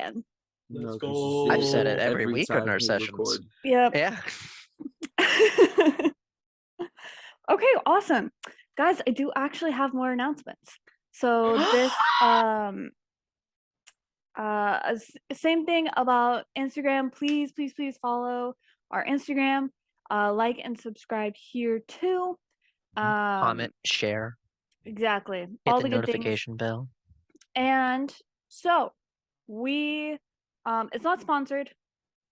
again. Let's go. go. I've said it every week on time our we sessions. record. Yep. Yeah. Okay, awesome. Guys, I do actually have more announcements. So this same thing about Instagram. Please follow our Instagram. Like and subscribe here too. Comment, share, Exactly. hit All the the good things. notification bell. And so we it's not sponsored,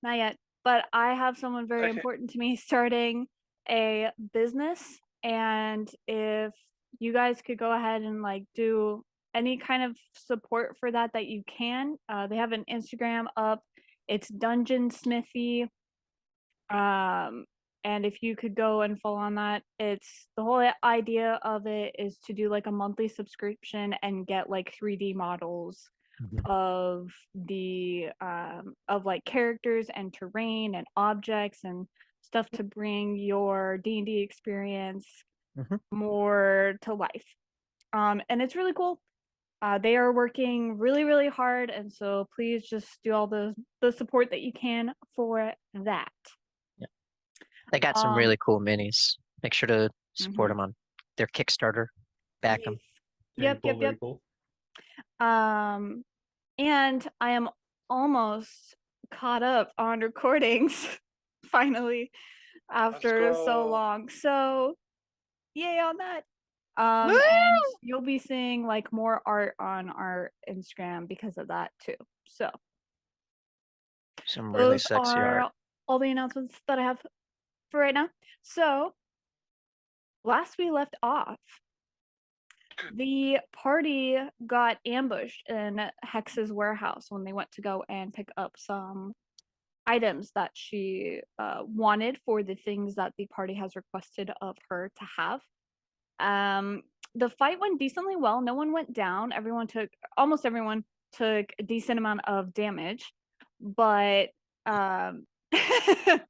not yet, but I have someone very important to me starting a business, and if you guys could go ahead and like do any kind of support for that you can. They have an Instagram up. It's Dungeon Smithy. And if you could go and follow on that, it's the whole idea of it is to do like a monthly subscription and get like 3D models of the of like characters and terrain and objects and stuff to bring your D&D experience more to life. And it's really cool. They are working really hard, and so please just do all the support that you can for that. They got some really cool minis. Make sure to support them on their Kickstarter. Back them. Yep. Cool. And I am almost caught up on recordings finally after so long. So yay on that. And you'll be seeing like more art on our Instagram because of that too. So some really those sexy are art. all the announcements that I have for right now. So last we left off, the party got ambushed in Hex's warehouse when they went to go and pick up some items that she wanted for the things that the party has requested of her to have. The fight went decently well. No one went down. Almost everyone took a decent amount of damage, but it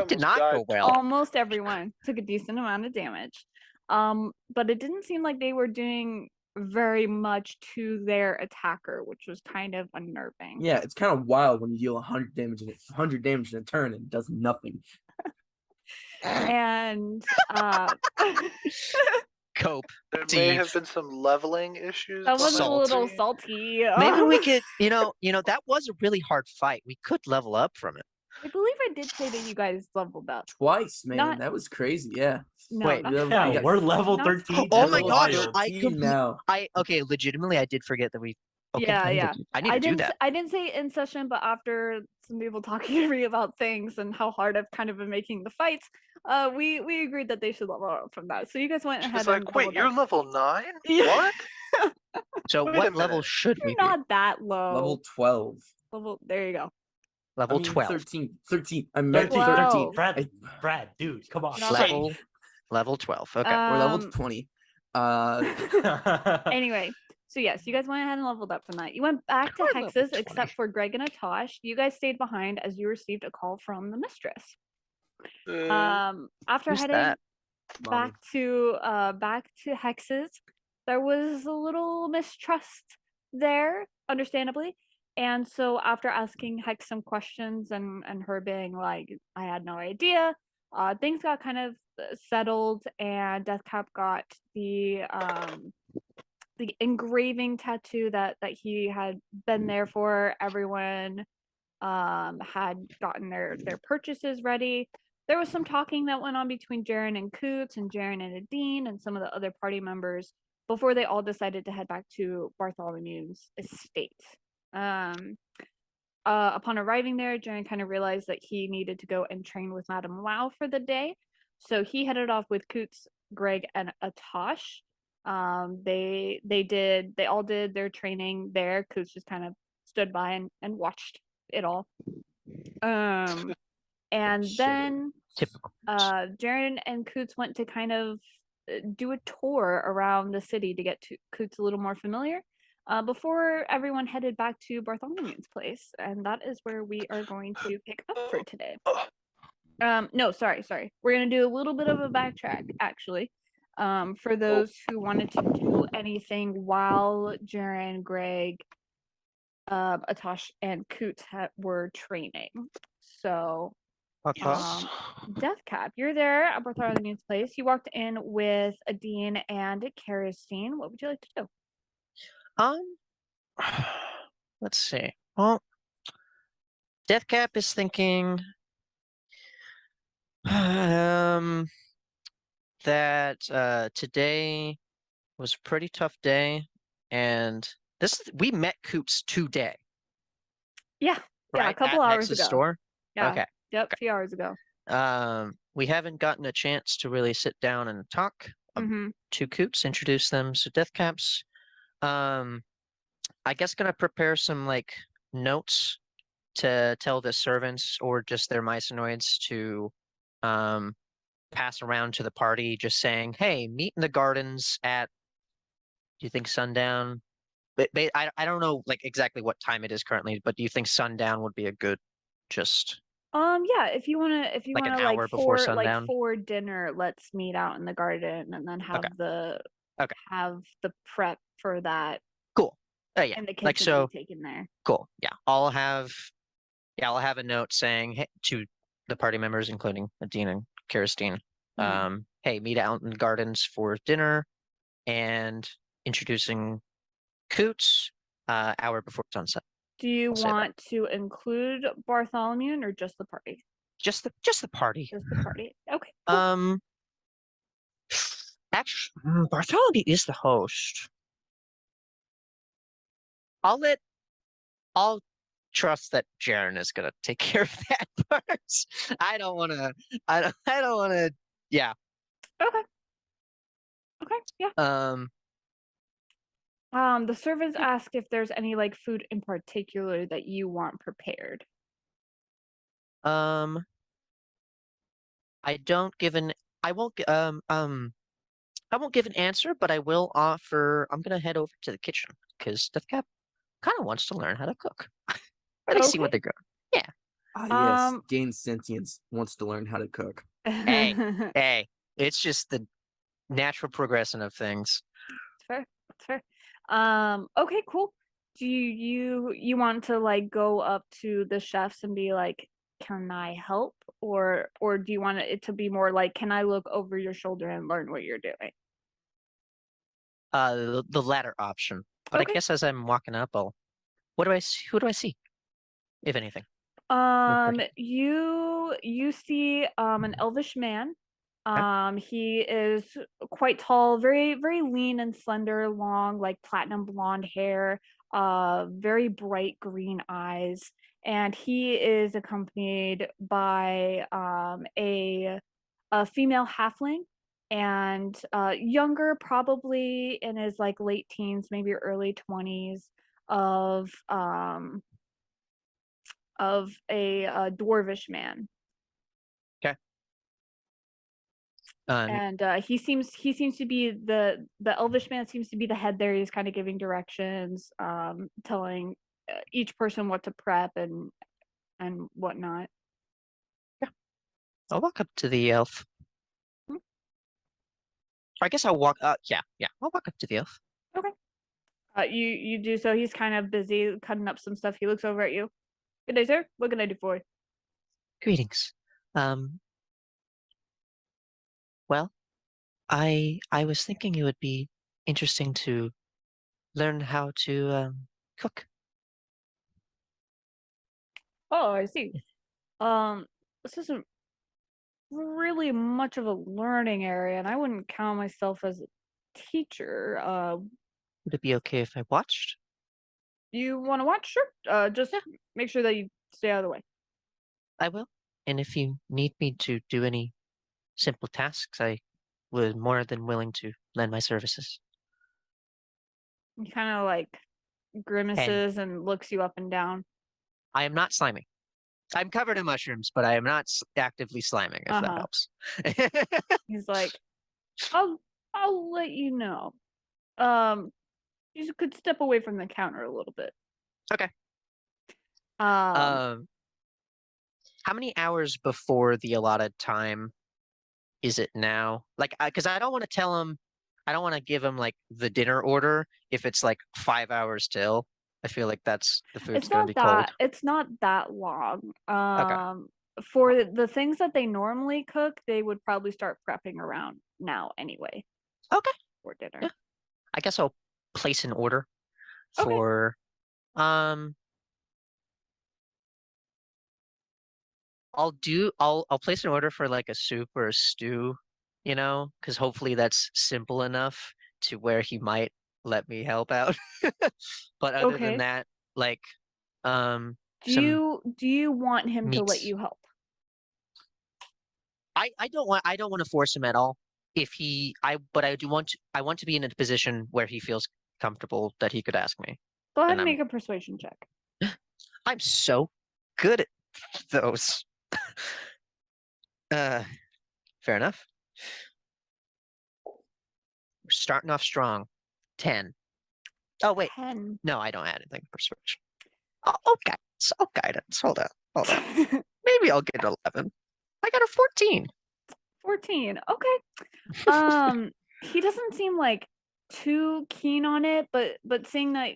did not go well. Almost everyone took a decent amount of damage. But it didn't seem like they were doing very much to their attacker, which was kind of unnerving. Yeah, it's kind of wild when you deal 100 damage in a turn and it does nothing. And cope. There may have been some leveling issues. That was Salty. a little salty. Maybe we could, you know, that was a really hard fight. We could level up from it. I believe I did say that you guys leveled up twice, man. That was crazy. Yeah. No, wait, yeah, we're level 13. Oh my gosh, now. Legitimately, I did forget that we. Okay, yeah. I need to do that. I didn't say it in session, but after some people talking to me about things and how hard I've kind of been making the fights, we agreed that they should level up from that. So you guys went ahead. She's like, wait, you're level 9? Yeah. What? So what level should we be? Not that low. Level 12. There you go. Level 12. 13. I meant 13. Brad, dude, come on. Level 12. Okay. Or level 20. Anyway, so yes, you guys went ahead and leveled up from that. You went back to Hexes, except for Greg and Atosh. You guys stayed behind as you received a call from the mistress. After heading back to Hexes, there was a little mistrust there, understandably. And so after asking Hex some questions and her being like, I had no idea, things got kind of settled, and Deathcap got the engraving tattoo that he had been there for. Everyone had gotten their purchases ready. There was some talking that went on between Jaren and Coots and Jaren and Adine and some of the other party members before they all decided to head back to Bartholomunes' estate. Upon arriving there, Jaren kind of realized that he needed to go and train with Madame Wow for the day. So he headed off with Coots, Greg, and Atosh. They all did their training there. Coots just kind of stood by and watched it all. And then Jaren and Coots went to kind of do a tour around the city to get to Coots a little more familiar. Before everyone headed back to Bartholomunes' place, and that is where we are going to pick up for today. No, sorry. We're gonna do a little bit of a backtrack, actually. For those who wanted to do anything while Jaren, Greg, Atosh and Coots were training. So, Yes. Deathcap, you're there at Bartholomew's place. You walked in with Adine and Kerosene. What would you like to do? Let's see. Well, Deathcap is thinking that today was a pretty tough day, and we met Coots today. Yeah, right? a couple At hours Hex's ago. store. Yeah. Okay. Yep, a few hours ago. We haven't gotten a chance to really sit down and talk to Coots, introduce them. So Deathcaps, I guess gonna prepare some like notes to tell the servants or just their mycenoids to pass around to the party, just saying, "Hey, meet in the gardens at. Do you think sundown? But I don't know like exactly what time it is currently, but do you think sundown would be a good just Yeah, if you wanna like an hour before sundown? for dinner, let's meet out in the garden and then have the prep for that Cool. Yeah. in the Like kitchen so. be taken there. Cool. Yeah. I'll have a note saying hey, to the party members, including Adine and Kiristine, hey, meet out in the gardens for dinner and introducing Coots hour before sunset. Do you want to include Bartholomew or just the party? Just the party. Just the party. Okay. Cool. Actually, Bartholomew is the host. I'll trust that Jaren is gonna take care of that part. I don't wanna. Yeah. Okay. Yeah. The servants ask if there's any like food in particular that you want prepared. I won't give an answer, but I will offer. I'm gonna head over to the kitchen because Deathcap kind of wants to learn how to cook. Or at least see what they're going. Yeah. Ah, yes. Gain sentience wants to learn how to cook. Hey, it's just the natural progression of things. It's fair. Okay, cool. Do you want to like go up to the chefs and be like, can I help? Or do you want it to be more like, can I look over your shoulder and learn what you're doing? The latter option. But Okay. I guess as I'm walking up, who do I see? If anything. You see an elvish man. He is quite tall, very very lean and slender, long like platinum blonde hair, very bright green eyes, and he is accompanied by a female halfling and younger, probably in his like late teens, maybe early 20s, of a dwarvish man. Okay. And he seems to be the elvish man seems to be the head there. He's kind of giving directions, telling each person what to prep and whatnot. Yeah. I'll walk up to the elf. I guess I'll walk yeah. I'll walk up to the elf. Okay. You do so. He's kind of busy cutting up some stuff. He looks over at you. Good day, sir. What can I do for you? Greetings. Well, I was thinking it would be interesting to learn how to cook. Oh, I see. This isn't really much of a learning area, and I wouldn't count myself as a teacher. Would it be okay if I watched? You want to watch? Sure. Just make sure that you stay out of the way. I will. And if you need me to do any simple tasks, I would more than willing to lend my services. He kind of like grimaces and looks you up and down. I am not sliming. I'm covered in mushrooms, but I am not actively sliming, if that helps. He's like, I'll let you know. You could step away from the counter a little bit. Okay. How many hours before the allotted time is it now? Like, because I don't want to tell him, I don't want to give him like the dinner order if it's like 5 hours till. I feel like that's the food's It's gonna not be that cold. it's not that long. For the things that they normally cook, they would probably start prepping around now anyway Okay. for dinner. Yeah. I guess I'll place an order Okay. for I'll place an order for like a soup or a stew, because hopefully that's simple enough to where he might let me help out. But other Okay. than that, like Do some you want him to let meats. you help? I don't want to force him at all. But I want to be in a position where he feels comfortable that he could ask me. Go ahead And and make a persuasion check. I'm so good at those. Fair enough. We're starting off strong. 10. Oh wait, 10. no, I don't add anything to persuasion. Okay, so guidance. Hold on. Maybe I'll get 11. I got a 14. 14. Okay. He doesn't seem like too keen on it, but seeing that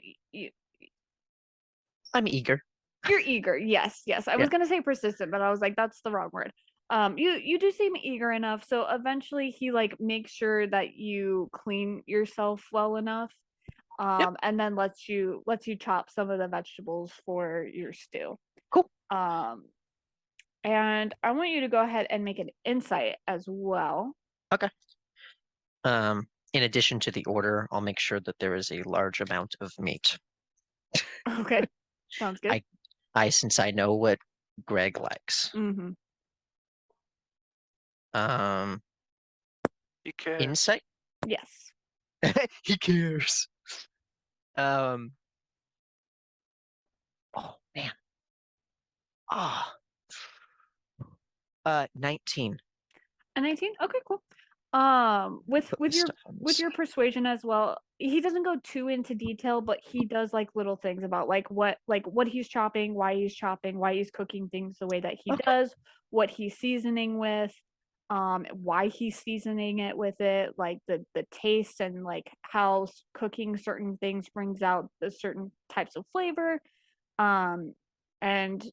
I'm eager. you're eager. Yes. I Yeah. was gonna say persistent, but I was like, that's the wrong word. You do seem eager enough, so eventually he like makes sure that you clean yourself well enough. Yep. And then lets you chop some of the vegetables for your stew. Cool. And I want you to go ahead and make an insight as well. Okay. In addition to the order, I'll make sure that there is a large amount of meat. Okay. Sounds good. Since I know what Greg likes. Mm-hmm. You care. Insight? Yes. He cares. Oh man. 19. A 19? Okay, cool. With Put my your stuff on with this your persuasion as well, he doesn't go too into detail, but he does like little things about what he's chopping, why he's cooking things the way that he Okay. does, what he's seasoning with, why he's seasoning it with it, like the taste and like how cooking certain things brings out the certain types of flavor. And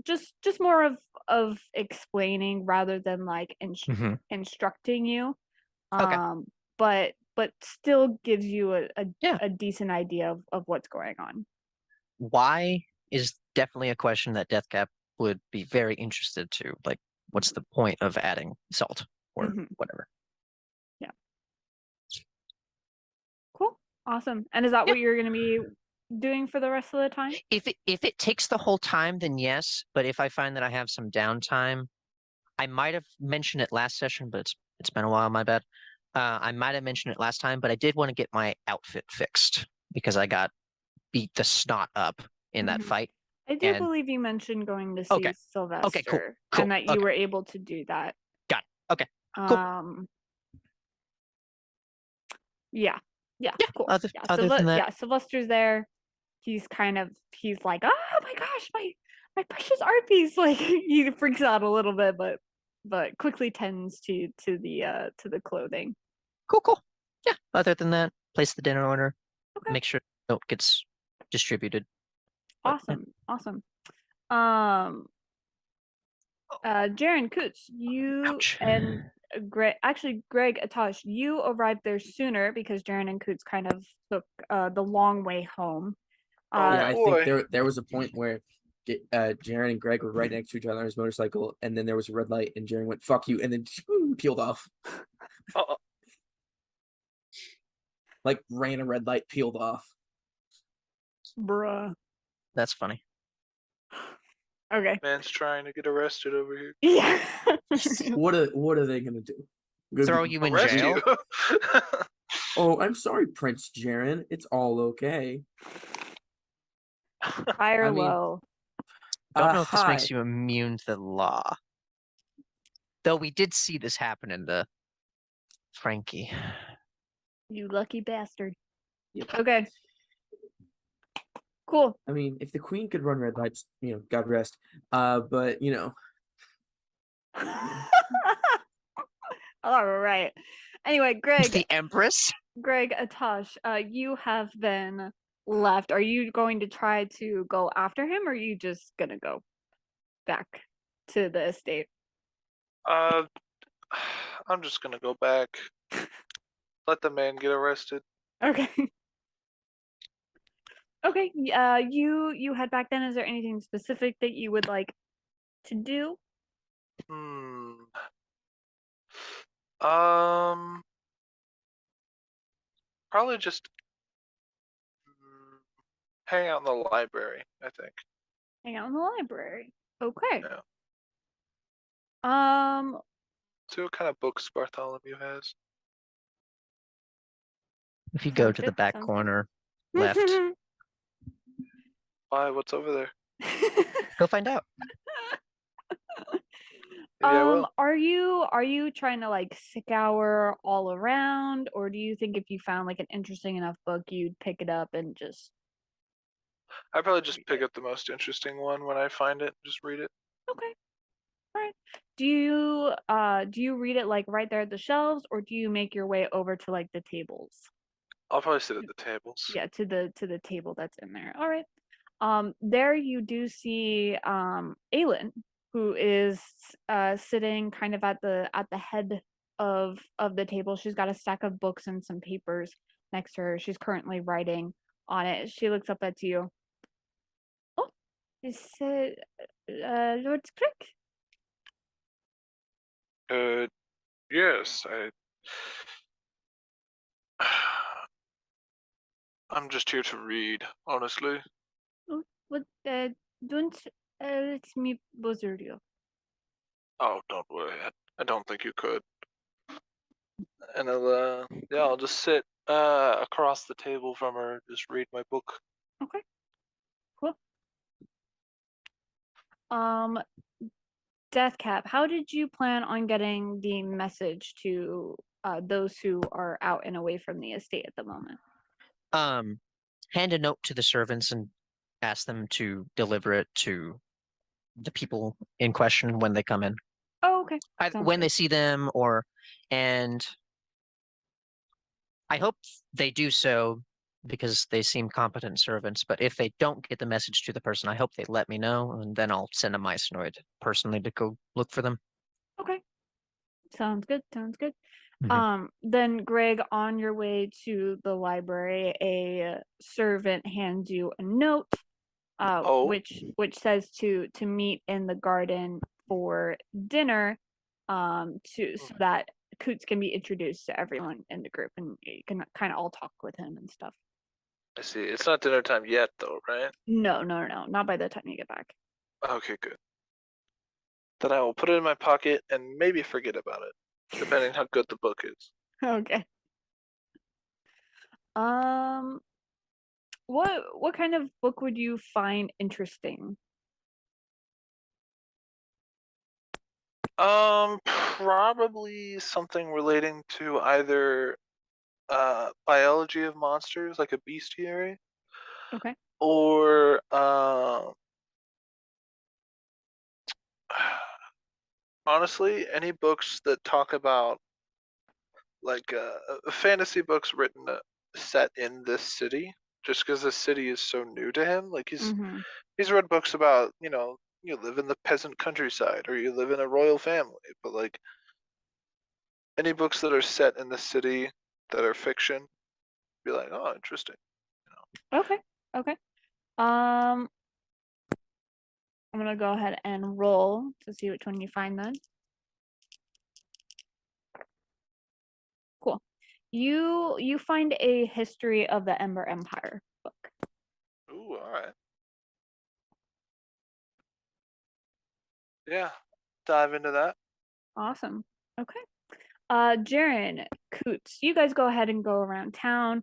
just more of explaining rather than like Mhm. instructing you. Okay. But still gives you Yeah. a decent idea of what's going on. Why is definitely a question that Deathcap would be very interested to. Like, what's the point of adding salt or Mhm. whatever? Cool. Awesome. And is that Yeah. what you're going to be doing for the rest of the time? If it takes the whole time, then yes. But if I find that I have some downtime, I might have mentioned it last session, but it's been a while. My bad. I might have mentioned it last time, but I did want to get my outfit fixed because I got beat the snot up in that Mhm. fight. I do And believe you mentioned going to see Okay. Sylvester, Okay, cool. and that you Okay. were able to do that. Got it. Okay. Cool. Yeah, Yeah, cool. other than that. Yeah, Sylvester's there. He's like, oh my gosh, my precious art piece. Like he freaks out a little bit, but quickly tends to the clothing. Cool. Yeah. Other than that, place the dinner order. Okay. Make sure note gets distributed. But, yeah. Awesome. Jaren Coots, you Ouch. and Greg, Atash, you arrived there sooner because Jaren and Coots kind of took the long way home. Yeah, I boy. think there was a point where Jaren and Greg were right next to each other on his motorcycle, and then there was a red light, and Jaren went "fuck you," and then peeled off. Uh-oh. Like ran a red light, peeled off. Bruh. That's funny. Okay. Man's trying to get arrested over here. Yeah. What are they gonna do? Throw you in Arrest jail? you. Oh, I'm sorry, Prince Jaren. It's all okay. High or I mean, low? Don't know if this hi. makes you immune to the law. Though we did see this happen in the Frankie. You lucky bastard. Yep. Okay. Cool. I mean, if the queen could run red lights, God rest. But All right. Anyway, The Empress? Atash, you have been left. Are you going to try to go after him, or are you just gonna go back to the estate? Uh, I'm just gonna go back. Let the man get arrested. Okay. Okay. You head back then. Is there anything specific that you would like to do? Um, probably just hang out in the library, I think. Hang out in the library. Okay. Yeah. Um. See what kind of books Bartholomew has. If you go Sounds to the good, back sounds corner, left, Why? What's over there? go find out. Maybe I will. Are you trying to like scour all around, or do you think if you found like an interesting enough book, you'd pick it up and just I probably just read pick it? up the most interesting one when I find it. Just read it. Okay. All right. Do you read it like right there at the shelves, or do you make your way over to like the tables? I'll probably sit at the tables. Yeah, to the table that's in there. All right. There you do see Aelin, who is sitting kind of at the head of the table. She's got a stack of books and some papers next to her. She's currently writing on it. She looks up at you. Oh, is Lord Crick? Yes, I'm just here to read, honestly. Oh, what? Don't let me bother you. Oh, don't worry. I don't think you could. And I'll just sit across the table from her, just read my book. Okay, cool. Um, Deathcap, how did you plan on getting the message to those who are out and away from the estate at the moment? Hand a note to the servants and ask them to deliver it to the people in question when they come in. Oh, okay. Sounds When they good. see them, and I hope they do so because they seem competent servants. But if they don't get the message to the person, I hope they let me know, and then I'll send a Mycenoid personally to go look for them. Okay. Sounds good. Sounds good. Mhm. Then Greg, on your way to the library, a servant hands you a note, Oh, which says to meet in the garden for dinner, so that Coots can be introduced to everyone in the group, and you can kind of all talk with him and stuff. I see. It's not dinner time yet, though, right? No, not by the time you get back. Okay, good. Then I will put it in my pocket and maybe forget about it, depending how good the book is. Okay. Um, what kind of book would you find interesting? Probably something relating to either biology of monsters, like a bestiary, Okay. or honestly, any books that talk about like fantasy books written set in this city. Just because the city is so new to him, like Mm-hmm. he's read books about you live in the peasant countryside or you live in a royal family, but like any books that are set in the city that are fiction, be like, oh, interesting. Okay. Okay. Um, I'm gonna go ahead and roll to see which one you find then. Cool. You find a history of the Ember Empire book. Ooh, all right. Yeah, dive into that. Awesome. Okay. Jaren, Coots, you guys go ahead and go around town.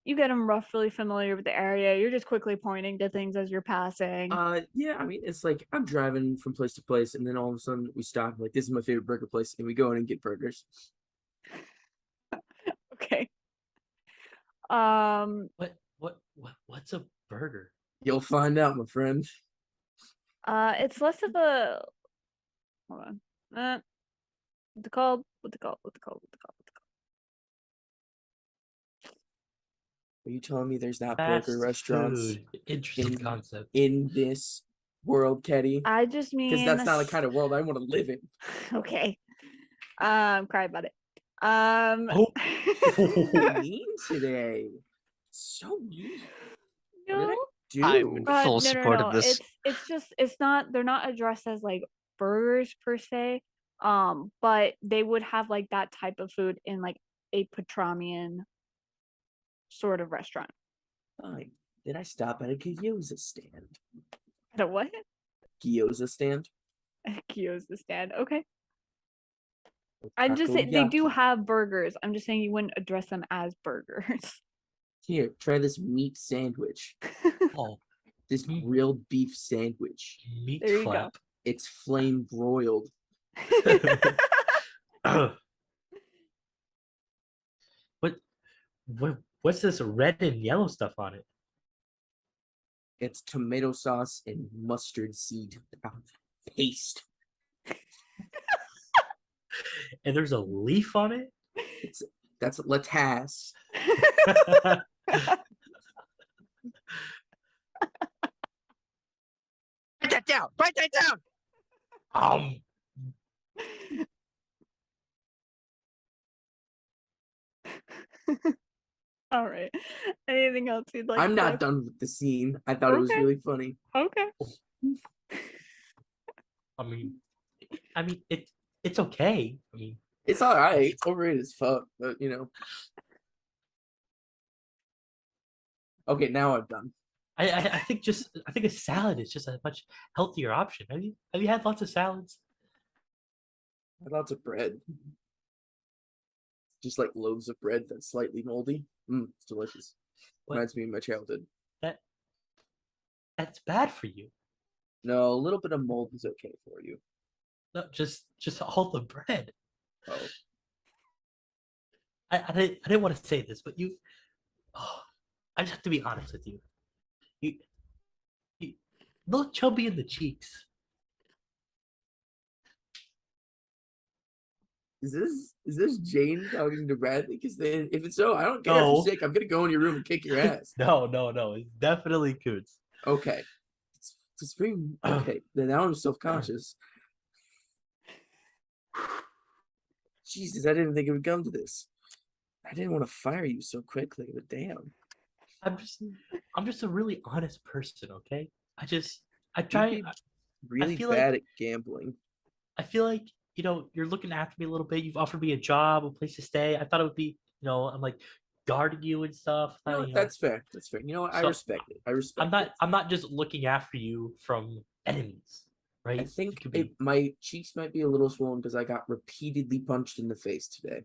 You get them roughly familiar with the area. You're just quickly pointing to things as you're passing. Yeah, I mean, it's like I'm driving from place to place, and then all of a sudden we stop. Like, this is my favorite burger place, and we go in and get burgers. Okay. Um, What's a burger? You'll find out, my friend. it's less of a hold on. What's it called? What's it called? What's it called? What's it called? What's it called? Are you telling me there's not Fast burger restaurants food. Interesting in- concept. in this world, Ketty? I just Because mean that's not the kind of world I want to live in. Okay. Cry about it. Oh. Mean today. So mean. What did no. I do? I'm in full No, support of this. It's just they're not addressed as like burgers per se. But they would have like that type of food in like a Patramian sort of restaurant. Fine. Did I stop at a gyoza stand? At a what? Gyoza stand? A gyoza stand. Okay. I'm just saying they do Takoyaki. have burgers. I'm just saying you wouldn't address them as burgers. Here, try this meat sandwich. Oh, This Mm. grilled beef sandwich. meat There you go. flap. It's flame broiled. What's this red and yellow stuff on it? It's tomato sauce and mustard seed paste. And there's a leaf on it? That's lettuce. Write that down. Write that down. All right. Anything else you'd like? I'm to not say? done with the scene. I thought it was Okay. really funny. Okay. I mean, it's okay. I mean, It's all right. It's overrated as fuck, but you know. Okay, now I'm done. I think a salad is just a much healthier option. Have you had lots of salads? I had lots of bread. Just like loaves of bread that's slightly moldy. It's delicious. What? Reminds me of my childhood. That's bad for you. No, a little bit of mold is okay for you. No, just all the bread. Oh, I didn't want to say this, but you. Oh, I just have to be honest with you. You look chubby in the cheeks. is this Jane talking to Bradley? Because then, if it's so, I don't care if No. you're sick. I'm gonna go in your room and kick your ass. No, it's definitely Coots. Okay, it's very okay. Then now I'm self-conscious. Jesus, I didn't think it would come to this. I didn't want to fire you so quickly, but damn. I'm just a really honest person, okay? I You'd try. be really feel bad like- at gambling. I feel like you're looking after me a little bit. You've offered me a job, a place to stay. I thought it would be, I'm like guarding you and stuff. I No, thought, that's fair. That's fair. You know what? I So, respect it. I respect it. I'm not just looking after you from enemies, right? I You think could be, my cheeks might be a little swollen because I got repeatedly punched in the face today.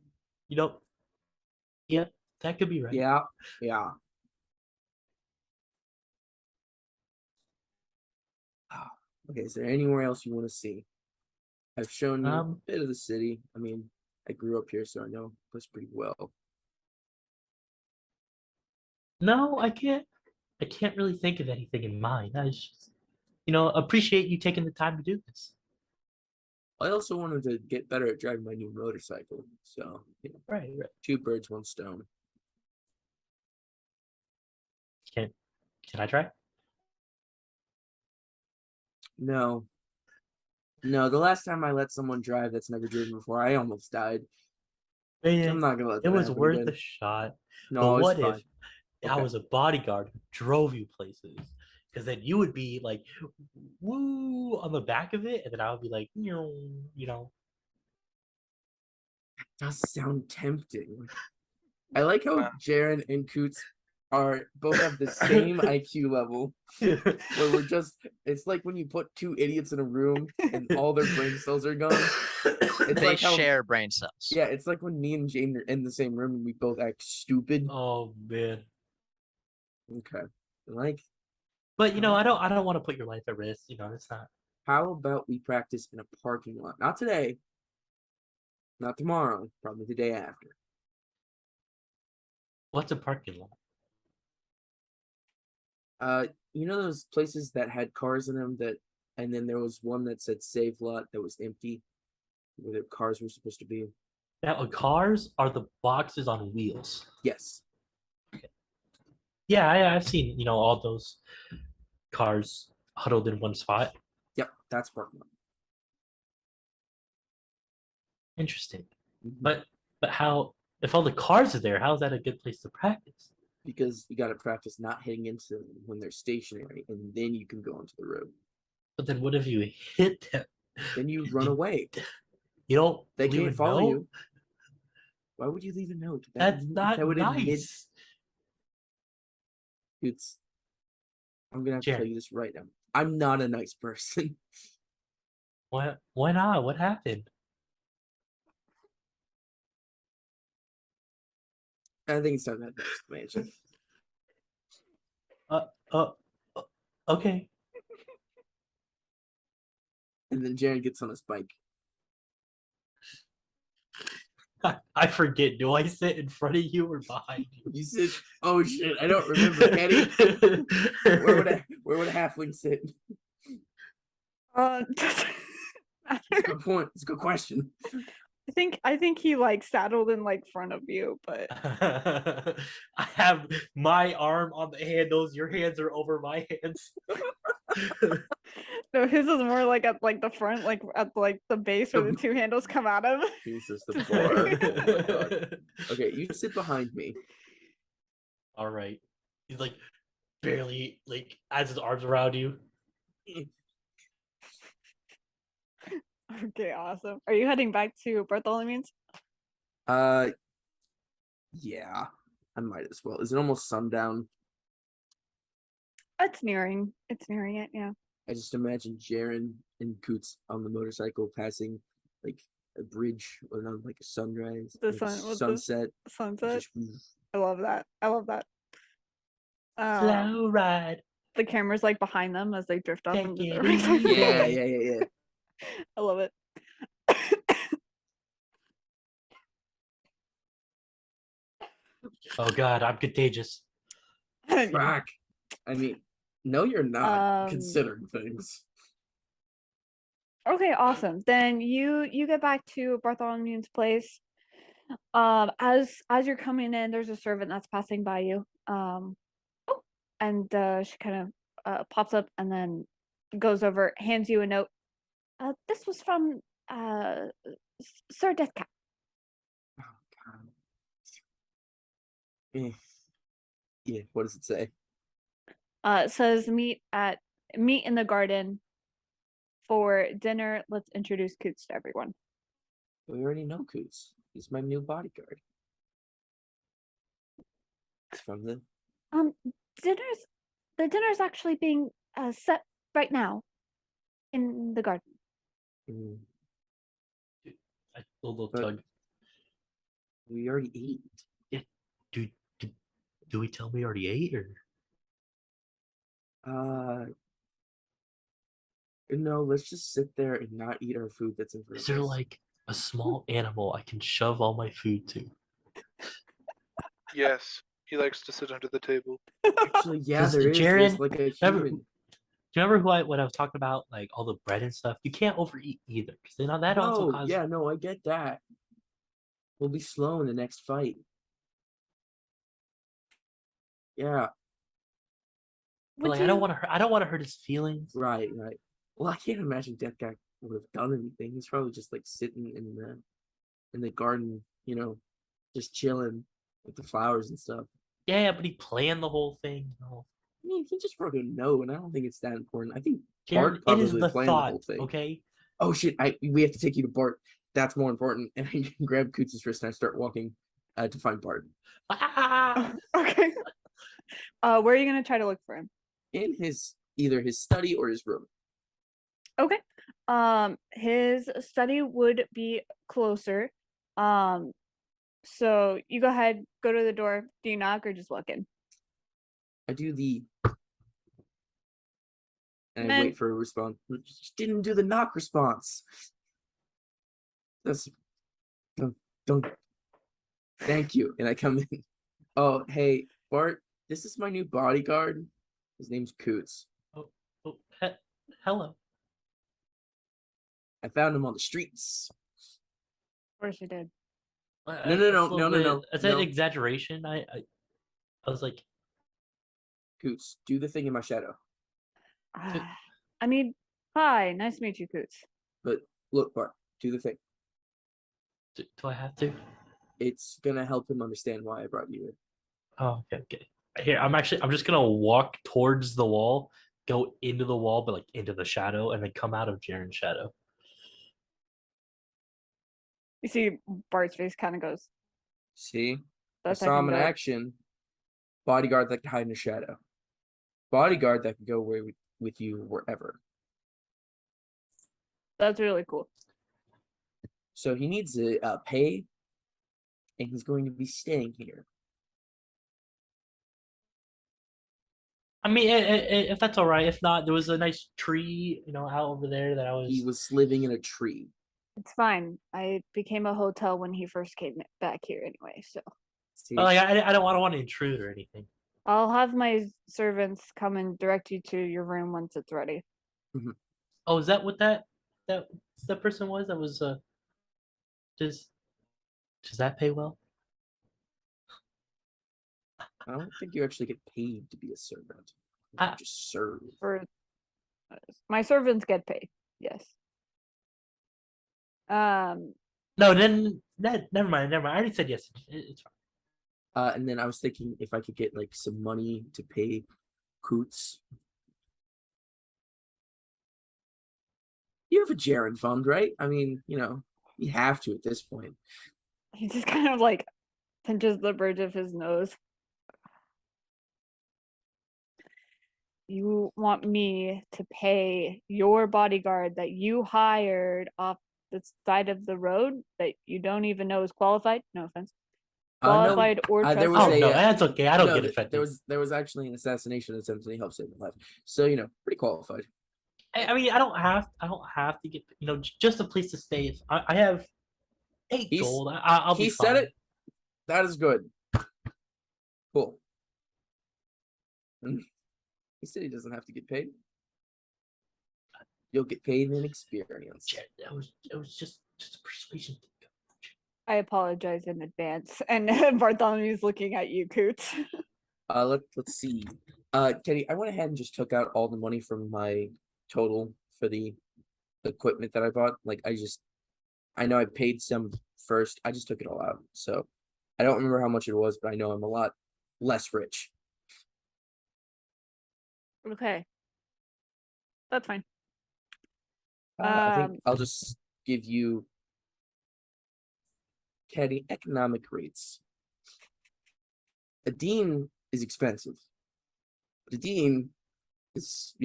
yeah, that could be right. Yeah, yeah. Okay, is there anywhere else you want to see? I've shown you a bit of the city. I mean, I grew up here, so I know this pretty well. No, I can't really think of anything in mind. I just, appreciate you taking the time to do this. I also wanted to get better at driving my new motorcycle. So, Right. two birds, one stone. Can I try? No. No, the last time I let someone drive that's never driven before, I almost died. I'm not gonna let that It was happen worth again. a shot. No, But it's what fine. if I Okay. was a bodyguard who drove you places? Because then you would be like, woo, on the back of it, and then I would be like, Does sound tempting. I like how Wow. Jaren and Coots are both have the same IQ level. Where we're just it's like when you put two idiots in a room and all their brain cells are gone. It's They like how share brain cells. yeah, it's like when me and Jane are in the same room and we both act stupid. Oh man. Okay. Like, But I don't want to put your life at risk. It's not. how about we practice in a parking lot? Not today. Not tomorrow. Probably the day after. What's a parking lot? You know those places that had cars in them and then there was one that said save lot that was empty, where the cars were supposed to be. Now, cars are the boxes on wheels. Yes. Yeah, I've seen all those cars huddled in one spot. Yep, that's Bartholomunes. Interesting. Mhm. But how? If all the cars are there, how is that a good place to practice? Because you got to practice not hitting into them when they're stationary, and then you can go onto the road. But then what if you hit them? Then you run You- away. You don't They leave can't a follow note? you. Why would you leave a note? That's not that would admit nice. it's. I'm gonna have to tell Jared, you this right now. I'm not a nice person. why not? What happened? I think it's time to have next expansion. Uh, uh, uh, okay. And then Jared gets on his bike. I forget. Do I sit in front of you or behind you? You said, "Oh shit, I don't remember, Kenny." Where would a halfling sit? It's a good point. It's a good question. I think he like saddled in like front of you, but I have my arm on the handles. Your hands are over my hands. no, his is more like at like the front, like at like the base where the two handles come out of. Jesus, the bar. Oh my god. Okay, you sit behind me. All right. He's like barely like has his arms around you. Okay, awesome. Are you heading back to Bartholomunes? Yeah, I might as well. Is it almost sundown? It's nearing. It's nearing it. Yeah. I just imagine Jaren and Coots on the motorcycle passing like a bridge or not like a sunrise, The like a sun with sunset. the sunset. Just I love that. I love that. Slow ride. The camera's like behind them as they drift off Take into the it race. easy. yeah. I love it. Oh god, I'm contagious. Fuck. I mean, no, you're not. Um, Considering things. Okay, awesome. Then you get back to Bartholomew's place. As you're coming in, there's a servant that's passing by you. Oh, and she kind of pops up and then goes over, hands you a note. This was from Sir Deathcap. Oh god. Eh. Yeah. What does it say? It says meet in the garden for dinner. Let's introduce Coots to everyone. We already know Coots. He's my new bodyguard. It's from the. Um, the dinner's actually being set right now in the garden. Mm, A little But- tug. we already ate. Do we tell me already ate or? No, let's just sit there and not eat our food that's in front Is of there us. like a small animal I can shove all my food to? Yes, he likes to sit under the table. Actually, yeah, 'Cause there is. Jaren- There's like a remember- human. Do you remember what I was talking about? Like all the bread and stuff. You can't overeat either, because then that also No, causes. yeah, no, I get that. We'll be slow in the next fight. Yeah, But, like, I don't want to hurt. I don't want to hurt his feelings. right. Well, I can't imagine Death Guy would have done anything. He's probably just like sitting in the garden, just chilling with the flowers and stuff. Yeah, but he planned the whole thing. I mean, he just wrote a note, and I don't think it's that important. I think Jared, Bart it is probably the planned the whole thought. thing. Okay. Oh shit! We have to take you to Bart. That's more important. And I grab Coots' wrist and I start walking to find Bart Ah! Okay. Where are you gonna try to look for him? in either his study or his room. Okay. His study would be closer. So you go ahead, go to the door. Do you knock or just walk in? I do the. And I Man. wait for a response. Just didn't do the knock response. That's don't. Thank you. And I come in. Oh, hey, Bart. This is my new bodyguard. His name's Coots. Oh, hello. I found him on the streets. Of course you did. No. That's an No. exaggeration. I was like, Coots, do the thing in my shadow. I mean, hi, nice to meet you, Coots. But look, Bart, do the thing. Do I have to? It's gonna help him understand why I brought you here. Oh, okay. Here, I'm just gonna walk towards the wall, go into the wall, but like into the shadow, and then come out of Jaren's shadow. You see Bart's face kind of goes, See? I that's saw him in go. action. Bodyguard that can hide in the shadow. Bodyguard that can go with you wherever. That's really cool. So he needs to pay, and he's going to be staying here. I mean, if that's all right. If not, there was a nice tree, out over there that I was. He was living in a tree. It's fine. I became a hotel when he first came back here anyway, so. See? But, like, I don't want to intrude or anything. I'll have my servants come and direct you to your room once it's ready. Oh, is that what that person was? That was does that pay well? I don't think you actually get paid to be a servant. You I- just serve. For my servants get paid, yes. No, then never mind. I already said yes. It's fine. And then I was thinking if I could get like some money to pay Coots. You have a Jaren fund, right? I mean, you have to at this point. he just kind of like pinches the bridge of his nose. You want me to pay your bodyguard that you hired off the side of the road that you don't even know is qualified? No offense. No, Qualified or there was trustworthy? Oh a, no, that's okay. I don't get no, offended. there was actually an assassination attempt and he helped save my life. So, pretty qualified. I mean, I don't have to get just a place to stay. If I have 8 He's- gold, I'll be He fine. said it. That is good. Cool. He said he doesn't have to get paid. You'll get paid in experience. Jared, it was just a persuasion thing. I apologize in advance. And Bartholomew's looking at you, Coots. Let's see. Kenny, I went ahead and just took out all the money from my total for the equipment that I bought. Like I know I paid some first. I just took it all out. So I don't remember how much it was, but I know I'm a lot less rich. Okay. That's fine. I think I'll just give you Kenny economic rates. A dean is expensive. But a dean is,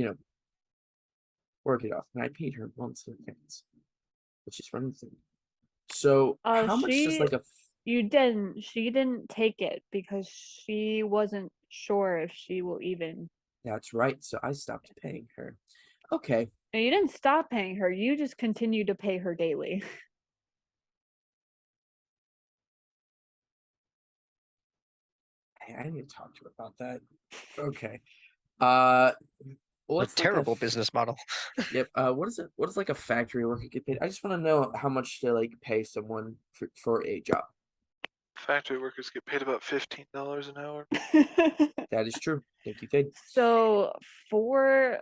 work it off. And I paid her once in advance, which is one thing. So how much does like a You didn't. She didn't take it because she wasn't sure if she will even. That's right. So I stopped paying her. Okay. No, you didn't stop paying her. You just continue to pay her daily. Hey, I didn't talk to her about that. Okay. What's A like terrible business model. Yep. What is it? What does like a factory worker get paid? I just want to know how much to like pay someone for a job. Factory workers get paid about $15 an hour. That is true. Thank you, Kate. So for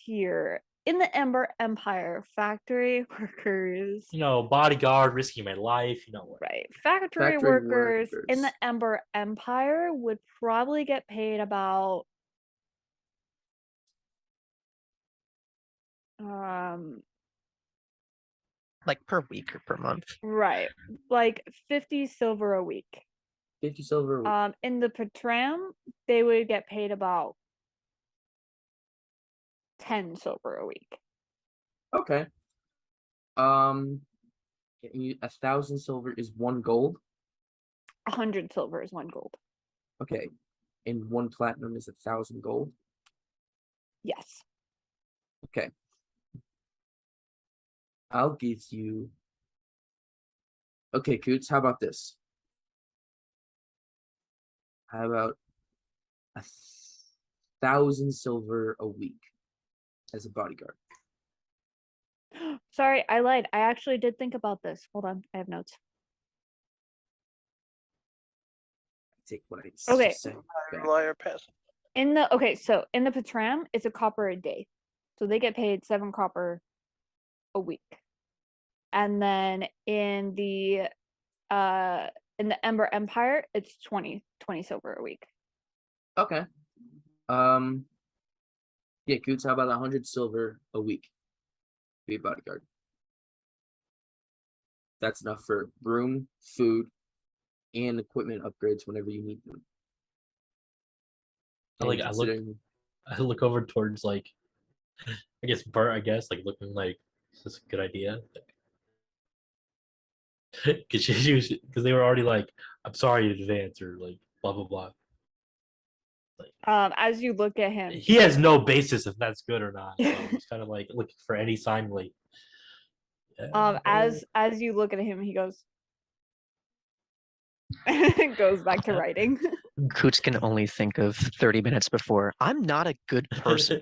here in the Ember Empire, factory workers. Bodyguard, risking my life. Right. Factory workers in the Ember Empire would probably get paid about Like per week or per month. right, like 50 silver a week. 50 silver a week. In the Patram, they would get paid about 10 silver a week. Okay. 1,000 silver is 1 gold. 100 silver is 1 gold. Okay. And 1 platinum is 1,000 gold. Yes. Okay. I'll give you. Okay, Coots, how about this? How about 1,000 silver a week as a bodyguard? Sorry, I lied. I actually did think about this. Hold on, I have notes. take what I Okay. just said back. Liar pass. So in the Patram, it's a copper a day. So they get paid 7 copper a week. And then in the Ember Empire, it's 20 silver a week. Okay. Yeah, Coots, how about 100 silver a week? Be a bodyguard. That's enough for room, food, and equipment upgrades whenever you need them. I like And I look considering- I look over towards like I guess Bert, I guess, like looking like is this a good idea? Because they were already like, I'm sorry in advance or like blah blah blah. As you look at him, He has no basis if that's good or not. So I'm just kind of like looking for any sign like as you look at him, he goes goes back to writing. Coots can only think of 30 minutes before. I'm not a good person.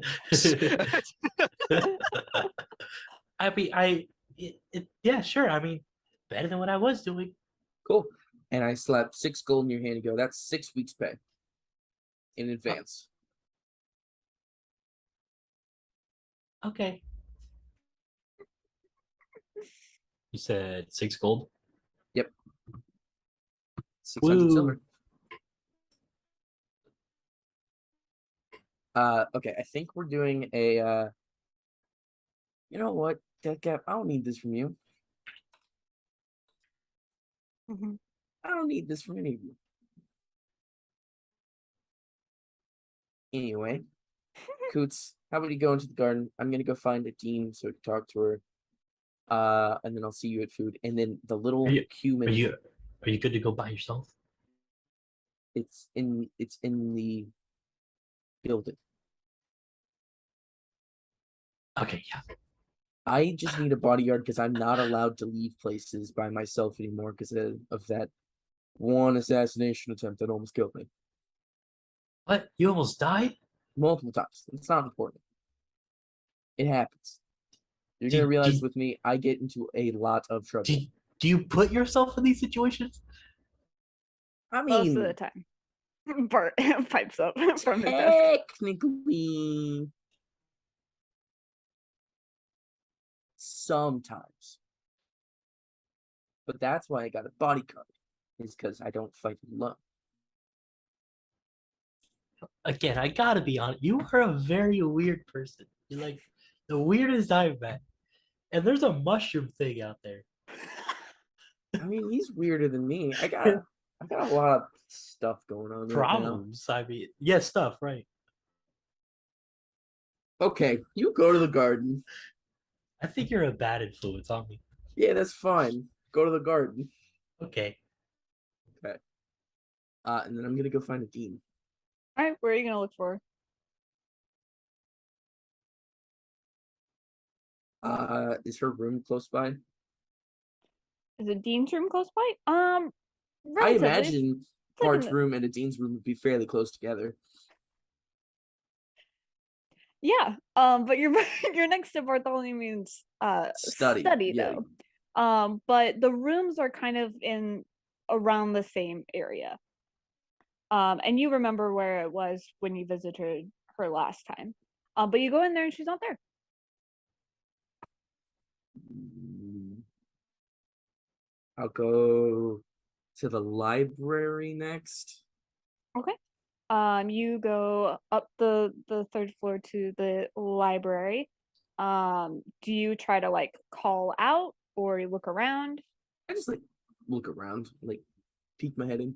Yeah, sure. I mean, better than what I was doing. Cool. And I slapped 6 gold in your hand and go, that's 6 weeks' pay in advance. Okay. You said 6 gold. 600 Woo. silver. Okay, I think we're doing a you know what, Deadcap, I don't need this from you. Mhm. I don't need this from any of you. Anyway, Coots, how about you go into the garden? I'm gonna go find a dean so we can talk to her. And then I'll see you at food. And then the little Are human, you good to go by yourself? it's in the building. Okay, yeah. I just need a bodyguard because I'm not allowed to leave places by myself anymore because of that one assassination attempt that almost killed me What? You almost died? multiple times. It's not important. It happens. You're Do- gonna realize do- with me, I get into a lot of trouble. Do you put yourself in these situations? I Most of mean, the time. Bart pipes up from his desk. technically, sometimes. But that's why I got a bodyguard, is because I don't fight alone. Again, I gotta be honest. You are a very weird person. You're like the weirdest I've met. And there's a mushroom thing out there. I mean, he's weirder than me. I got a lot of stuff going on right now. Problems. I mean, yeah, stuff, right? Okay, you go to the garden. I think you're a bad influence on me. Yeah, that's fine. Go to the garden. Okay. And then I'm gonna go find a dean. All right, where are you gonna look for? Is her room close by? Is a dean's room close by? I Relatively. imagine like in Bart's the- room and a dean's room would be fairly close together. Yeah. But you're you're next to Bartholomunes Study, yeah. though. But the rooms are kind of in around the same area. And you remember where it was when you visited her last time. But you go in there and she's not there. I'll go to the library next. Okay. You go up the 3rd floor to the library. Do you try to like call out or you look around? I just like look around, like peek my head in.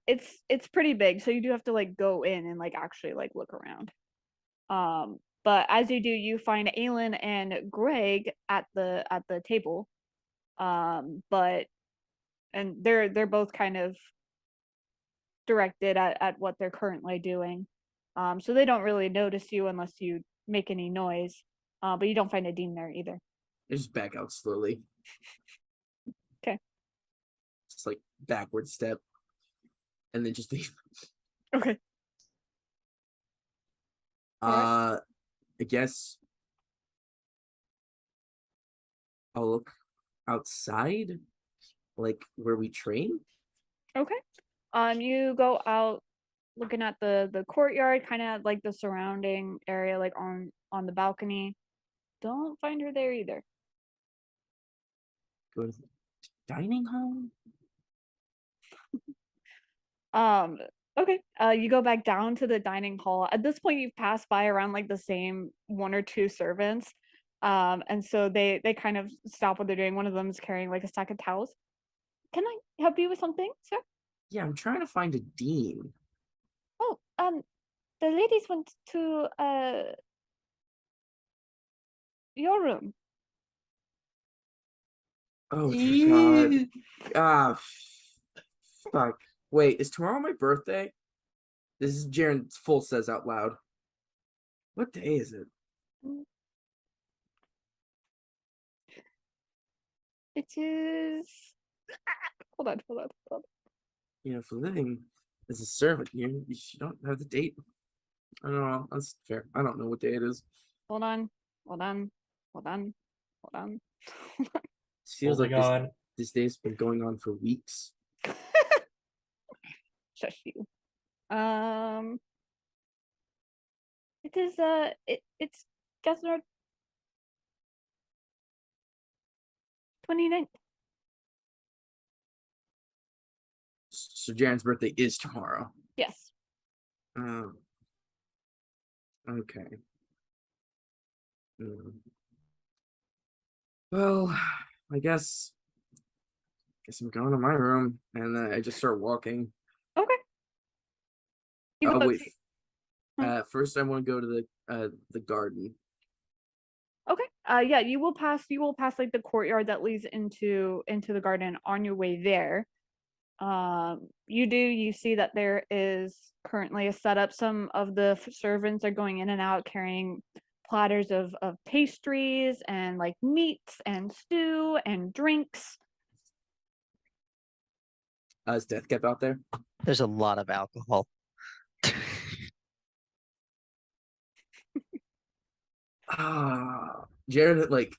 It's pretty big, so you do have to like go in and like actually like look around. But as you do, you find Aelin and Greg at the table. But and they're both kind of directed at what they're currently doing. So they don't really notice you unless you make any noise. But you don't find a dean there either. I just back out slowly. 'Kay. Just like backward step. And then just leave. Okay. Alright. I guess I'll look outside, like where we train. Okay. You go out looking at the courtyard, kind of like the surrounding area, like on the balcony. Don't find her there either. Go to the dining hall. Okay. You go back down to the dining hall. At this point, you've passed by around like the same one or two servants. And so they kind of stop what they're doing. One of them is carrying like a stack of towels. Can I help you with something, sir? Yeah, I'm trying to find a dean. Oh, the ladies went to your room. Oh dear God. Ah, fuck. Wait, is tomorrow my birthday? This is Jaren full says out loud. What day is it? It is. Hold on. You know, for living as a servant, you don't have the date. I don't know. That's fair. I don't know what day it is. Hold on. It feels like Holding on. this day's been going on for weeks. Shush you. It is it's Gasnor 29th. So Jaren's birthday is tomorrow. Yes. Okay. Well, I guess I'm going to my room, and then I just start walking. Okay. You Oh go wait. Hmm. First I want to go to the garden. Okay. Yeah, you will pass like the courtyard that leads into the garden on your way there. You see that there is currently a setup. Some of the servants are going in and out carrying platters of pastries and like meats and stew and drinks. Is Death kept out there? There's a lot of alcohol. Jaren like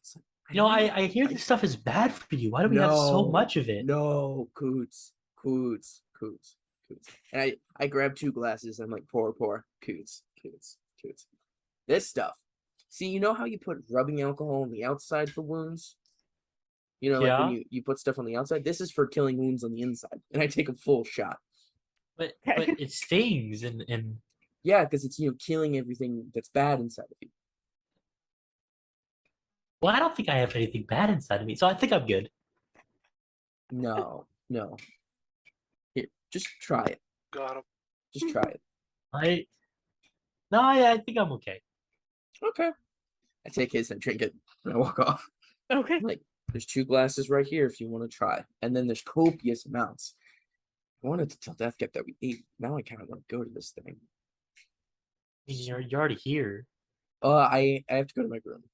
You know, know I hear this stuff is bad for you. Why do we have so much of it? No, Coots. And I grab 2 glasses and I'm like, pour. Coots. This stuff. See, you know how you put rubbing alcohol on the outside for wounds? You know, like when Yeah. you put stuff on the outside? This is for killing wounds on the inside. And I take a full shot. But Okay. it stings and Yeah, because it's, killing everything that's bad inside of you. well, I don't think I have anything bad inside of me, so I think I'm good. No. Here, just try it. Got him. Just try it. I think I'm okay. Okay. I take his and drink it and I walk off. Okay. Like, there's 2 glasses right here if you want to try. And then there's copious amounts. I wanted to tell Deathcap that we ate. Now I kind of want to go to this thing. I mean, you're already here. I have to go to my room.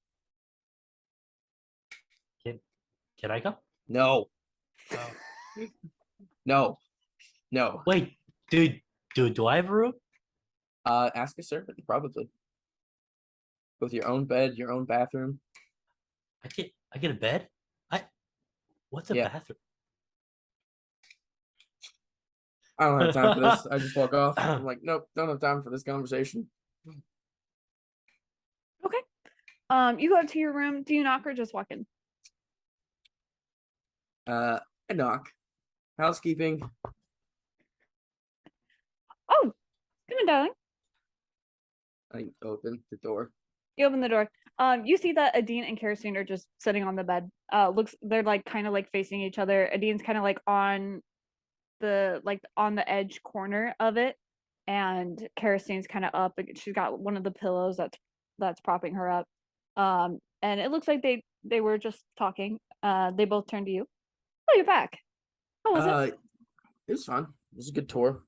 Can I go? No. Oh. No. Wait, dude, do I have a room? Ask a servant, probably. With your own bed, your own bathroom. I get a bed? What's a Yeah. bathroom? I don't have time for this. I just walk off. I'm like, nope, don't have time for this conversation. Okay. You go up to your room. Do you knock or just walk in? I knock. Housekeeping. Oh, come in, darling. I open the door. You open the door. You see that Adine and Kerosene are just sitting on the bed. They're like kind of like facing each other. Adine's kind of like on the edge corner of it, and Kerosene's kind of up. She's got one of the pillows that's propping her up. And it looks like they were just talking. They both turned to you. Oh, you're back. How was it? It was fun. It was a good tour.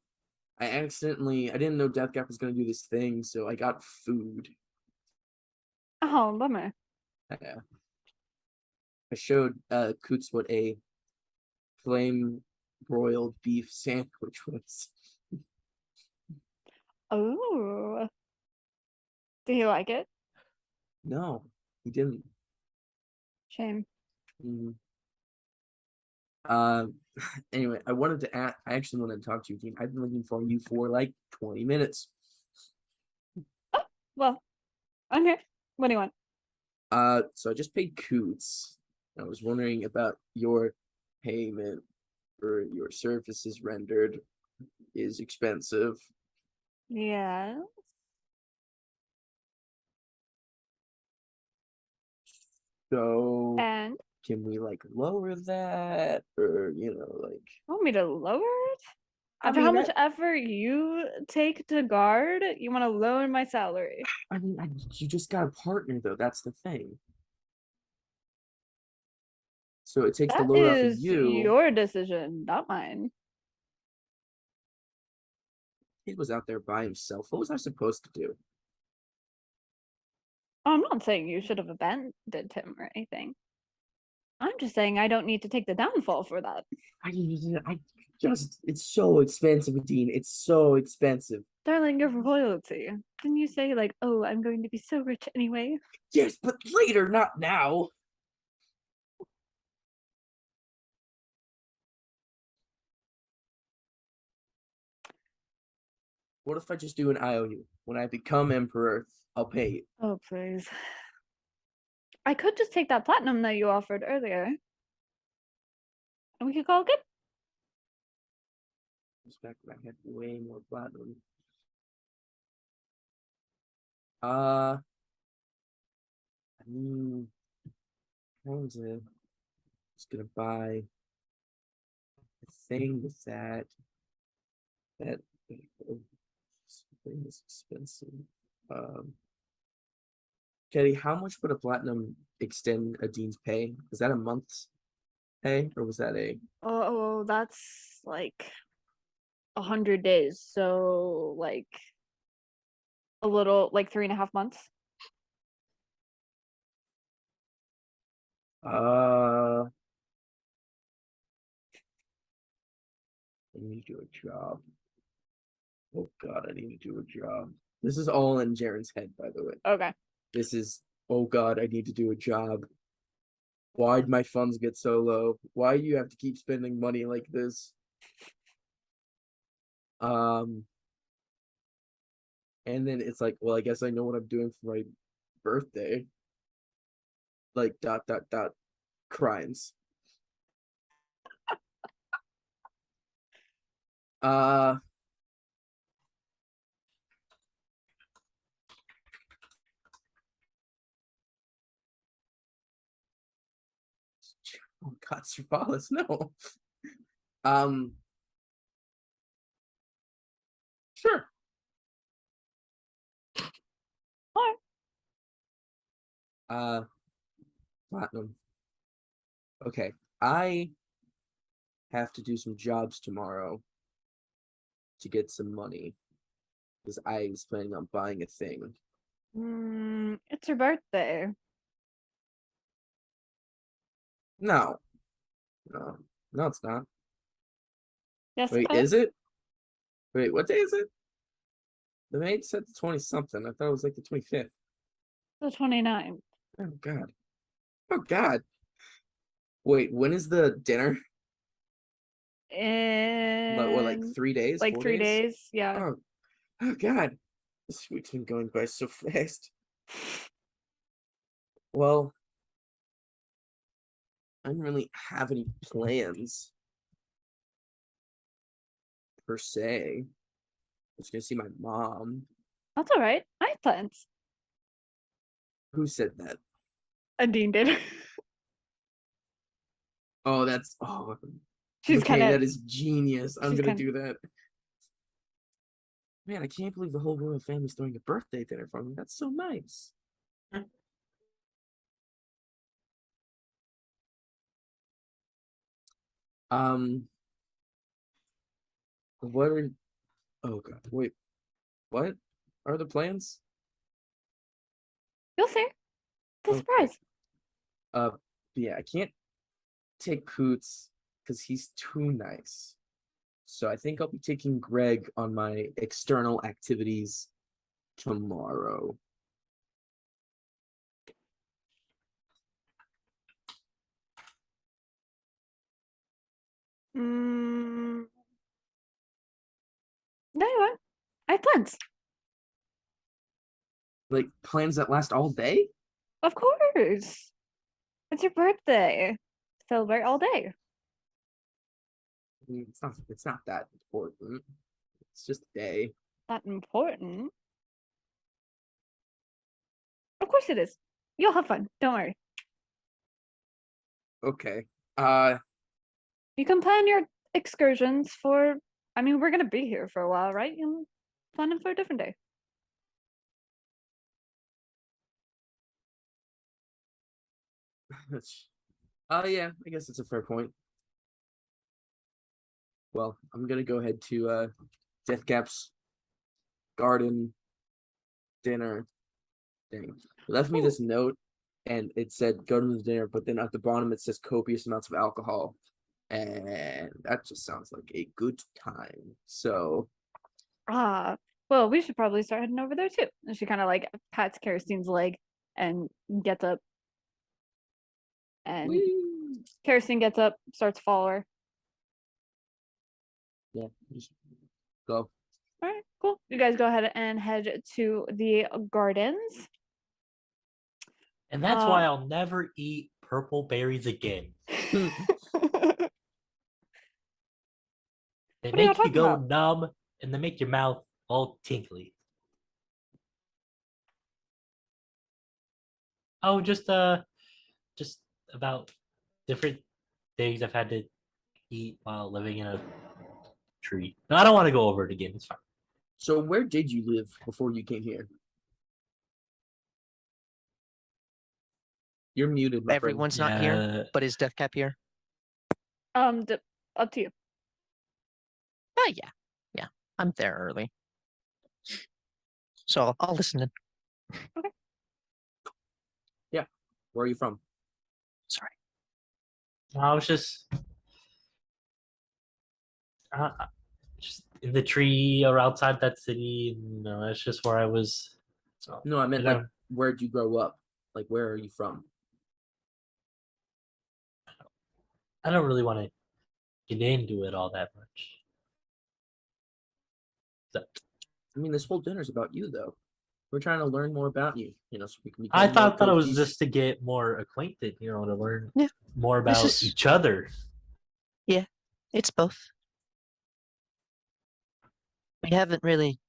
I didn't know Deathcap was gonna do this thing, so I got food. Oh, bummer. Yeah. I showed Coots what a flame broiled beef sandwich was. Oh, did he like it? No, he didn't. Shame. Mhm. Anyway, I actually wanted to talk to you, Dean. I've been looking for you for like 20 minutes. Well, okay. What do you want? So I just paid Coots. I was wondering about your payment for your services rendered is expensive. Yeah. So And can we like lower that, or like? want me to lower it? I After how mean, much effort you take to guard, you want to lower my salary? you just got a partner though. That's the thing. So it takes the That load off of is you. your decision, not mine. He was out there by himself. What was I supposed to do? I'm not saying you should have abandoned him or anything. I'm just saying I don't need to take the downfall for that. It's so expensive, Dean. It's so expensive. Darling, you're royalty. Didn't you say, like, oh, I'm going to be so rich anyway? Yes, but later, not now. What if I just do an IOU? When I become emperor, I'll pay you. Oh, please. I could just take that platinum that you offered earlier. And we could call it good. Respect, I had way more platinum. I mean, kind of just gonna buy a thing with that. That thing is expensive. Kelly, how much would a platinum extend a dean's pay? Is that a month's pay, or was that a? Oh, that's like 100 days. So, like, a little, like 3.5 months. I need to do a job. Oh God, I need to do a job. This is all in Jaren's head, by the way. Okay. This is, oh God, I need to do a job. Why'd my funds get so low? Why do you have to keep spending money like this? And then it's like, well, I guess I know what I'm doing for my birthday. Like dot dot dot crimes. Uh oh God, Servalis, no. Sure. Platinum. Okay, I have to do some jobs tomorrow to get some money because I was planning on buying a thing. It's your birthday. No, no, it's not. Yes, Wait, it is it? Wait, what day is it? The maid said the 20 something. I thought it was like the 25th. the 29th. Oh God. Oh God. Wait, when is the dinner? What, like In 3 days? like 4 3 days? days. Yeah. Oh God. This week's been going by so fast. Well, I didn't really have any plans per se. I was gonna see my mom. That's all right. I have plans. Who said that? And Dean did. Oh, that's She's okay. kind of. That is genius. I'm she's gonna kinda- do that. Man, I can't believe the whole royal family's throwing a birthday dinner for me. That's so nice. Um, what are? Oh God, wait. What are the plans? You'll see. It's a Okay. surprise. Yeah, I can't take Coots because he's too nice. So I think I'll be taking Greg on my external activities tomorrow. have plans. Like plans that last all day? Of course. It's your birthday. Celebrate all day. I mean, it's not that important. It's just a day. Not important. Of course it is. You'll have fun. Don't worry. Okay. You can plan your excursions for. I mean, we're gonna be here for a while, right? You can plan them for a different day. Yeah, I guess it's a fair point. Well, I'm gonna go ahead to Deathcap's garden dinner thing. It left me this note, and it said go to the dinner, but then at the bottom it says copious amounts of alcohol, and that just sounds like a good time. So Well, we should probably start heading over there too. And she kind of like pats Kerastine's leg and gets up. And whee! Kerastine gets up, starts to follow her. Yeah, just go. All right, cool. You guys go ahead and head to the gardens. And that's why I'll never eat purple berries again. They What are y'all make you talking go about? numb and they make your mouth all tingly. Oh, just about different things I've had to eat while living in a tree. No, I don't want to go over it again. It's fine. So where did you live before you came here? You're muted, my friend. Everyone's not here, Yeah. but is Deathcap here? Up to you. Oh yeah, I'm there early, so I'll listen in. Where are you from? Sorry. I was just in the tree or outside that city. No, that's just where I was. So, No, I meant and like where'd you grow up? Like where are you from? I don't really want to get into it all that much. So, I mean, this whole dinner's about you, though. We're trying to learn more about you, so we can become I more thought that it was cohesive. just to get more acquainted, to learn Yeah, more this about is- each other. Yeah, it's both. We haven't really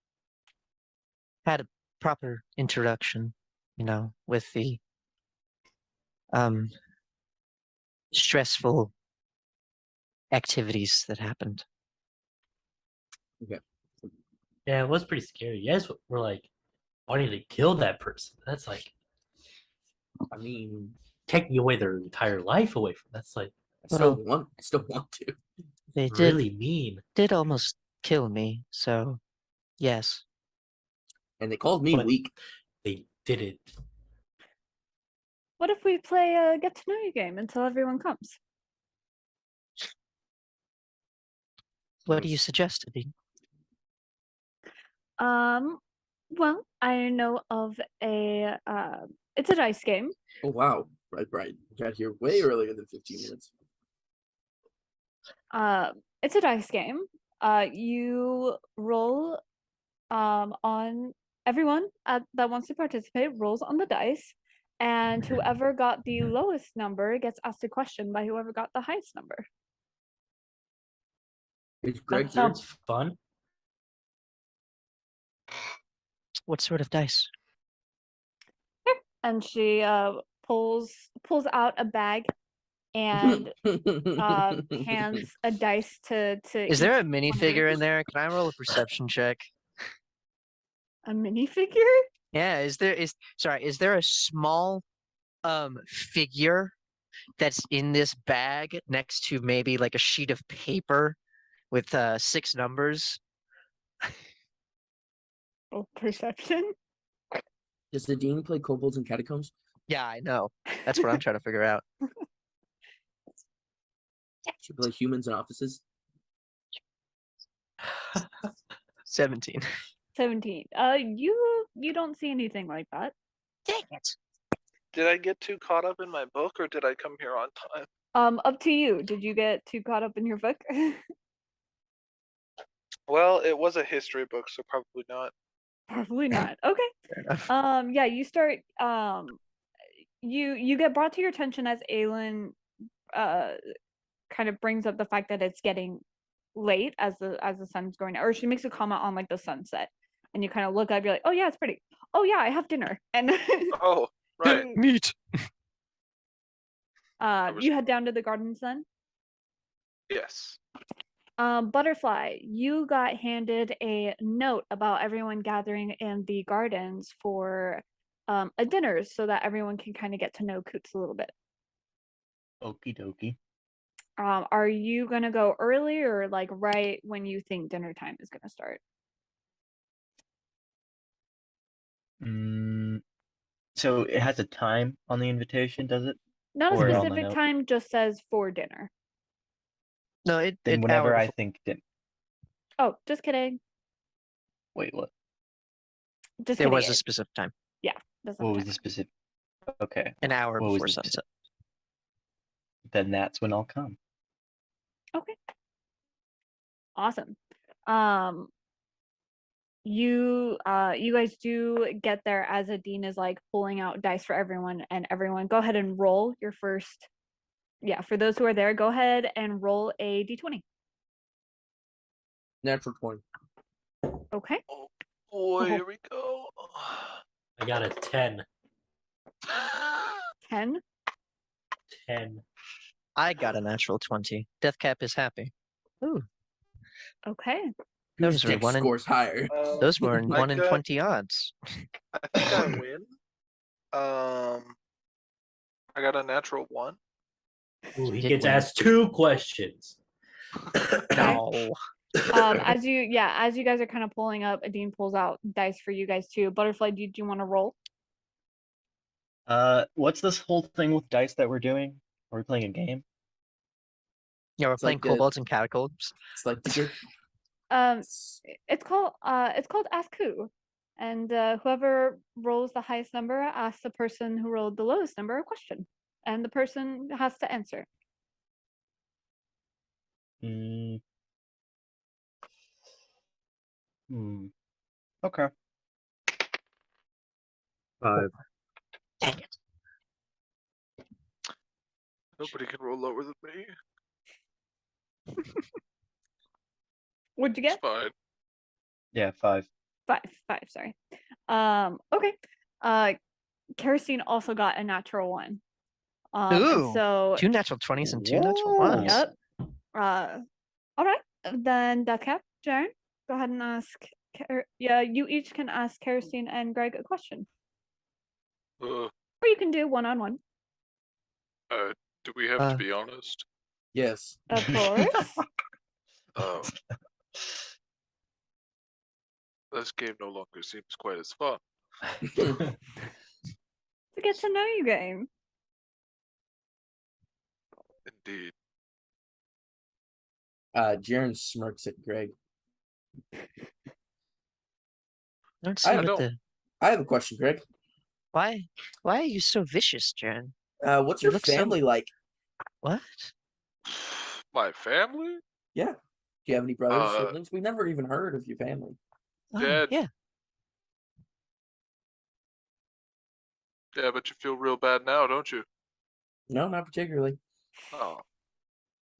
had a proper introduction, with the stressful activities that happened. Yeah, it was pretty scary. You guys were like wanting to kill that person. That's like I mean, taking away their entire life away from. That's like I still Well- want to. They did really mean. almost kill me, so yes. And they called me But- weak. They did it. What if we play a get to know you game until everyone comes? What do you suggest, Aline? Well, I know of it's a dice game. Oh wow! Right. Got here way earlier than 15 minutes. It's a dice game. You roll on everyone that wants to participate rolls on the dice, and whoever got the lowest number gets asked a question by whoever got the highest number. Is Greg That here? sounds fun. What sort of dice? And she pulls out a bag and hands a dice to Is there a each one of minifigure you. in there? Can I roll a perception check? A minifigure? Yeah, is there a small figure that's in this bag next to maybe like a sheet of paper with 6 numbers? Oh, perception. Does the dean play kobolds and catacombs? Yeah, I know. That's what I'm trying to figure out. Should play humans and offices? 17. 17. You don't see anything like that. Dang it. Did I get too caught up in my book, or did I come here on time? Up to you. Did you get too caught up in your book? Well, it was a history book, so probably not. Probably not. Okay. Fair enough. Yeah, you start you get brought to your attention as Aelin kind of brings up the fact that it's getting late as the sun's going down, or she makes a comment on like the sunset, and you kind of look up, you're like, oh yeah, it's pretty. Oh yeah, I have dinner. And Oh, right. Meat. was- you head down to the gardens then. Yes. Butterfly, you got handed a note about everyone gathering in the gardens for a dinner so that everyone can kind of get to know Coots a little bit. Okie dokie. Are you gonna go early or like right when you think dinner time is gonna start? So it has a time on the invitation, does it? Not a Or on the specific note. time, just says for dinner. No, it Then it whenever hour I before. think din- Oh, just kidding. Wait, what? Just There kidding. was a specific time, Doesn't What was matter. the specific? Okay, an hour What was before the sunset. then that's when I'll come. Okay. Awesome. You guys do get there as Adine is like pulling out dice for everyone, and everyone go ahead and roll your first. Yeah, for those who are there, go ahead and roll a d20. Natural 20. Okay. Oh boy, here we go. I got a 10. 10. 10. I got a natural 20. Deathcap is happy. Ooh, Okay. Those Whose were dick one in- scores higher? those were in I 1 in got- 20 odds. I think I win. I got a natural 1. Ooh, he Did gets win. asked 2 questions. No. As you guys are kind of pulling up, Adine pulls out dice for you guys too. Butterfly, do you want to roll? What's this whole thing with dice that we're doing? Are we playing a game? Yeah, we're It's playing like a- kobolds and catacombs. It's like the It's called Ask Who, and whoever rolls the highest number asks the person who rolled the lowest number a question, and the person has to answer. Hmm. Okay. 5. Dang it. Nobody can roll lower than me. What'd you It's get? fine. Yeah, 5. Five. Sorry. Okay. Kerosene also got a natural 1. And Ooh, so 2 natural 20s and 2 natural Whoa. 1s. yep. All right. Then Deathcap, Jaren, go ahead and ask. Yeah, you each can ask Kerosene and Greg a question, or you can do one-on-one. Do we have Uh, to be honest? Yes. Of course. Oh. This game no longer seems quite as fun. To get to know you game. Indeed. Jaren smirks at Greg. I don't see I what don't- the. I have a question, Greg. Why are you so vicious, Jaren? What's You your look so- family like? What? My family? Yeah. Do you have any brothers, Uh, siblings? We never even heard of your family. Oh, Dad. yeah. Yeah, but you feel real bad now, don't you? No, not particularly. Oh,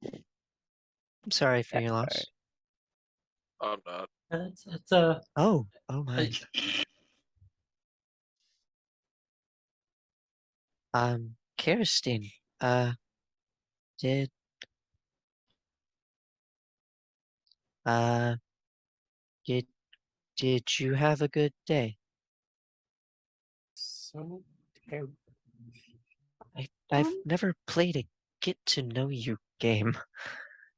I'm sorry for That's your loss. I'm not. It's Oh my. Kirstine, did uh did did you have a good day? So terrible. I've Um, never played a get to know you game.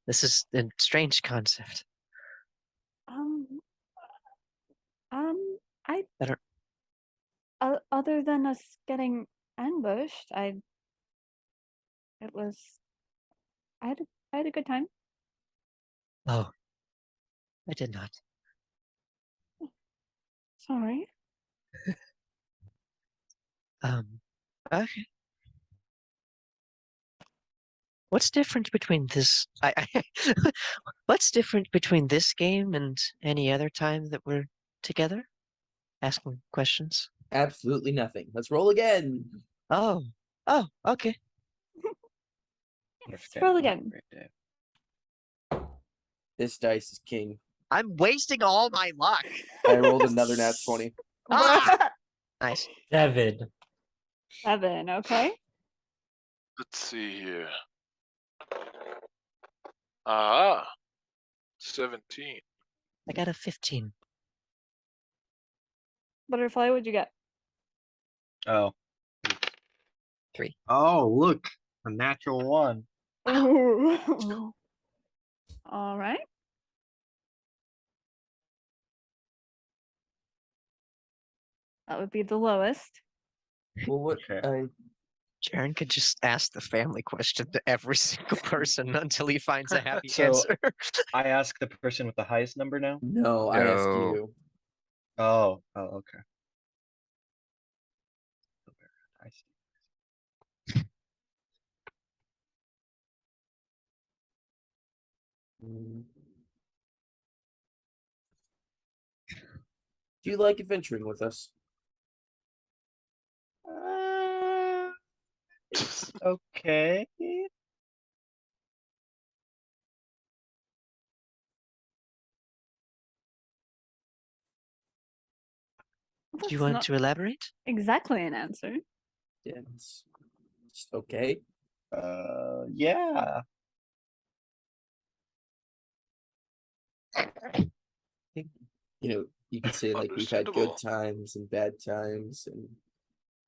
This is a strange concept. Um, I Better- other than us getting ambushed, I had a good time. Oh, I did not. Sorry. Okay. What's different between this? What's different between this game and any other time that we're together, asking questions? Absolutely nothing. Let's roll again. Oh, okay. Yes, roll again. This dice is king. I'm wasting all my luck. I rolled another nat 20. Ah! Nice. 7. 7, okay. Let's see here. Ah, 17. I got a 15. Butterfly, what'd you get? Oh. 3. Oh, look, a natural 1. Ooh. All right. That would be the lowest. Well, what? Okay. Jaren could just ask the family question to every single person until he finds a happy So- answer. I ask the person with the highest number now. No, I ask No. you. Oh, okay. I see. Mm. Do you like adventuring with us? It's okay. Do That's you want not to elaborate? exactly an answer. Yeah, it's just okay. Yeah. You know, you could say like we've had good Understandable. times and bad times, and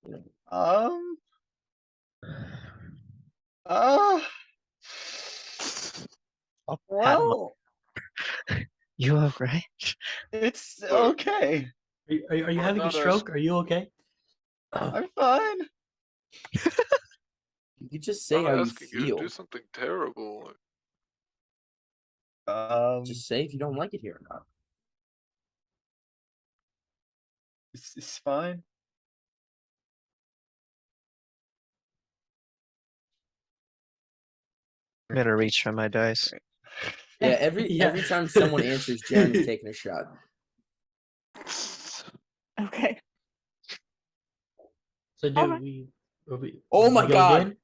you know, Um. Uh. Oh, Well, You alright? it's Look. okay. Are you We're having a not stroke? Are you okay? I'm fine. you could just I'm say not how you asking you to feel. do something terrible. Just say if you don't like it here or not. It's fine. I'm gonna reach for my dice. Great. Yeah, every Yeah. time someone answers, Jaren's taking a shot. Okay. So do Alright. we Oh we my go God. again?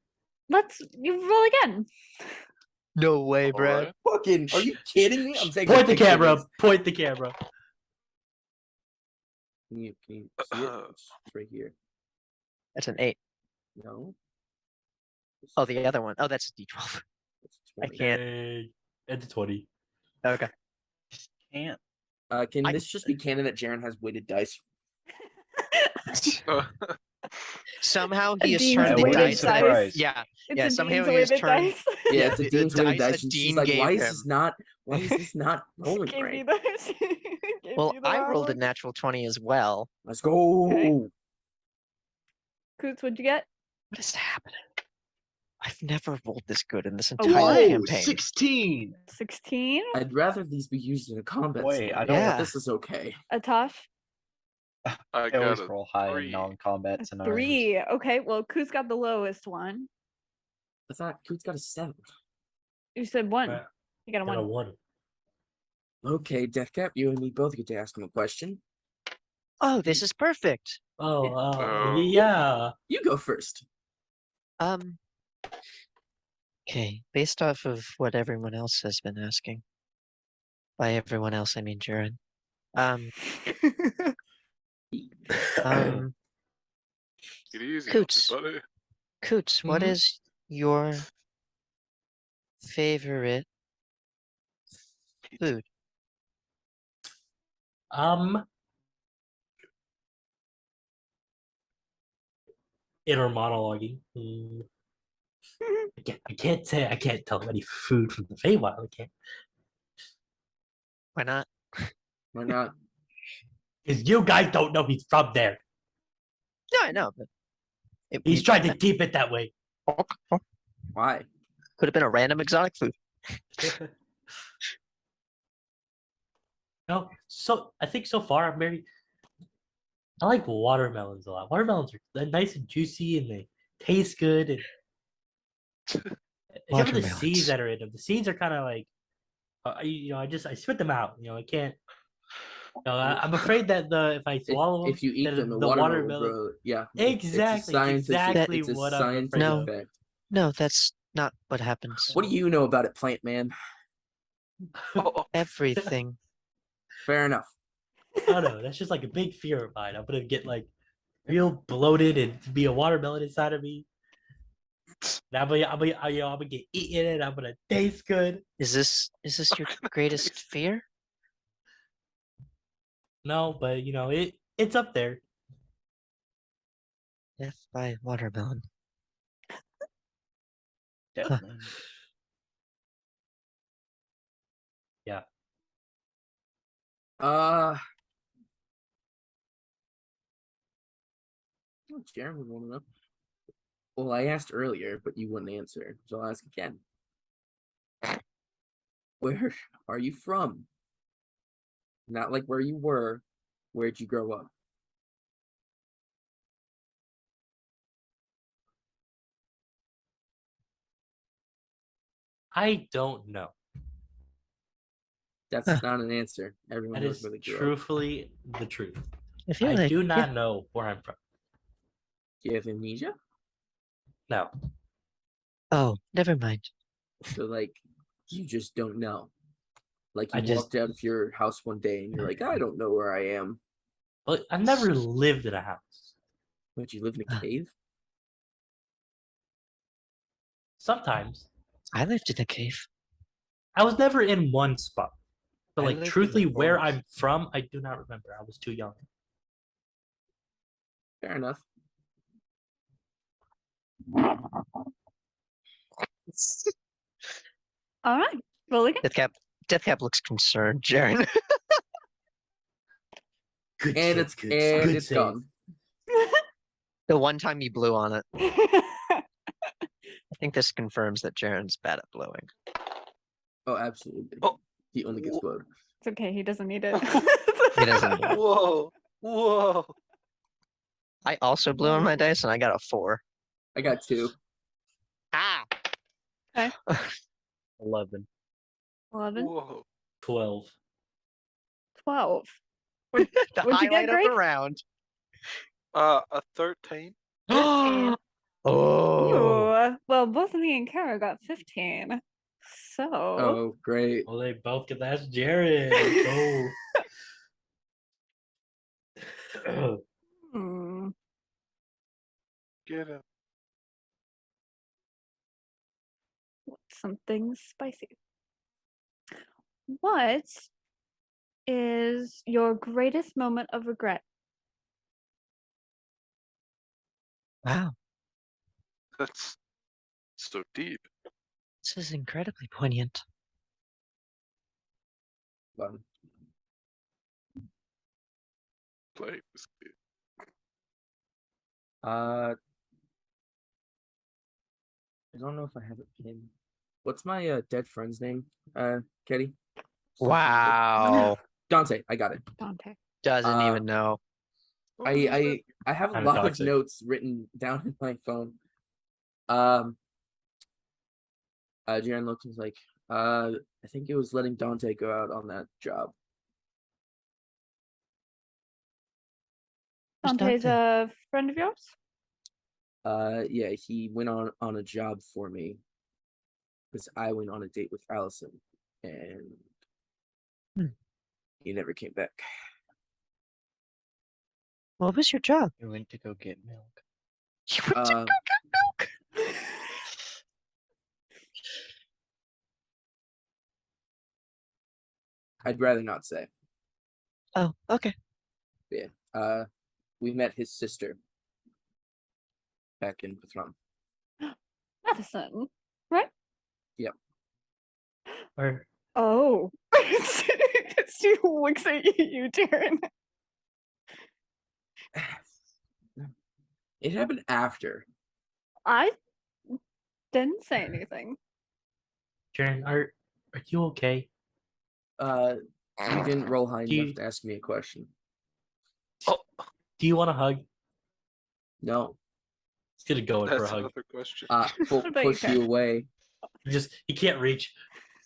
You roll again. No way, Brad. Alright. Fucking, are you kidding me? I'm taking. a Point the picture of camera. this. Point the camera. Can you see it? It's right here. That's an 8. No. This Oh, is the other one. Oh, that's a D12. it's I 20. can't. Okay. It's 20. Okay. Just can't. Can I- this just be canon that Jaren has weighted dice? Somehow A he has Dean's turned the wouldn't dice. weighted surprise. Yeah, It's yeah. a Somehow Dean's he has weighted turned. dice. Yeah, Yeah, it's a the Dean's weighted dice dice, that and she's Dean like, gave "Why is him. this not? Why is this not rolling Gave right?" me the gave Well, you the I wrong rolled a one. natural 20 as well. Let's go. Coots, what'd you get? What is happening? I've never rolled this good in this A entire what? Whoa, campaign. 16. 16? I'd rather these be used in a combat Wait, scenario, I don't- but Yeah. this is okay. Atosh? I I got always a roll high in 3. non-combat A scenarios. 3. Okay, well, Coots got the lowest one. I thought Coots got a 7. You said 1. Right. You got a Got a 1. 1. Okay, Deathcap, you and me both get to ask him a question. Oh, this is perfect. Oh, Oh. yeah. You go first. Okay, based off of what everyone else has been asking. By everyone else, I mean Jaren. Um, Get easy Coots. on me, buddy. Coots, what Mhm. is your favorite food? Inner monologuing. I can't tell any food from the Feywild. I can't. Why not? Why not? Because you guys don't know he's from there. No, I know, but He's trying to keep it that way. Why? Could have been a random exotic food. No, so I think so far I'm very. I like watermelons a lot. Watermelons are they're nice and juicy and they taste good except for the Watermelons. seeds that are in them. The seeds are kind of like, I spit them out. I can't. I'm afraid that if I swallow them, If you eat then them, the the watermelon will watermelon. grow. Yeah, Exactly, exactly It's a what I'm afraid scientific No. of. fact. No, that's not what happens. What do you know about it, plant man? Oh, Everything. Fair enough. Oh no, that's just like a big fear of mine. I'm gonna get like real bloated and be a watermelon inside of me. And I'm gonna get eaten and I'm gonna taste good. Is this your greatest fear? No, but it's up there. Death by watermelon. Definitely. Jared would want to know. Well, I asked earlier, but you wouldn't answer, so I'll ask again. Where are you from? Not like where you were. Where'd you grow up? I don't know. That's Huh. not an answer. Everyone That knows is where they grew up. truthfully the truth. I feel I like do not know where I'm from. Do you have amnesia? No. Oh, never mind. So like, you just don't know. Like I you just- walked out of your house one day and you're like, I don't know where I am. But I've never lived in a house. But you live in a cave? Sometimes. I lived in a cave. I was never in one spot. But I like lived in the truthfully where forest. I'm from, I do not remember. I was too young. Fair enough. All right. Roll again. Deathcap looks concerned, Jaren. Good And save, it's Coots. Good it's save. gone. The one time you blew on it. I think this confirms that Jaren's bad at blowing. Oh, absolutely. Oh. He only gets blowed. It's okay. He doesn't need it. He doesn't. whoa, whoa. I also blew on my dice and I got a 4. I got 2. Ah! 11. 11, Whoa. 12. 12. The What'd you get, highlight of Greg? the round. A 13. 13. Oh. Ooh. Well, both me and Kara got 15. So. Oh, great. Well, they both get that's Jared. Let's go. Hmm. Get him. Something spicy. What is your greatest moment of regret? Wow. That's so deep. This is incredibly poignant. Fun. Play was good. I don't know if I have it pinned. What's my dead friend's name? Kitty? Wow. Dante, I got it. Dante. Doesn't even know. I have a Kinda lot toxic. of notes written down in my phone. Jaren looks and is like, I think it was letting Dante go out on that job. Who's Dante's Dante? a friend of yours? Yeah, he went on a job for me because I went on a date with Allison and he never came back. What was your job? We went to go get milk. You went to Uh, go get milk. I'd rather not say. Oh, okay. Yeah. We met his sister back in Patron. Madison, right? Or Oh. She looks at you, Darren. It happened after. I didn't say anything. Jaren, are you okay? You didn't roll high Do you- enough to ask me a question. Do you want a hug? No. He's gonna go in for a That's hug. another question. We'll What about you, push you Kat? away. He can't reach.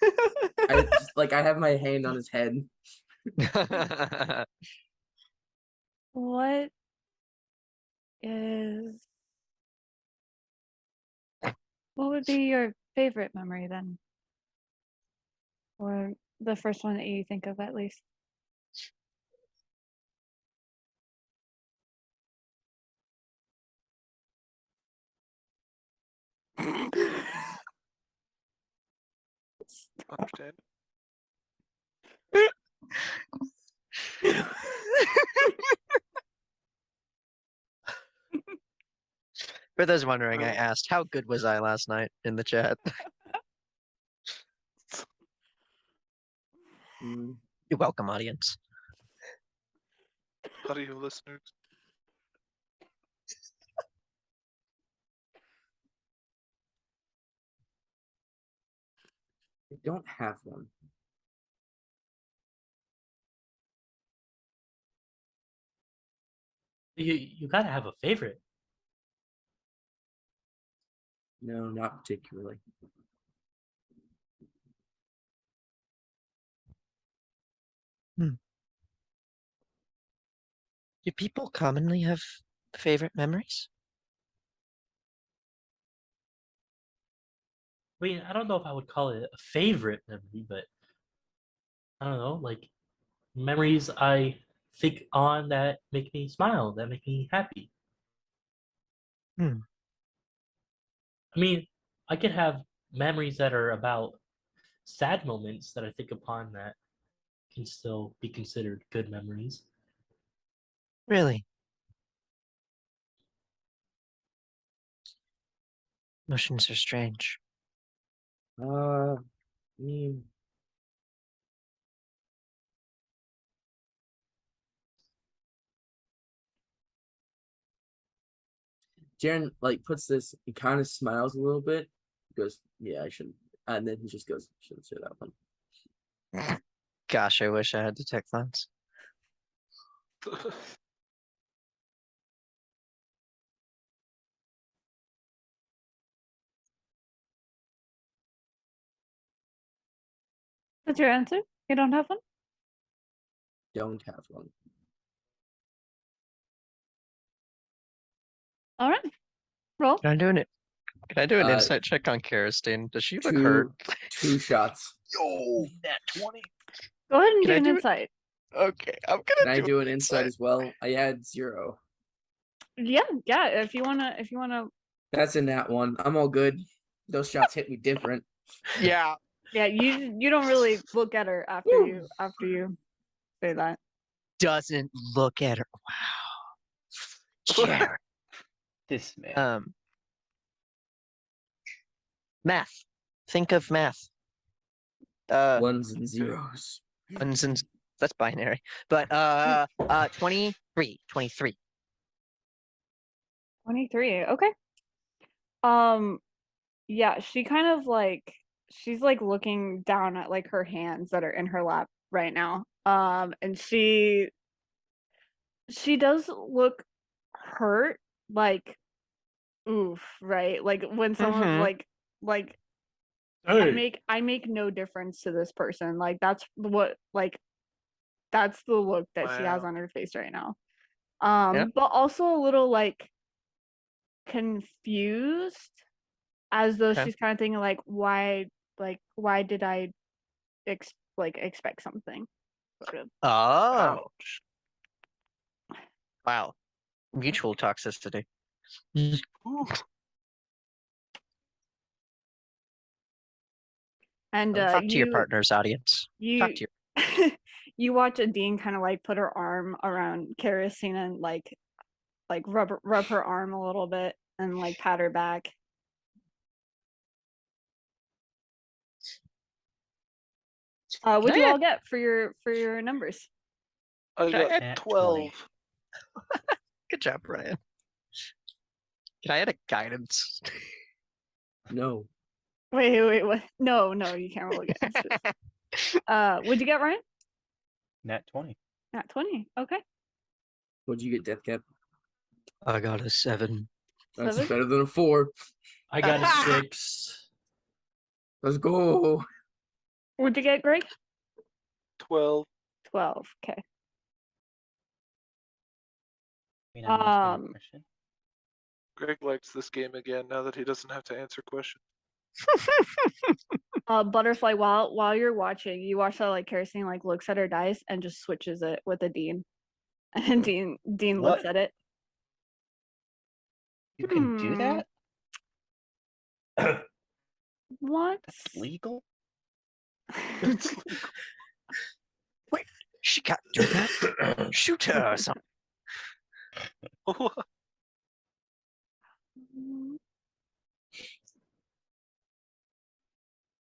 I just like I have my hand on his head. What is what would be your favorite memory then? Or the first one that you think of at least? Understand? For those wondering, I asked, how good was I last night in the chat? Mm, You're welcome, audience. Audio listeners. I don't have one. You gotta have a favorite. No, not particularly. Do people commonly have favorite memories? I mean, I don't know if I would call it a favorite memory, but I don't know, like memories I think on that make me smile, that make me happy. Hmm. I mean, I could have memories that are about sad moments that I think upon that can still be considered good memories. Really? Emotions are strange. I mean, Jaren like puts this. He kind of smiles a little bit. He goes, "Yeah, I shouldn't," and then he just goes, "Shouldn't say that one." Gosh, I wish I had detect lens. That's your answer? You don't have one? Don't have one. All right. Roll. Can I do an Uh, insight check on Karistine? Does she look hurt? Two shots. Yo, net 20. Go ahead and Can I give an do it? insight. Okay, I'm Can gonna I do do an insight as well? I had 0. Yeah, yeah. If you wanna That's in that one. I'm all good. Those shots hit me different. Yeah. yeah, you don't really look at her after Woo. you say that. Doesn't look at her. Wow. Jared. This man. Math. Think of math. Ones and zeros. Ones and that's binary. But 23. 23. 23. Okay. Yeah, she kind of like she's like looking down at like her hands that are in her lap right now. And she does look hurt, like oof, right? Like when someone's Mhm. like Hey, I make no difference to this person. Like that's what like that's the look that she has Wow. on her face right now. Yep. But also a little like confused, as though Okay. she's kind of thinking why did I expect something, sort of. Oh. Ouch. Wow. Mutual toxicity. Ooh. And Talk to your partner's audience. Talk you to your you watch Adine kind of like put her arm around Kerosene and like rub her arm a little bit and like pat her back. What'd Can you I all get for your numbers? I Can I got add Nat 12. 20. Good job, Brian. Can I add a guidance? No. Wait, what? No, you can't roll against this. What'd you get, Ryan? Nat 20. At 20. Okay. What'd you get, Death Cap? I got a 7. That's 7. better than a 4. I got a 6. Let's go. What'd you get, Greg? 12. 12. Okay. I mean, I'm asking a Um, question. Greg likes this game again now that he doesn't have to answer questions. Butterfly, while you're watching, you watch how like Kerosene like looks at her dice and just switches it with a Dean. And Dean looks What? at it. You can do that? What? That's legal? Wait, she can't do that. Shoot her or something.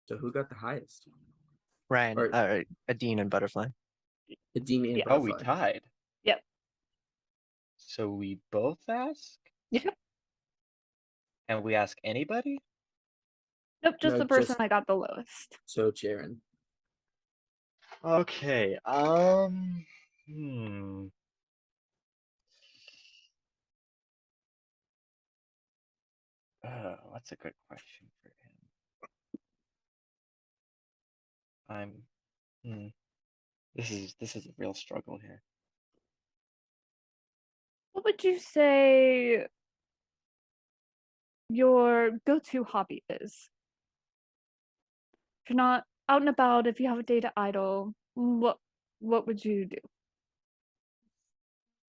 So who got the highest? Ryan, Or- a Dean and Butterfly. The Dean and Yeah. Oh, we Butterfly. tied. Yep. So we both ask? Yep. And we ask anybody? Nope, just No, the person just- that got the lowest. So Jaren. Okay, hmm. That's a good question for him. This is a real struggle here. What would you say your go-to hobby is? If you're not out and about, if you have a day to idle, what would you do?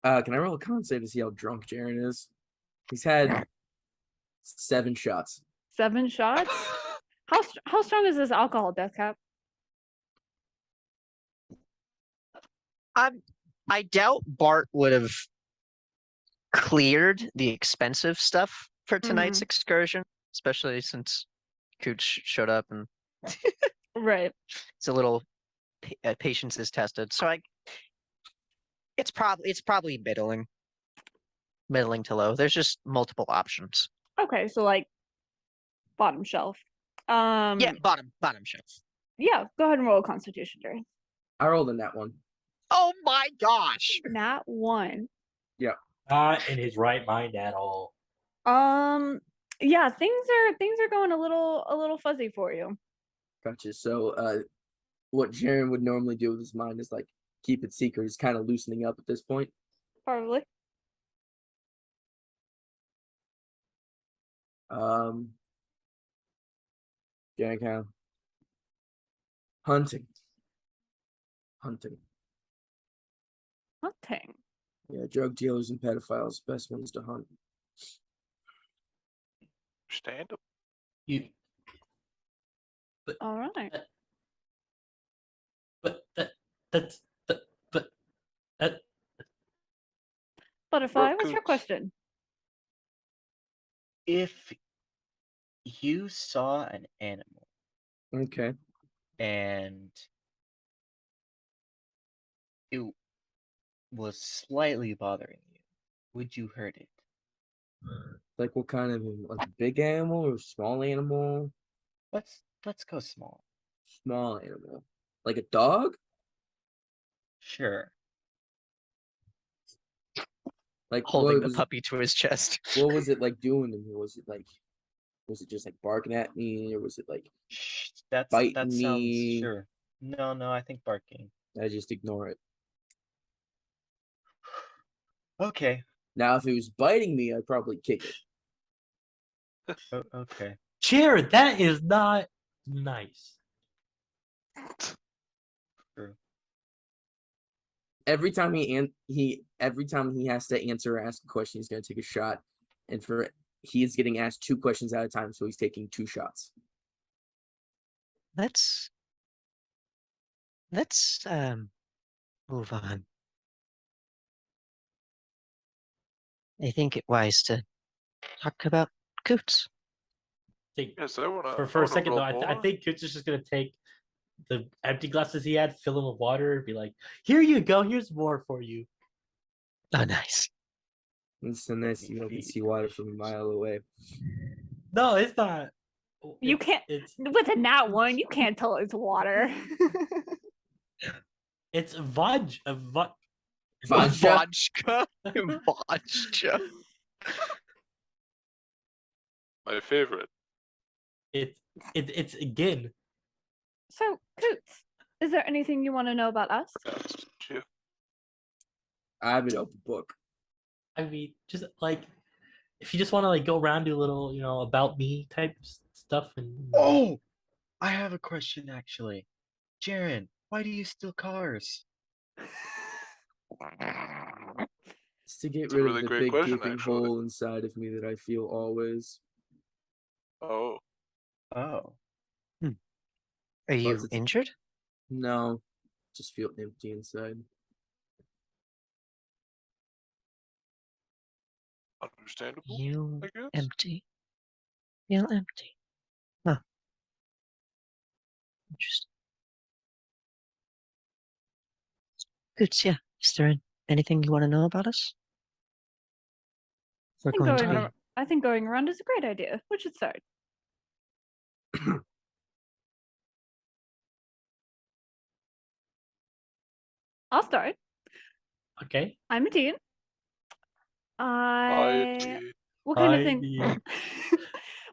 Can I roll a con save to see how drunk Jaren is? He's had 7 shots. 7 shots? How strong is this alcohol, Death Cap? I doubt Bart would have cleared the expensive stuff for tonight's excursion, especially since Coots showed up and Right. it's a little patience is tested. So it's probably middling to low. There's just multiple options. Okay, so like bottom shelf. Yeah, bottom shelf. Yeah, go ahead and roll a constitution, Jerry. I rolled in that one. Oh my gosh! Nat 1. Not in his right mind at all. Yeah, things are going a little fuzzy for you. Gotcha. So what Jaren would normally do with his mind is like keep it secret. He's kind of loosening up at this point. Probably. Yeah, kind of hunting. Hunting. Yeah, drug dealers and pedophiles, best ones to hunt. Understandable. You, All right. but that, Butterfly, what's your Coots. question? If you saw an animal Okay. and it was slightly bothering you, would you hurt it? Like what kind of animal? Like a big animal or small animal? Let's go small. Small animal. Like a dog? Sure. Like Holding what the was puppy to his chest. what was it like doing to me? Was it just like barking at me or was it like Shh, that Biting sounds me. sure. No, I think barking. I just ignore it? Okay. Now if it was biting me, I'd probably kick it. Okay. Jared, that is not nice. True. Every time every time he has to answer or ask a question, he's gonna take a shot. And he is getting asked 2 questions at a time, so he's taking 2 shots. Let's move on. I think it wise to talk about Coots. Think, Yes, I wanna. for I a second though, wanna I roll think Coots is just gonna take the empty glasses he had, fill them with water, and be like, "Here you go. Here's more for you." Oh, nice. It's so nice you can see water from a mile away. No, it's not. You It's- can't It's with a nat 1, you can't tell it's water. it's vodka. Vodka? Vodka. Vodka. My favorite. It's again. So, Coots, is there anything you want to know about us? Pronounced you. I'm an open book. I mean, just like if you just want to like go around do a little, about me type stuff and. Oh, I have a question actually. Jaren, why do you steal cars? It's to get It's a rid of really the great big question, gaping actually. hole inside of me that I feel always. Oh, Oh, Are you it's- injured? No, just feel empty inside. understandable, You I guess. empty. Feel empty. Huh. Interesting. Good. Yeah. Is there anything you want to know about us? We're going to be. I think going around is a great idea. We should start. I'll start. Okay. I'm Dean. What kind of Hi, thing? Dean.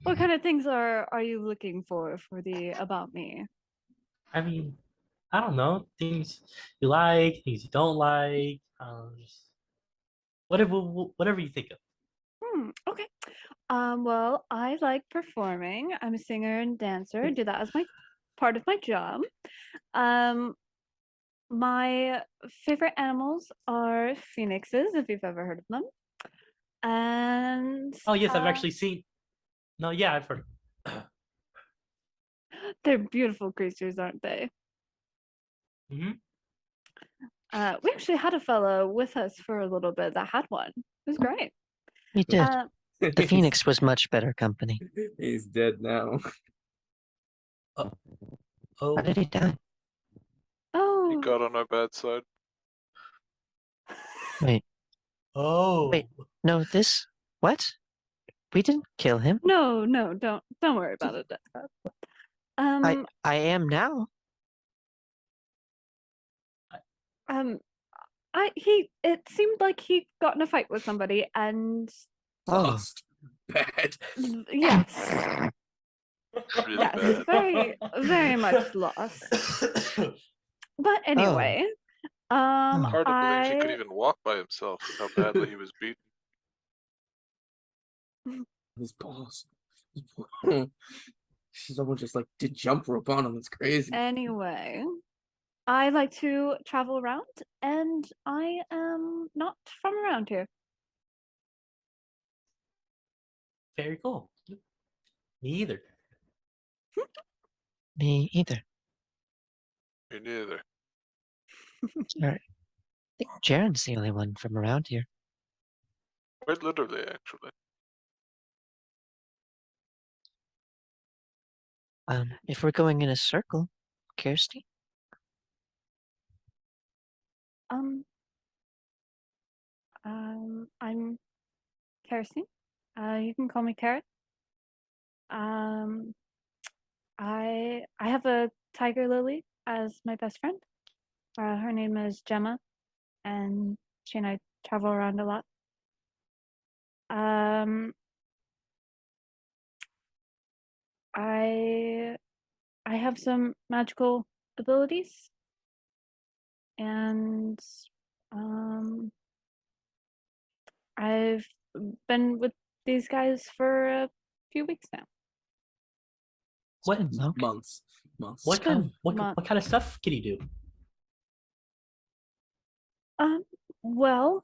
What kind of things are you looking for the about me? I mean, I don't know things you like, things you don't like. Just whatever you think of. Okay. Well, I like performing. I'm a singer and dancer. I do that as my part of my job. Um, my favorite animals are phoenixes, if you've ever heard of them. And Oh yes, I've actually seen. No, yeah, I've heard. they're beautiful creatures, aren't they? Hmm. We actually had a fellow with us for a little bit that had one. It was great. We did. Uh, The Phoenix was much better company. He's dead now. Oh, How did he die? He oh, got on our bad side. Wait. oh. Wait. No, this. What? We didn't kill him. no, don't worry about it. Jessica. I am now. Um, it seemed like he got in a fight with somebody, and Oh. Lost. Bad. yes, Really yes, bad. very much lost. But anyway, Oh. Hard to believe he could I even walk by himself with how badly he was beaten. His balls. Someone just like did jump rope on him. It's crazy. anyway, I like to travel around, and I am not from around here. Very cool. Me either. Me either. Me neither. Alright. I think Jaren's the only one from around here. Quite literally, actually. If we're going in a circle, Kirsty? Um, I'm Kerosene. You can call me Carrot. Um, I have a tiger lily as my best friend. Her name is Gemma, and she and I travel around a lot. Um, I I have some magical abilities, and um, I've been with these guys for a few weeks now. What? Okay. Months. What kind of Month. what kind of stuff can you do? Well,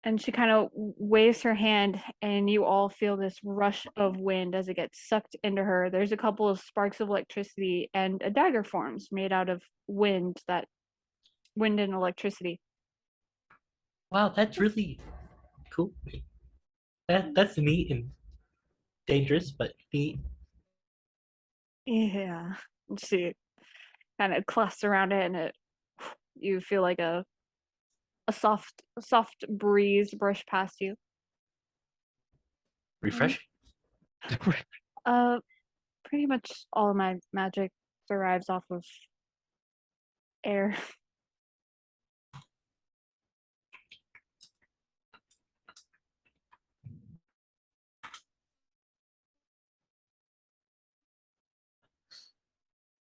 and she kind of waves her hand, and you all feel this rush of wind as it gets sucked into her. There's a couple of sparks of electricity, and a dagger forms made out of wind and electricity. Wow, that's really cool. That's neat and dangerous, but neat. Yeah. And she kind of clasps around it, and you feel like a soft breeze brush past you. Refreshing. Pretty much all of my magic derives off of air.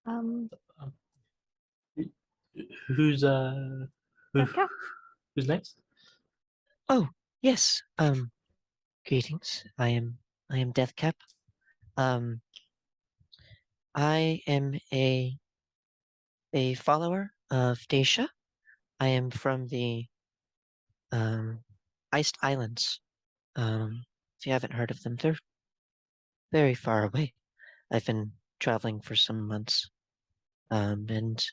Um, Who's who, Deathcap? who's next? Oh, yes. Greetings. I am Deathcap. Um, I am a follower of Dacia. I am from the Iced Islands. If you haven't heard of them, they're very far away. I've been traveling for some months, and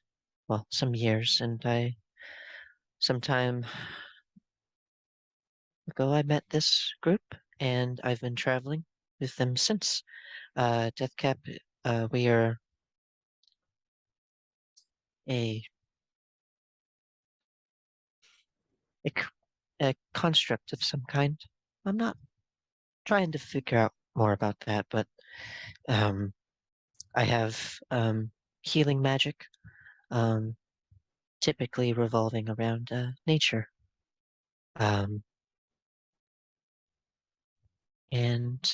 well, some years, and some time ago I met this group, and I've been traveling with them since. Deathcap, we are a a, c- a construct of some kind. I'm not trying to figure out more about that, but um, I have healing magic, um, typically revolving around nature. Um, and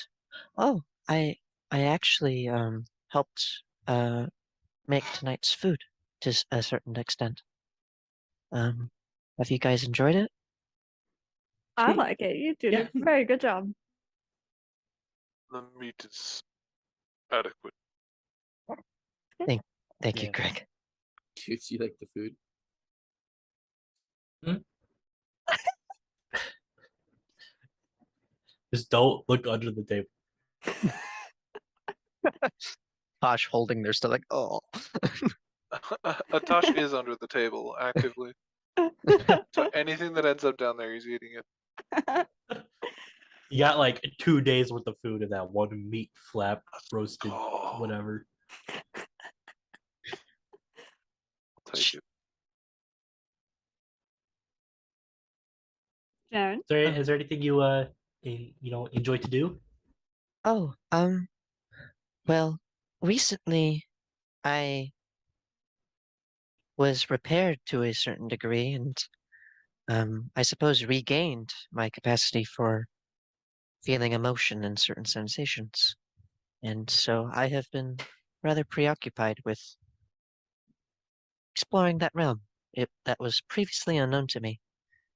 oh, I actually helped make tonight's food to a certain extent. Um, have you guys enjoyed it? I like it. You did a very good job. The meat is adequate. Thank you, Yeah. Greg. Coots, you like the food? Just don't look under the table. Tosh holding their stuff like, oh. Atash is under the table actively. So anything that ends up down there, he's eating it. You got like 2 days worth of food in that one meat flap roasted Oh. whatever. Take it. Jaren? Is there anything you enjoy to do? Oh, well, recently I was repaired to a certain degree and I suppose regained my capacity for feeling emotion and certain sensations. And so I have been rather preoccupied with exploring that realm. That was previously unknown to me.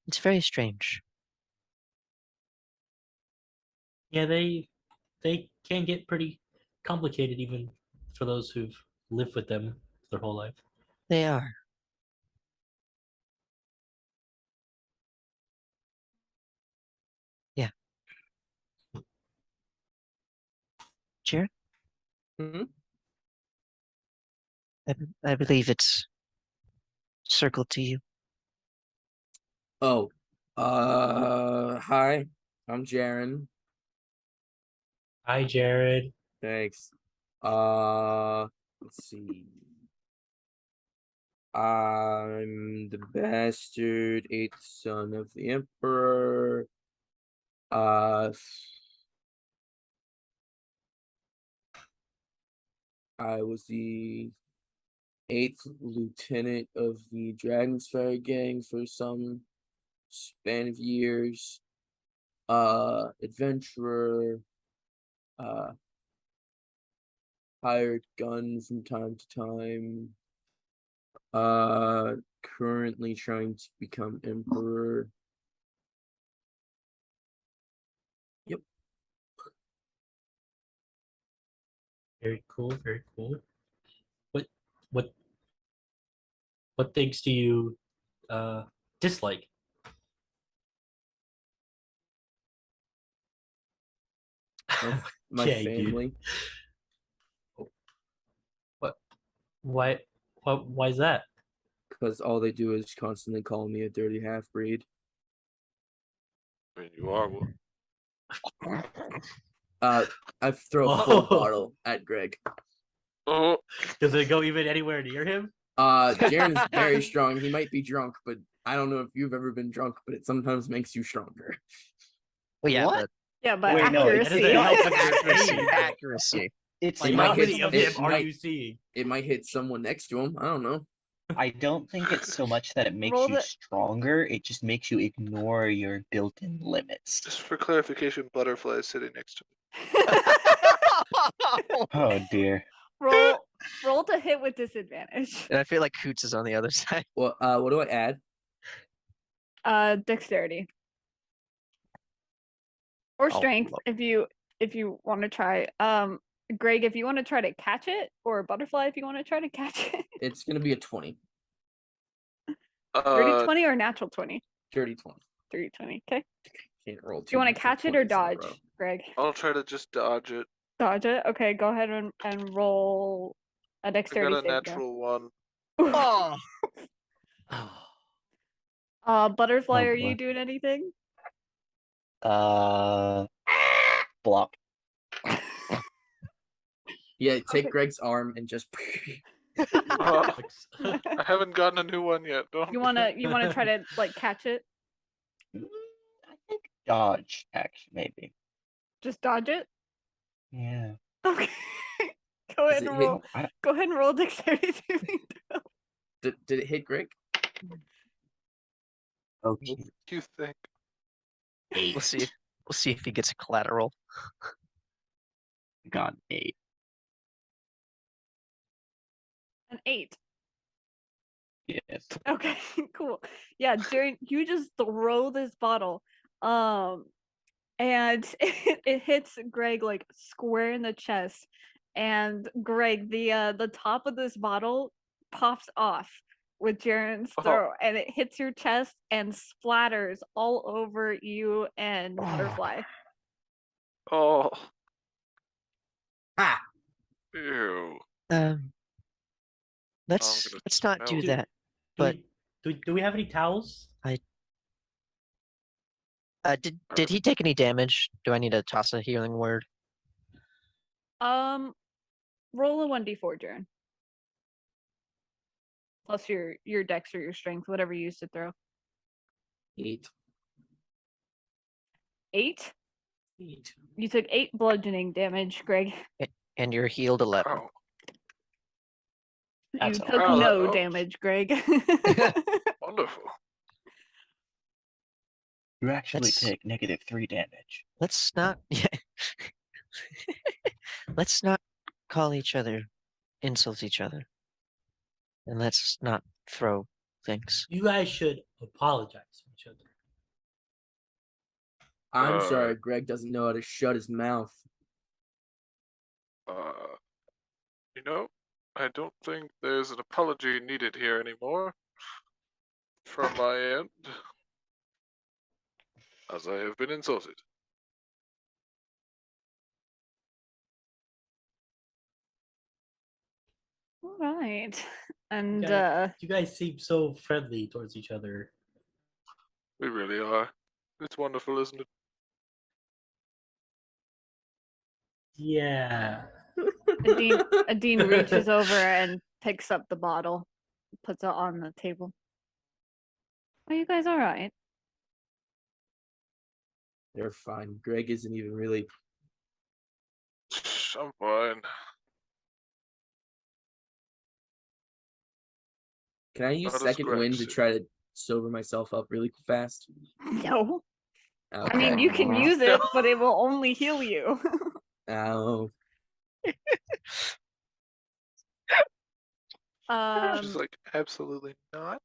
It's very strange. Yeah, they can get pretty complicated even for those who've lived with them their whole life. They are. Yeah. Jared? Hmm? I believe it's circled to you. Oh, hi, I'm Jaren. Hi, Jared. Thanks. Let's see. I'm the bastard eighth son of the Emperor. Uh, I was the eighth lieutenant of the Dragonfire gang for some span of years. Adventurer. Uh, hired gun from time to time. Currently trying to become emperor. Yep. Very cool. Very cool. What what what things do you dislike? My Okay, dude. family. What? Why? Why is that? Because all they do is constantly call me a dirty half breed. I mean, you are one. I throw a full Oh. bottle at Greg. Oh, Does it go even anywhere near him? Jaren's very strong. He might be drunk, but I don't know if you've ever been drunk, but it sometimes makes you stronger. Well, yeah, What? but Yeah, but Wait, no, That accuracy. doesn't help with your accuracy. age. Accuracy. It's Like, It how might not many hit- so of much. him are might- you seeing? It might hit someone next to him. I don't know. I don't think it's so much that it makes Roll you the- stronger. It just makes you ignore your built-in limits. just for clarification, Butterfly is sitting next to me. Oh dear. roll Roll to hit with disadvantage. And I feel like Coots is on the other side. Well, what do I add? Dexterity. Or Oh, strength well. if you want to try. Greg, if you want to try to catch it, or Butterfly if you want to try to catch it. It's gonna be a 20. Dirty 20 or natural 20? Dirty 20. Dirty 20. Okay. Can't roll Do you want to natural catch it or 20s in a row. dodge, Greg? I'll try to just dodge it. Dodge it. Okay, go ahead and roll a I dexterity got a save throw. natural one. Oh, Butterfly, Oh, are you boy. doing anything? Block. Yeah, take Okay. Greg's arm and just. I haven't gotten a new one yet. Don't. You wanna try to like catch it? I think dodge, actually, maybe. Just dodge it? Yeah. Okay. Go Does ahead and it hit- roll. Go ahead and roll dexterity saving throw. Did it hit Greg? Okay. You think? we'll see. We'll see if he gets a collateral. Got 8. An 8. Yes. Okay, cool. Yeah, Jaren, you just throw this bottle, and it hits Greg like square in the chest. And Greg, the top of this bottle pops off with Jaren's Oh. throw, and it hits your chest and splatters all over you and Butterfly. Oh. Ah! Ew. Let's gonna not smell do it. that. Do But do we have any towels? did he take any damage? Do I need to toss a healing word? Roll a 1d4, Jaren. Plus your dex or your strength, whatever you use to throw. 8. 8. 8. You took 8 bludgeoning damage, Greg. And you're healed 11. Oh. That's You all took right. no Oh. damage, Greg. Wonderful. You actually That's- take -3 damage. Let's not. Let's not call each other, insult each other, and let's not throw things. You guys should apologize to each other. I'm Uh, sorry, Greg doesn't know how to shut his mouth. You know, I don't think there's an apology needed here anymore. From my end. As I have been insulted. All right. And You guys seem so friendly towards each other. We really are. It's wonderful, isn't it? Yeah. Adine reaches over and picks up the bottle, puts it on the table. Are you guys all right? They're fine. Greg isn't even really. I'm fine. Can I use Not as second wind to Greg try to sober myself up really fast? No. Okay. I mean, you can use it, but it will only heal you. Oh. She's like, absolutely not.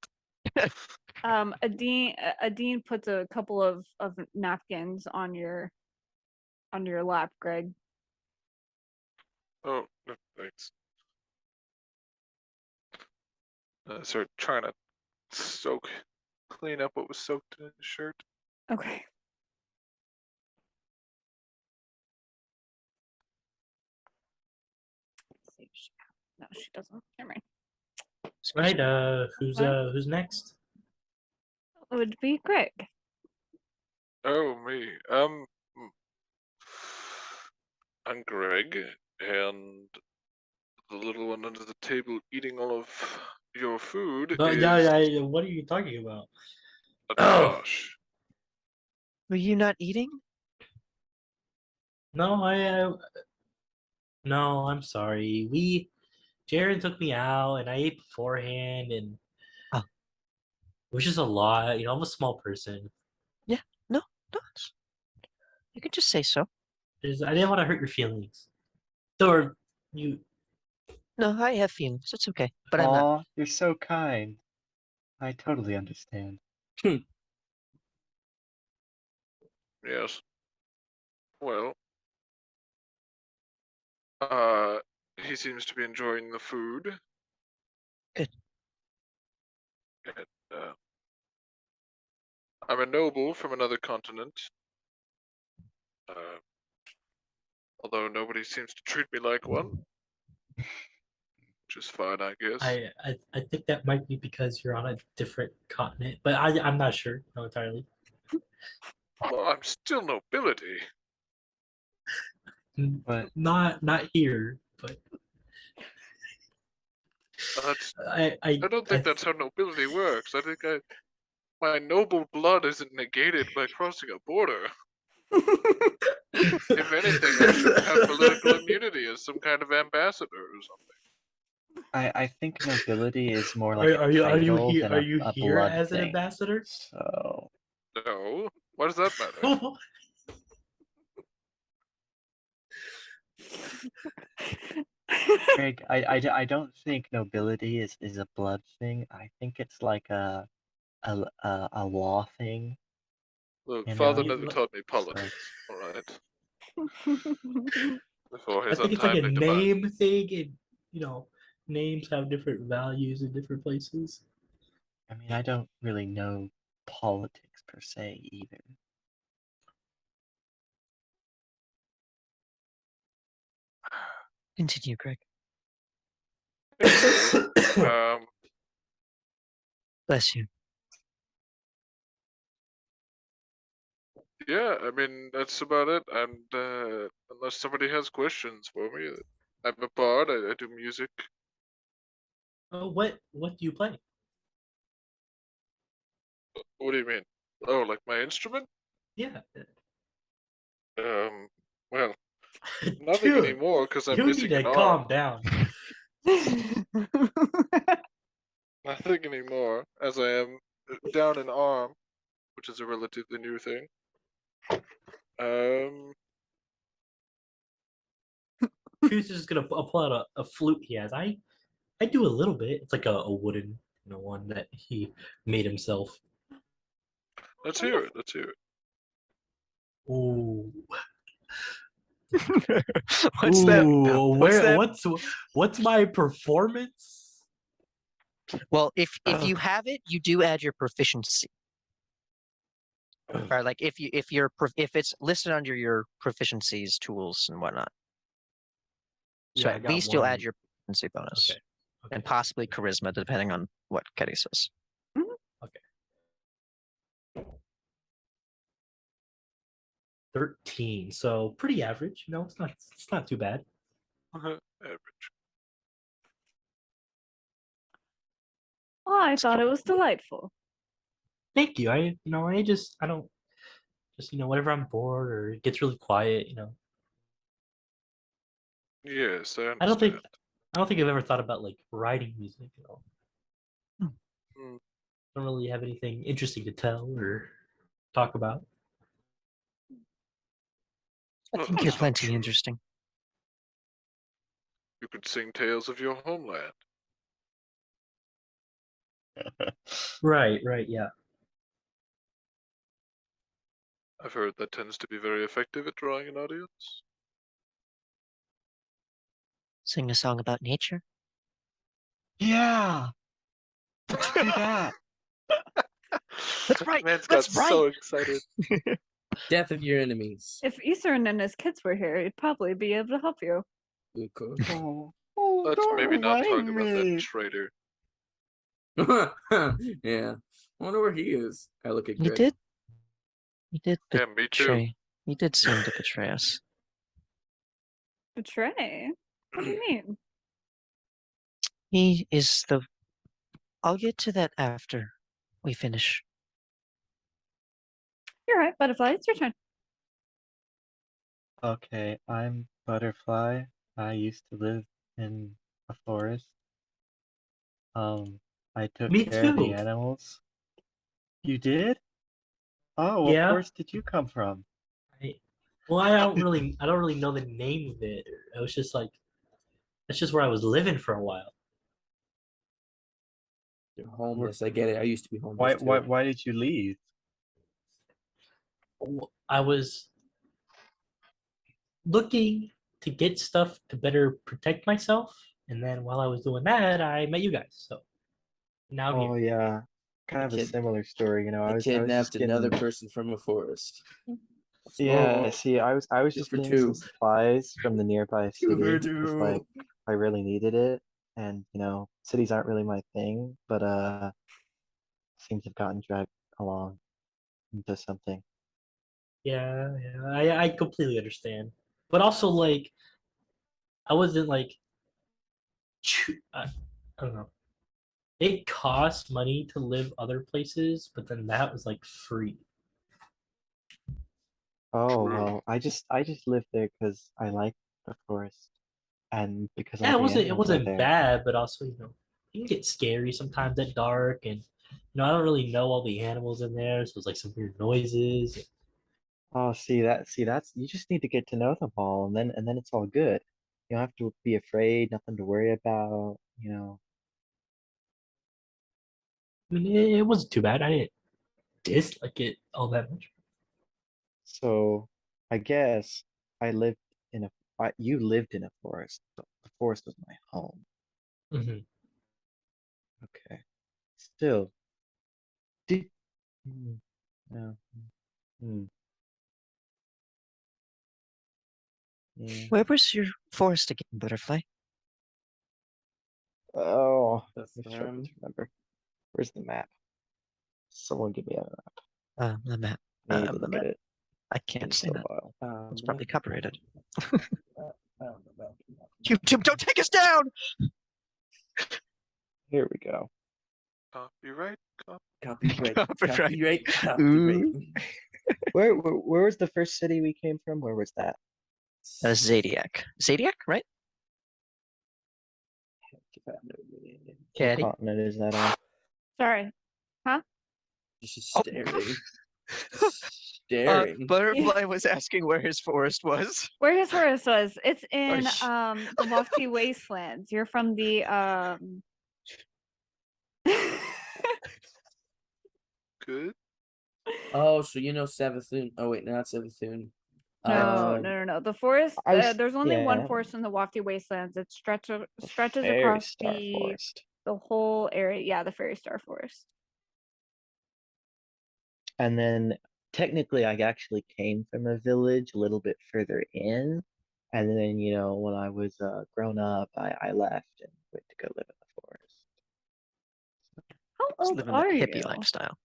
Adine puts a couple of napkins on your lap, Greg. Oh, no, thanks. Start trying to clean up what was soaked in his shirt. Okay. Let's see if she- No, she doesn't. Never mind. Right. Who's next? It would be Greg. Oh, me. I'm Greg, and the little one under the table eating all of your food No, is what are you talking about? Josh. Were you not eating? No, no, I'm sorry. Jaren took me out and I ate beforehand and Oh. it was just a lot. I'm a small person. No, you can just say so. I didn't want to hurt your feelings. Or you No, I have feelings. It's okay, but I'm not. Aw, you're so kind. I totally understand. Yes. Well, he seems to be enjoying the food. Good. And, I'm a noble from another continent. Although nobody seems to treat me like one, which is fine, I guess. I think that might be because you're on a different continent, but I'm not sure. No, entirely. Well, I'm still nobility. But Not here, but That's. I I don't think that's how nobility works. I think my noble blood isn't negated by crossing a border. If anything, I should have political immunity as some kind of ambassador or something. I think nobility is more like Are a you title here? than Are you a here blood as an thing. ambassador? So No. Why does that matter? Craig, I don't think nobility is a blood thing. I think it's like a law thing. Look, You father know? never taught me politics. All right. Before I his think it's like a untimely demise. name thing, and names have different values in different places. I mean, I don't really know politics per se either. Continue, Greg. Anyway, Bless you. yeah, I mean that's about it. And unless somebody has questions for me, I'm a bard. I do music. Oh, what do you play? What do you mean? Oh, like my instrument? Yeah, Well, nothing dude, anymore because I'm you need missing to an arm. calm down. Nothing anymore, as I am down an arm, which is a relatively new thing. Coots is just gonna pull out a flute he has. I do a little bit. It's like a wooden, one that he made himself. Let's hear it. Let's hear it. Ooh. What's that? Ooh, What's that? What's my performance? Well, if you have it, you do add your proficiency. Or like if it's listed under your proficiencies, tools, and whatnot. So Yeah, I at got least you'll one. add your proficiency bonus. Okay. And possibly charisma, depending on what Ketty says. Okay. 13, so pretty average. It's not too bad. Average. Oh, I thought it was delightful. Thank you. I don't just whenever I'm bored or it gets really quiet, Yes, I understand. I don't think I've ever thought about like writing music at all. Mm. I don't really have anything interesting to tell or talk about. I think you're That's not plenty true. interesting. You could sing tales of your homeland. Right, yeah. I've heard that tends to be very effective at drawing an audience. Sing a song about nature. Yeah. Let's do that. That's right. Man's That's got so excited. Death of your enemies. If Eastern and his kids were here, he'd probably be able to help you. Of course. Let's don't maybe not talk remind about that me. traitor. Yeah. I wonder where he is. I look at You Greg. did. You did Yeah, me too. betray. You did seem to betray us. Betray? What do you mean? He is the. I'll get to that after we finish. You're right, Butterfly. It's your turn. Okay, I'm Butterfly. I used to live in a forest. I took Me care of the too. animals. You did? Oh, what Yeah. forest did you come from? I don't really know the name of it. It was just like That's just where I was living for a while. You're homeless. I get it. I used to be Why homeless too. why did you leave? I was looking to get stuff to better protect myself, and then while I was doing that, I met you guys. So now I'm Oh here. yeah, kind I of a kid- similar story. You know, I I was just kidnapped another getting. person from a forest. Yeah, Oh, see, I was two just for getting some two. supplies from the nearby 2 for city because like 2. I really needed it, and you know, cities aren't really my thing, but seems to have gotten dragged along into something. Yeah, I completely understand. But also, like, I wasn't like, I don't know. It costs money to live other places, but then that was like free. Oh True. well, I just lived there because I like the forest and because Yeah, all the it animals are wasn't there. bad, but also it can get scary sometimes at dark, and I don't really know all the animals in there, so it's like some weird noises. Oh, see that's you just need to get to know them all, and then it's all good. You don't have to be afraid, nothing to worry about, you know. I mean, it wasn't too bad. I didn't dislike it all that much. So I guess I lived in you lived in a forest. So the forest was my home. Hmm. Okay. Still, did no. Hmm. Yeah. Where was your forest again, Butterfly? Oh, The I'm struggling to farm. remember. Where's the map? Someone give me a map. The map. Need to The look at map. it. I It's been can't say so that. while. It's probably copyrighted. Uh, YouTube, don't take us down! Here we go. Copyright. Copyright. Copyright. Copyright. Copyright. Ooh. Where was the first city we came from? Where was that? Zodiac. Zodiac, right? What Caddy. continent is that on? Sorry. Just Oh. staring. Staring. Butterfly was asking where his forest was. Where his forest was? It's in sh- the lofty wastelands. You're from the Good. Oh, so you know Savathun. Oh wait, not Savathun. No. The forest. I was There's only one yeah, forest in the lofty wastelands. It stretches Fairy across Star Forest. the whole area. Yeah, the Fairy Star Forest. And then technically I actually came from a village a little bit further in. And then, you know, when I was grown up, I left and went to go live in the forest. How Just old living that are hippie you? lifestyle.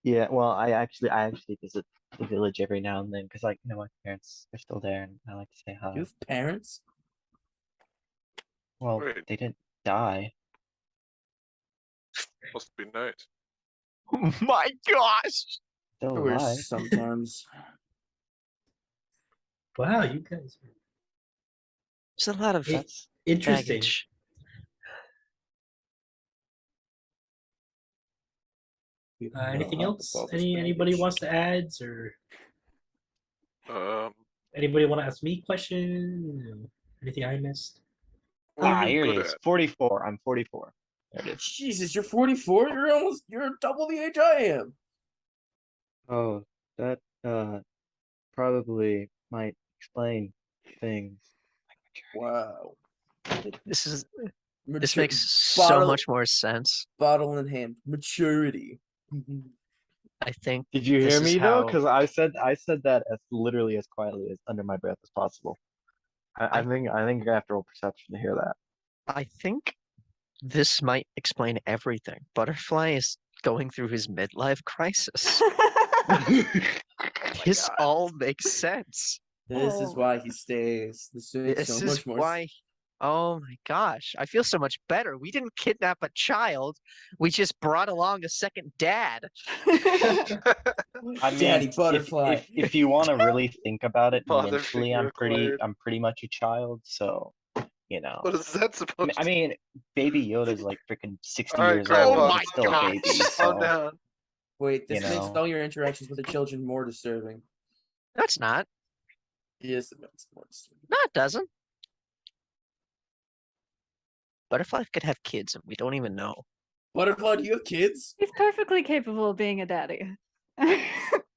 Yeah, well, I actually visit the village every now and then because, like, you know, my parents are still there and I like to say hi. You have parents? Well, Wait. they didn't die. Must be nice. Oh my gosh! Still I wish alive. sometimes. Wow, you guys are There's a lot of That's interesting. baggage. We don't know Anything how with else? all this Anybody baggage. wants to add, or Um. anybody want to ask me questions? Anything I missed? What are you here it good is. at? 44. I'm 44. There it is. Jesus, you're 44. You're double the age I am. Oh, that probably might explain things. Wow. This Mature, makes so bottle, much more sense. bottle in hand. Maturity. I think Did you this hear is me though? how Because I said that as literally as quietly as under my breath as possible. I I think you have to roll perception to hear that. I think this might explain everything. Butterfly is going through his midlife crisis. This God. all makes sense. This is Oh. why he stays. This makes This so is much more why. Oh my gosh, I feel so much better. We didn't kidnap a child. We just brought along a second dad. I mean, Daddy Butterfly. if you want to really think about it Father mentally, figure acquired. I'm pretty much a child, so you know. What is that supposed I to? mean, Baby Yoda's like freaking 60 All right, years Grandpa. old. Oh He's my still a gosh. baby, Calm so down. Wait, you this makes know. all your interactions with the children more disturbing. No, it's not. Yes, it makes it more disturbing. No, it doesn't. Butterfly could have kids and we don't even know. Butterfly, do you have kids? He's perfectly capable of being a daddy.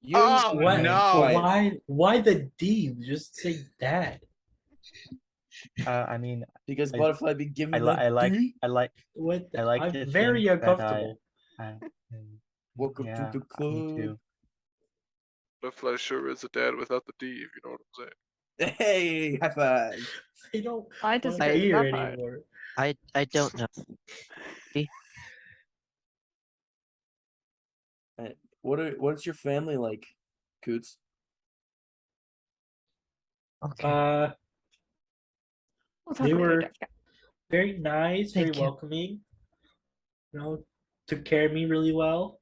You Oh, What? no. quiet, Why the D? Just say dad. I mean, because I- Butterfly be giving I that like D. What? I like I'm to very think that uncomfortable. Welcome to yeah, the me club. too. Butterfly sure is a dad without the D, if you know what I'm saying. Hey, high five. They don't I want disagree with beer that part. anymore. I don't know. What's your family like, Coots? Okay. We'll talk They later, were Jessica. very nice, very Thank you. welcoming. You know, took care of me really well.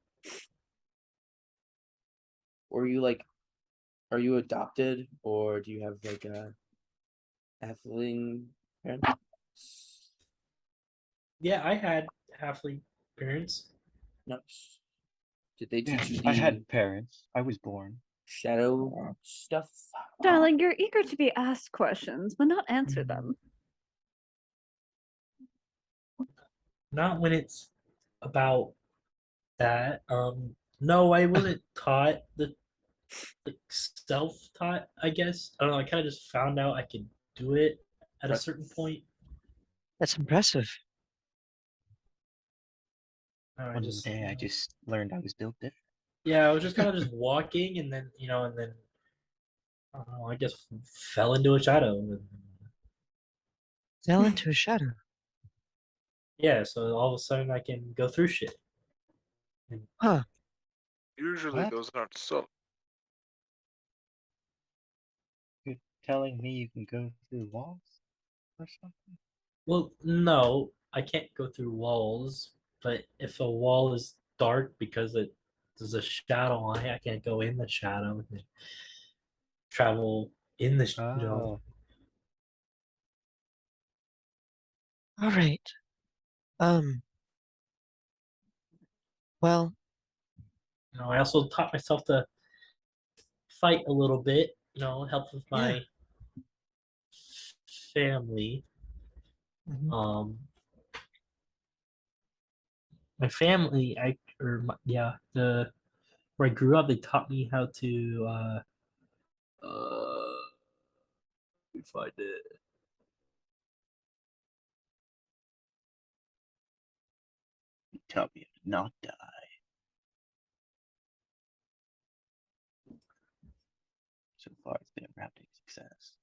Or are you adopted, or do you have like a halfling parent? Yeah, I had halfling parents. No. Did they Yeah, teach you I the had parents. I was born. shadow stuff? Darling, you're eager to be asked questions, but not answer Mm. them. Not when it's about that. No, I wasn't taught the like self-taught, I guess. I don't know, I kind of just found out I could do it at a certain point. That's impressive. I One just, day I just learned I was built different. yeah, I was just kind of just walking, and then I don't know, I guess fell into a shadow. And, Fell into a shadow. yeah, so all of a sudden I can go through shit. Huh. Usually What? those aren't so. You're telling me you can go through walls or something? Well, no, I can't go through walls, but if a wall is dark because there's a shadow on it, I can't go in the shadow and travel in the Oh, All right. Um. Well. I also taught myself to fight a little bit. Help with Yeah. my family. Mhm. My family, yeah, the where I grew up, they taught me how to let me find it. you tell me to not die. So far, it's been a rounding success.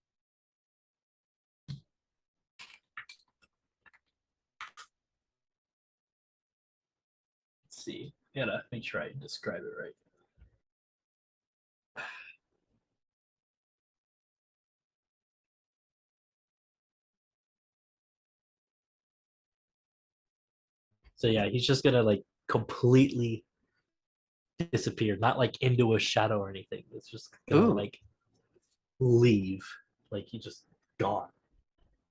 Let's see. Gotta make sure I describe it right. So yeah, he's just gonna like completely disappear, not like into a shadow or anything. It's just gonna Ooh. like leave, like he's just gone,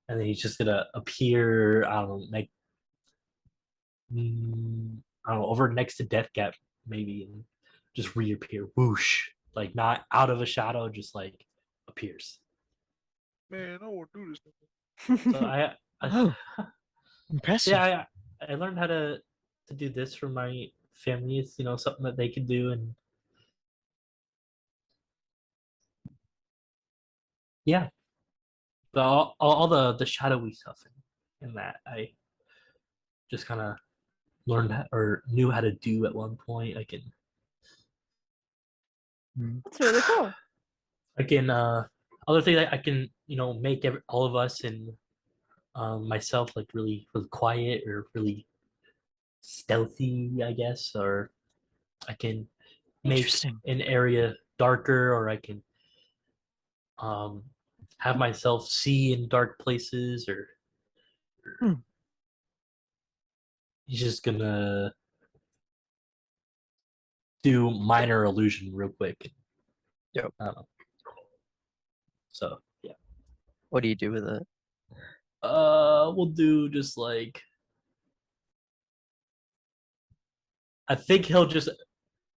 and then he's just gonna appear. I don't know, like I don't know, over next to Death Gap maybe, and just reappear. Whoosh, like not out of a shadow, just like appears. Man, I won't do this. So Oh. Impressive. yeah, I learned how to do this for my family. It's something that they can do, and yeah, but all the shadowy stuff and that I just kind of learned or knew how to do at one point. That's really cool. I can other thing that I can make all of us and myself like really really quiet or really stealthy, I guess, or I can make Interesting. an area darker, or I can um have myself see in dark places, or Hmm. he's just gonna do minor illusion real quick. Yep. So yeah. What do you do with it? We'll do just like I think he'll just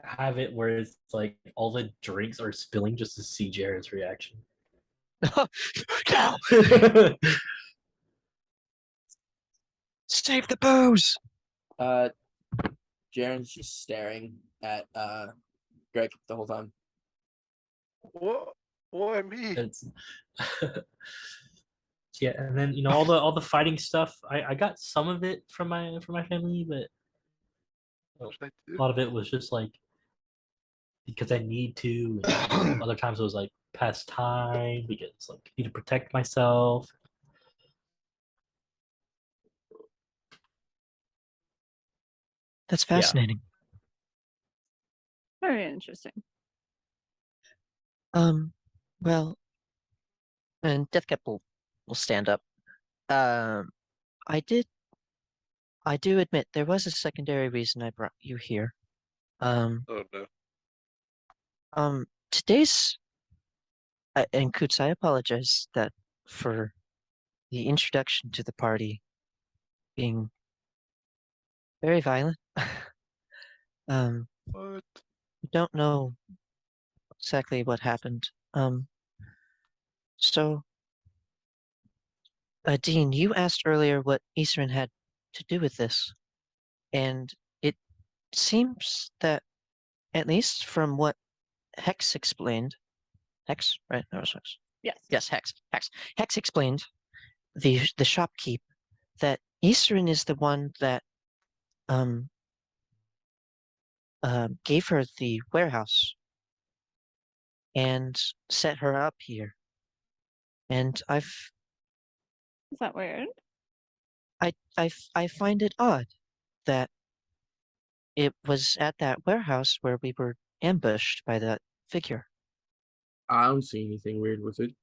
have it where it's like all the drinks are spilling just to see Jared's reaction. No. Save the booze. Jaren's just staring at Greg the whole time. What? Why me? It's yeah, and then all the fighting stuff. I got some of it from my family, but What did I a do? lot of it was just like because I need to. And other times it was like past time because like I need to protect myself. That's Yeah. fascinating. Very interesting. Well, and Deathcap will stand up. I do admit there was a secondary reason I brought you here. Um, Oh no. Today's and Coots, I apologize that for the introduction to the party being very violent. What? I don't know exactly what happened. So, Dean, you asked earlier what Eastern had to do with this, and it seems that, at least from what Hex explained, Hex, right? That was Hex. Yes. Yes, Hex. Hex explained the shopkeep that Eastern is the one that gave her the warehouse and set her up here. And Is that weird? I find it odd that it was at that warehouse where we were ambushed by that figure. I don't see anything weird with it.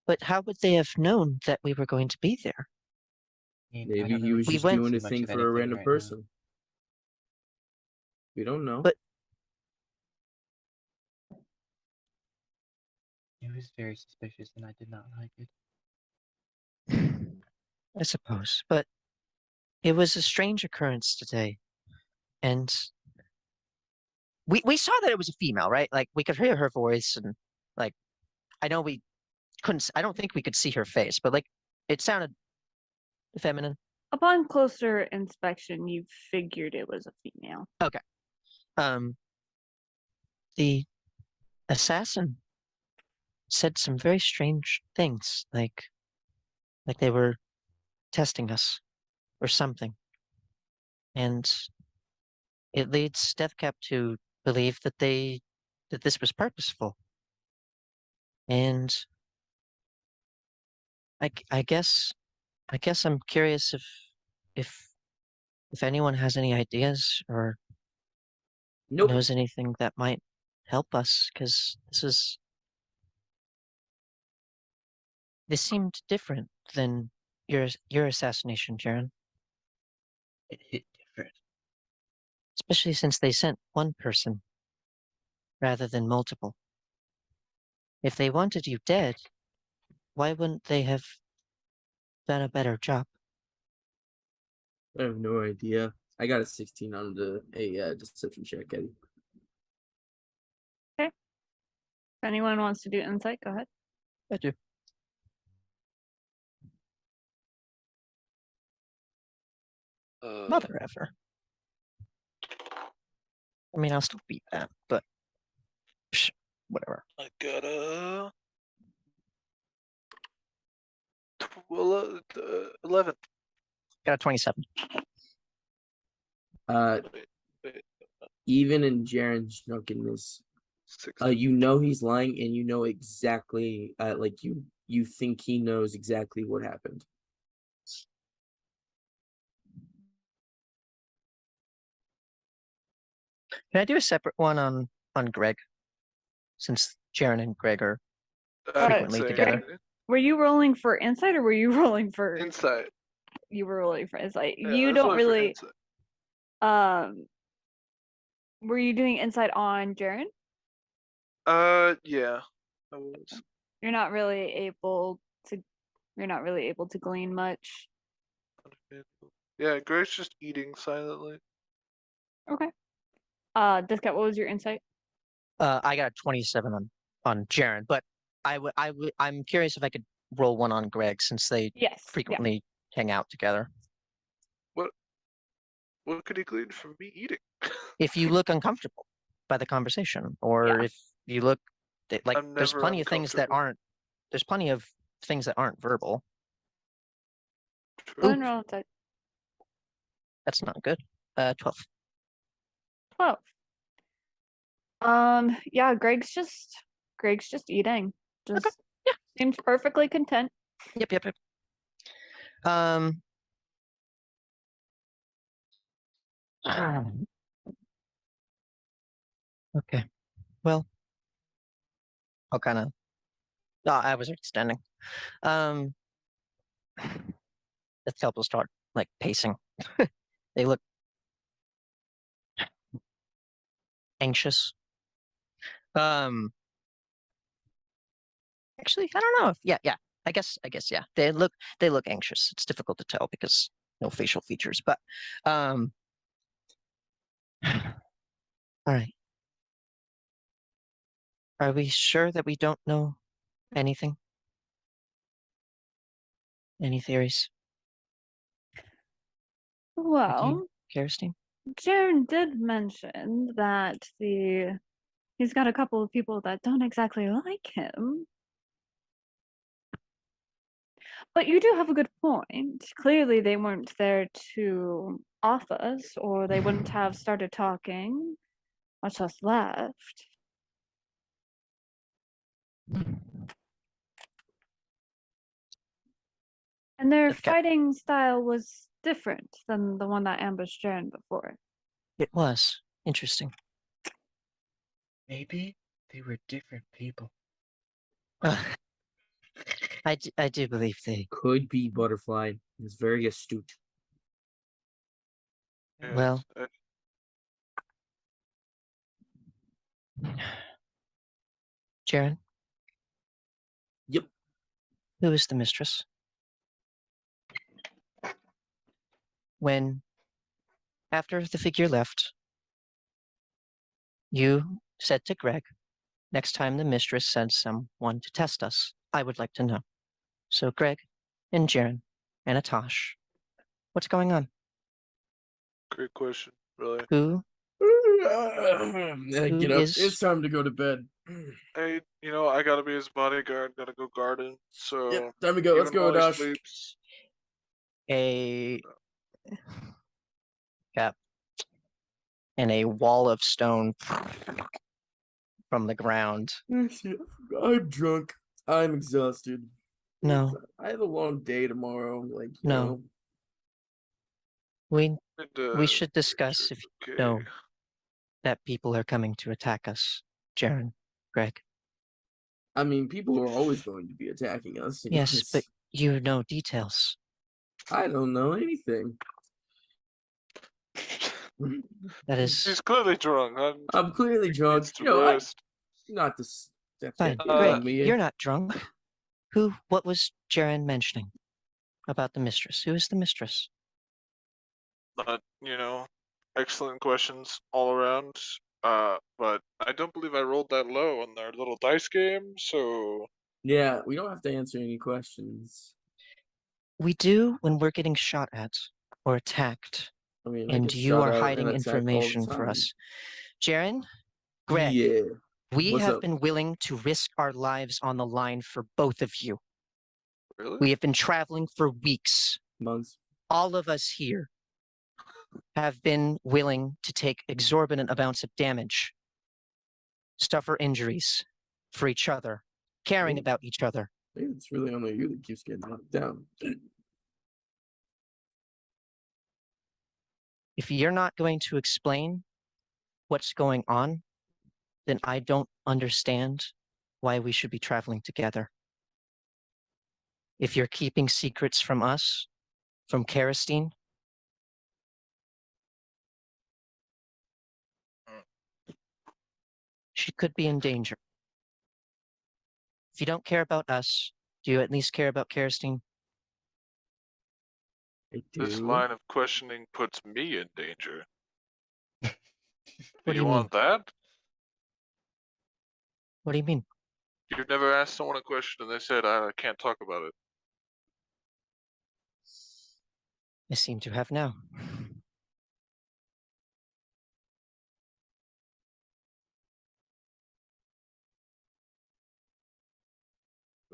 But how would they have known that we were going to be there? I Maybe don't he really was We just went- doing too a much thing of for a anything random right now. person. We don't know. But- It was very suspicious, and I did not like it. I suppose, but it was a strange occurrence today, and we saw that it was a female, right? Like we could hear her voice, and like I know we couldn't. I don't think we could see her face, but like it sounded feminine. Upon closer inspection, you figured it was a female. The assassin said some very strange things, like they were testing us or something, and it leads Deathcap to believe that this was purposeful. And I guess I'm curious if anyone has any ideas or Nope. knows anything that might help us, because this seemed different than your assassination, Jaren. It hit different. Especially since they sent one person rather than multiple. If they wanted you dead, why wouldn't they have done a better job? I have no idea. I got a 16 on a deception check, Eddie. If anyone wants to do insight, go ahead. I do. Mother ever. I mean, I'll still beat that, but whatever. I got a 11. Got a 27. Wait, Even in Jaren's drunkenness, 6. you know he's lying, and you know exactly, like you think he knows exactly what happened. Can I do a separate one on Greg? Since Jaren and Greg are frequently Same. together. Were you rolling for insight or were you rolling for Insight. you were rolling for insight? Yeah, You let's don't roll for really insight. were you doing insight on Jaren? Yeah. I was. You're not really able to glean much. Yeah, Greg's just eating silently. Okay. Discat, what was your insight? I got a 27 on Jaren, but I'm curious if I could roll one on Greg since they Yes. Yeah. frequently hang out together. What could he glean from me eating? If you look uncomfortable by the conversation, or Yeah. if you look like I'm there's never plenty of things that uncomfortable. aren't. There's plenty of things that aren't verbal. True. Ooh. General attack. That's not good. 12. 12. Yeah, Greg's just eating. Just yeah. seems perfectly content. Yep. Um. Okay. Well, I'll kind of. Oh, I was already standing. The help will start like pacing. They look anxious. Actually, I don't know. Yeah. I guess, yeah. They look anxious. It's difficult to tell because no facial features, but all right. Are we sure that we don't know anything? Any theories? Well, Kerosene? Jaren did mention that he's got a couple of people that don't exactly like him. But you do have a good point. Clearly, they weren't there to off us, or they wouldn't have started talking, much less left. And their Okay. fighting style was different than the one that ambushed Jaren before. It was interesting. Maybe they were different people. I do believe they. Could be Butterfly. It's very astute. Yes, Well, Jaren. Yep. Who is the mistress? When, after the figure left, you said to Greg, next time the mistress sends someone to test us, I would like to know. So Greg and Jaren and Atash, what's going on? great question. Really. Who Get up. is- It's time to go to bed. Hey, I gotta be his bodyguard. Gotta go garden. So Yep, time to go. Let's even go, while he Dash. sleeps, a cap and a wall of stone from the ground? I'm drunk. I'm exhausted. No, I have a long day tomorrow. Like, you No. know. we and, should discuss if you okay. know that people are coming to attack us, Jaren, Greg. I mean, people are always going to be attacking us. Yes, but you know details. I don't know anything. That He's is clearly drunk. I'm clearly drunk. Needs to You know, rest. not this. fine. Uh, Greg, me. you're not drunk. What was Jaren mentioning about the mistress? Who is the mistress? But excellent questions all around. But I don't believe I rolled that low on our little dice game. So Yeah, we don't have to answer any questions. We do when we're getting shot at or attacked, I mean, I and get you shot are at hiding and attacked all the information for time. us. Jaren, Greg, Yeah. we What's have up? been willing to risk our lives on the line for both of you. really, We have been traveling for weeks. Months. All of us here have been willing to take exorbitant amounts of damage, suffer injuries for each other, caring Ooh. about each other. Maybe it's really only you that keeps getting knocked down. If you're not going to explain what's going on, then I don't understand why we should be traveling together. If you're keeping secrets from us, from Kerostine, she could be in danger. If you don't care about us, do you at least care about Kerostine? I this do. line of questioning puts me in danger. What do you want that? What do you mean? You've never asked someone a question and they said, I can't talk about it. I seem to have now.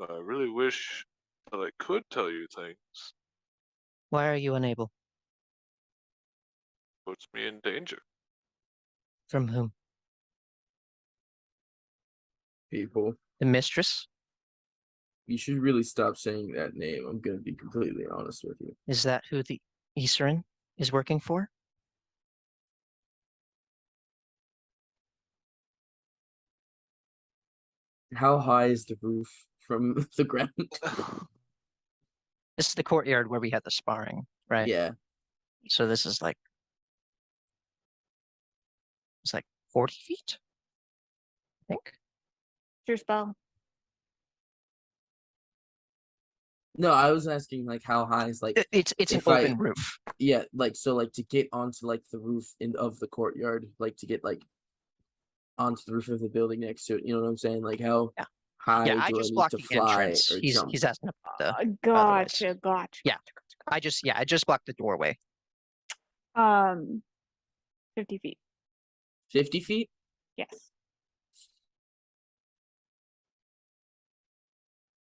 I really wish that I could tell you things. Why are you unable? Puts me in danger. From whom? People, The mistress? you should really stop saying that name. I'm gonna be completely honest with you. Is that who the Easerin is working for? How high is the roof from the ground? This is the courtyard where we had the sparring, right? Yeah. So this is like it's like 40 feet, I think. Your spell. No, I was asking like how high is like It's an if I- open roof. yeah, like so like to get onto like the roof of the courtyard, like to get like onto the roof of the building next to it. You know what I'm saying? Like how Yeah. high Yeah, I do I just need blocked to the fly entrance. or He's jump? asking about the Gotcha. otherwise. Gotcha. Yeah. I just blocked the doorway. 50 feet. 50 feet? Yes.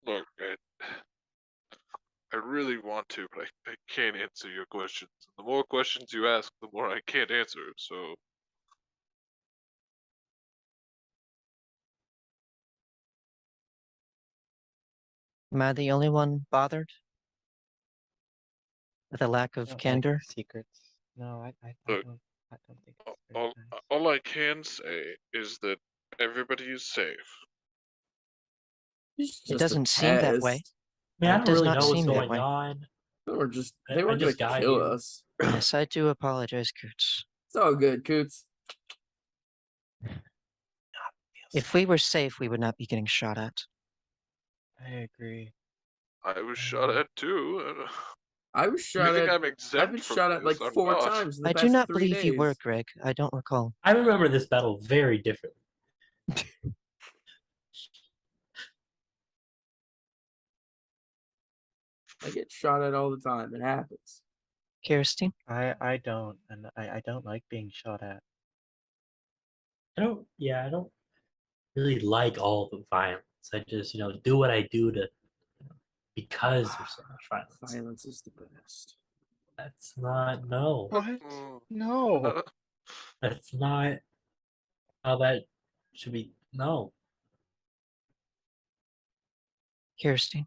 Look, I really want to, but I can't answer your questions. The more questions you ask, the more I can't answer. So Am I the only one bothered with a lack I of don't like candor? secrets. No, I Look, don't think it's very all, nice. all I can say is that everybody is safe. It's It just a doesn't seem that way. test. I mean, I It don't does really not know what's seem that going way. on. They were just I they weren't just gonna got kill here. us. Yes, I do apologize, Coots. It's all good, Coots. If we were safe, we would not be getting shot at. I agree. I was shot at too. I was You shot think at. I'm I've exempt been from shot at this? like I'm 4 not. times in the I do past not 3 believe you were, days. Greg. I don't recall. I remember this battle very differently. I get shot at all the time. It happens. Kirsten? I don't, and I don't like being shot at. I don't really like all the violence. I just, do what I do to because there's so much violence. Violence is the best. That's not no. What? Mm, No. That's not how that should be. No. Kirsten?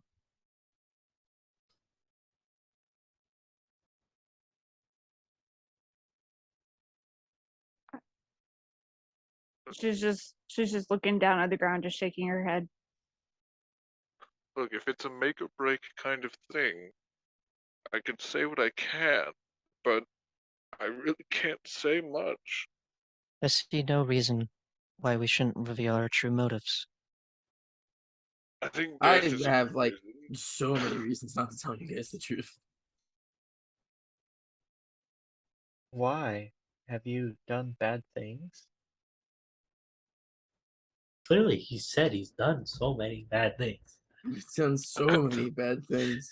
She's just looking down at the ground, just shaking her head. Look, if it's a make or break kind of thing, I can say what I can, but I really can't say much. I see no reason why we shouldn't reveal our true motives. I think I death is a have good like reason. so many reasons not to tell you guys the truth. Why? Have you done bad things? Clearly, he said he's done so many bad things. I've done so many bad things.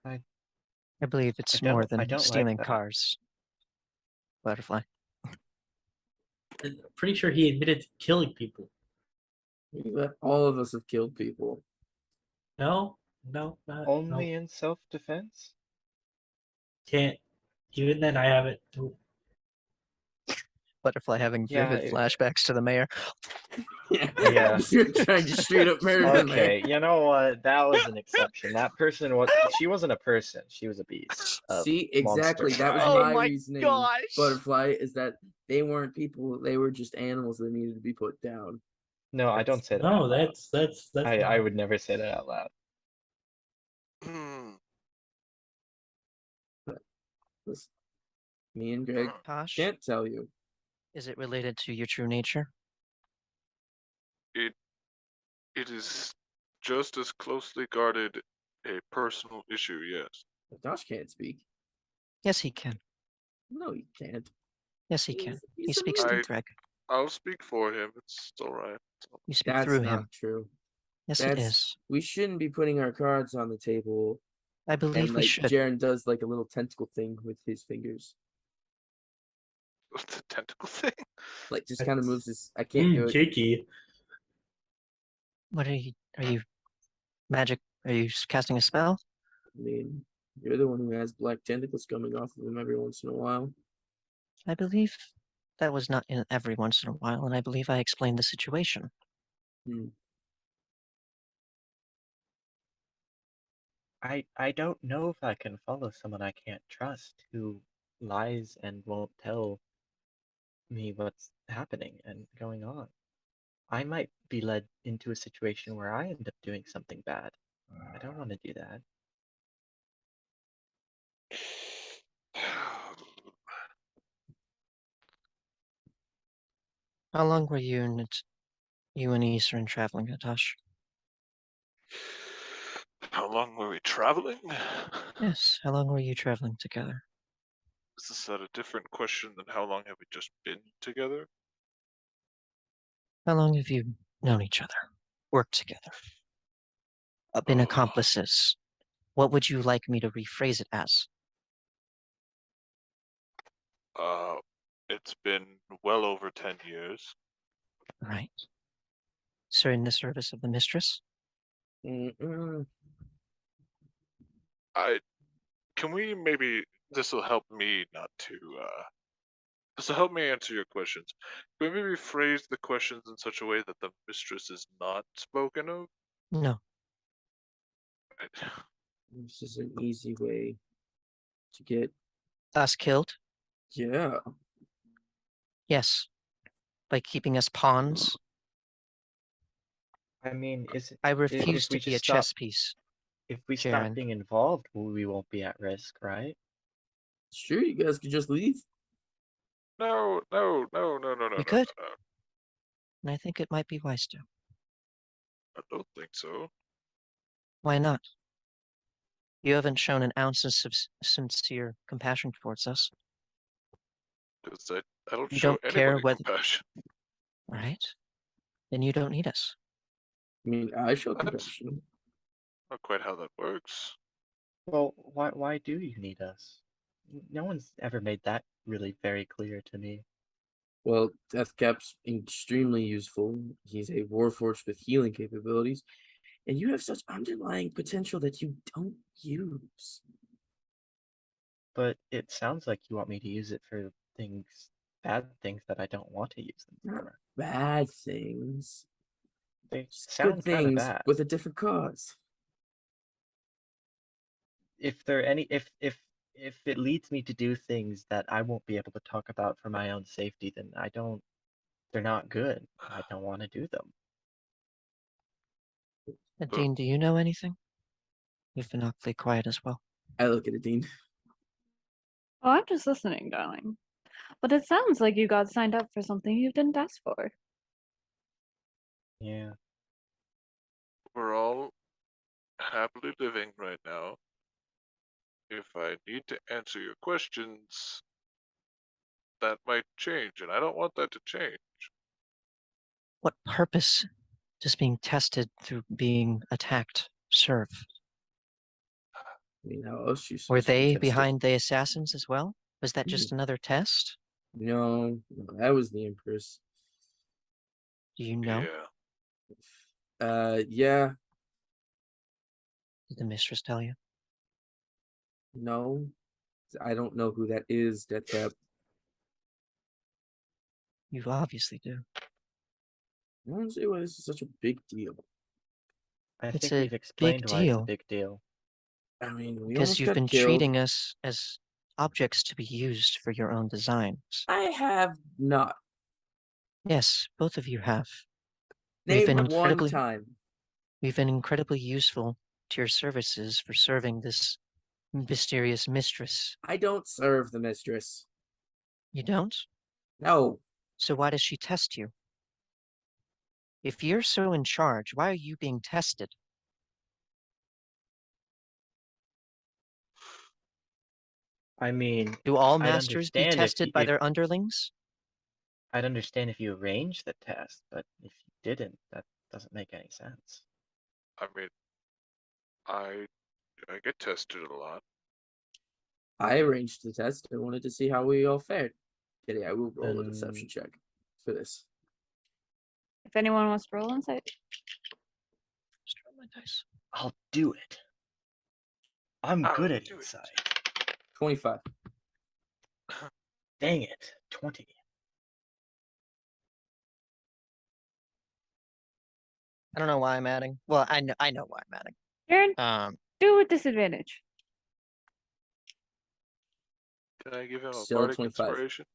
I believe it's I more don't- I than don't like stealing that. cars. Butterfly. I'm pretty sure he admitted to killing people. All of us have killed people. No, not Only no. in self-defense? Can't. Even then, I haven't. Butterfly having Yeah, vivid flashbacks to the mayor. Yeah. You're trying to straight up murder the man. Okay, you know what? That was an exception. That person was she wasn't a person, she was a beast. See, exactly. Monster. That was Oh my my reasoning, gosh! Butterfly, is that they weren't people, they were just animals that needed to be put down. No, I don't say that. No, out loud. that's. I not- would never say that out loud. Hmm. Listen, me and Greg Tosh, can't tell you. is it related to your true nature? It is just as closely guarded a personal issue, yes. But Josh can't speak. Yes, he can. No, he can't. Yes, he can. He He's a speaks man. through Greg. I'll speak for him. It's all right. You speak That's through not him. true. Yes, it is. We shouldn't be putting our cards on the table. I believe And we like should. Jaren does like a little tentacle thing with his fingers. The tentacle thing. Like just kind of moves his. I can't do it. Kiki. What are you? Are you Magic? Are you casting a spell? I mean, you're the one who has black tentacles coming off of him every once in a while. I believe that was not in every once in a while, and I believe I explained the situation. Hmm. I don't know if I can follow someone I can't trust who lies and won't tell me what's happening and going on. I might be led into a situation where I end up doing something bad. I don't want to do that. How long were you and Eastern traveling, Natash? How long were we traveling? Yes, how long were you traveling together? Is this a different question than how long have we just been together? How long have you known each other? Worked together? Been Oh, accomplices? What would you like me to rephrase it as? it's been well over 10 years. Right. So in the service of the mistress? Mm-mm. Can we maybe, this will help me not to, this will help me answer your questions. Can we maybe phrase the questions in such a way that the mistress is not spoken of? No. Right. This is an easy way to get. Us killed? Yeah. Yes. By keeping us pawns? I mean, is I if refuse we to be a just stop chess piece, if we stop Jaren. being involved, we won't be at risk, right? Sure, you guys could just leave. No, no, no, no, no, no, no, We no, could, no. and I think it might be wise to. I don't think so. Why not? You haven't shown an ounce of sincere compassion towards us, Because I don't You show don't care anybody whether- compassion. right? Then you don't need us. I mean, I show That's compassion. not quite how that works. Well, why do you need us? No one's ever made that really very clear to me. Well, Deathcap's extremely useful. He's a warforged with healing capabilities, and you have such underlying potential that you don't use. But it sounds like you want me to use it for bad things that I don't want to use them Not for. bad things, They just good sound kind of things bad. with a different cause. If there any if it leads me to do things that I won't be able to talk about for my own safety, then they're not good. I don't want to do them. Dean, do you know anything? You've been awfully quiet as well. I look at it, Dean. Oh, I'm just listening, darling. But it sounds like you got signed up for something you didn't ask for. Yeah. We're all happily living right now. If I need to answer your questions, that might change, and I don't want that to change. What purpose does being tested through being attacked serve? I mean, how else you Were supposed to be they tested? behind the assassins as well? Was that just Hmm. another test? No, that was the Empress. Do you know? Yeah, Did the mistress tell you? no. I don't know who that is, Deathcap. You obviously do. I don't see why this is such a big deal. I It's think a we've big explained why it's a deal big deal. I mean, we because almost you've got been killed. treating us as objects to be used for your own designs. I have not. Yes, both of you have. Name one time. We've been incredibly useful to your services for serving this mysterious mistress. I don't serve the mistress. You don't? No. So why does she test you? If you're so in charge, why are you being tested? I mean, Do all I'd masters be understand tested by their underlings? I'd understand if you arranged the test, but if you didn't, that doesn't make any sense. I mean, I get tested a lot. I arranged the test. I wanted to see how we all fared. Kitty, I will roll a Then- deception check for this. If anyone wants to roll insight. Just roll my dice. I'll do it. I'm I'll good at do it. insight. 25. Dang it. 20. I don't know why I'm adding. Well, I know why I'm adding. Jaren, do with disadvantage. Can I give him a Still bardic 25. inspiration?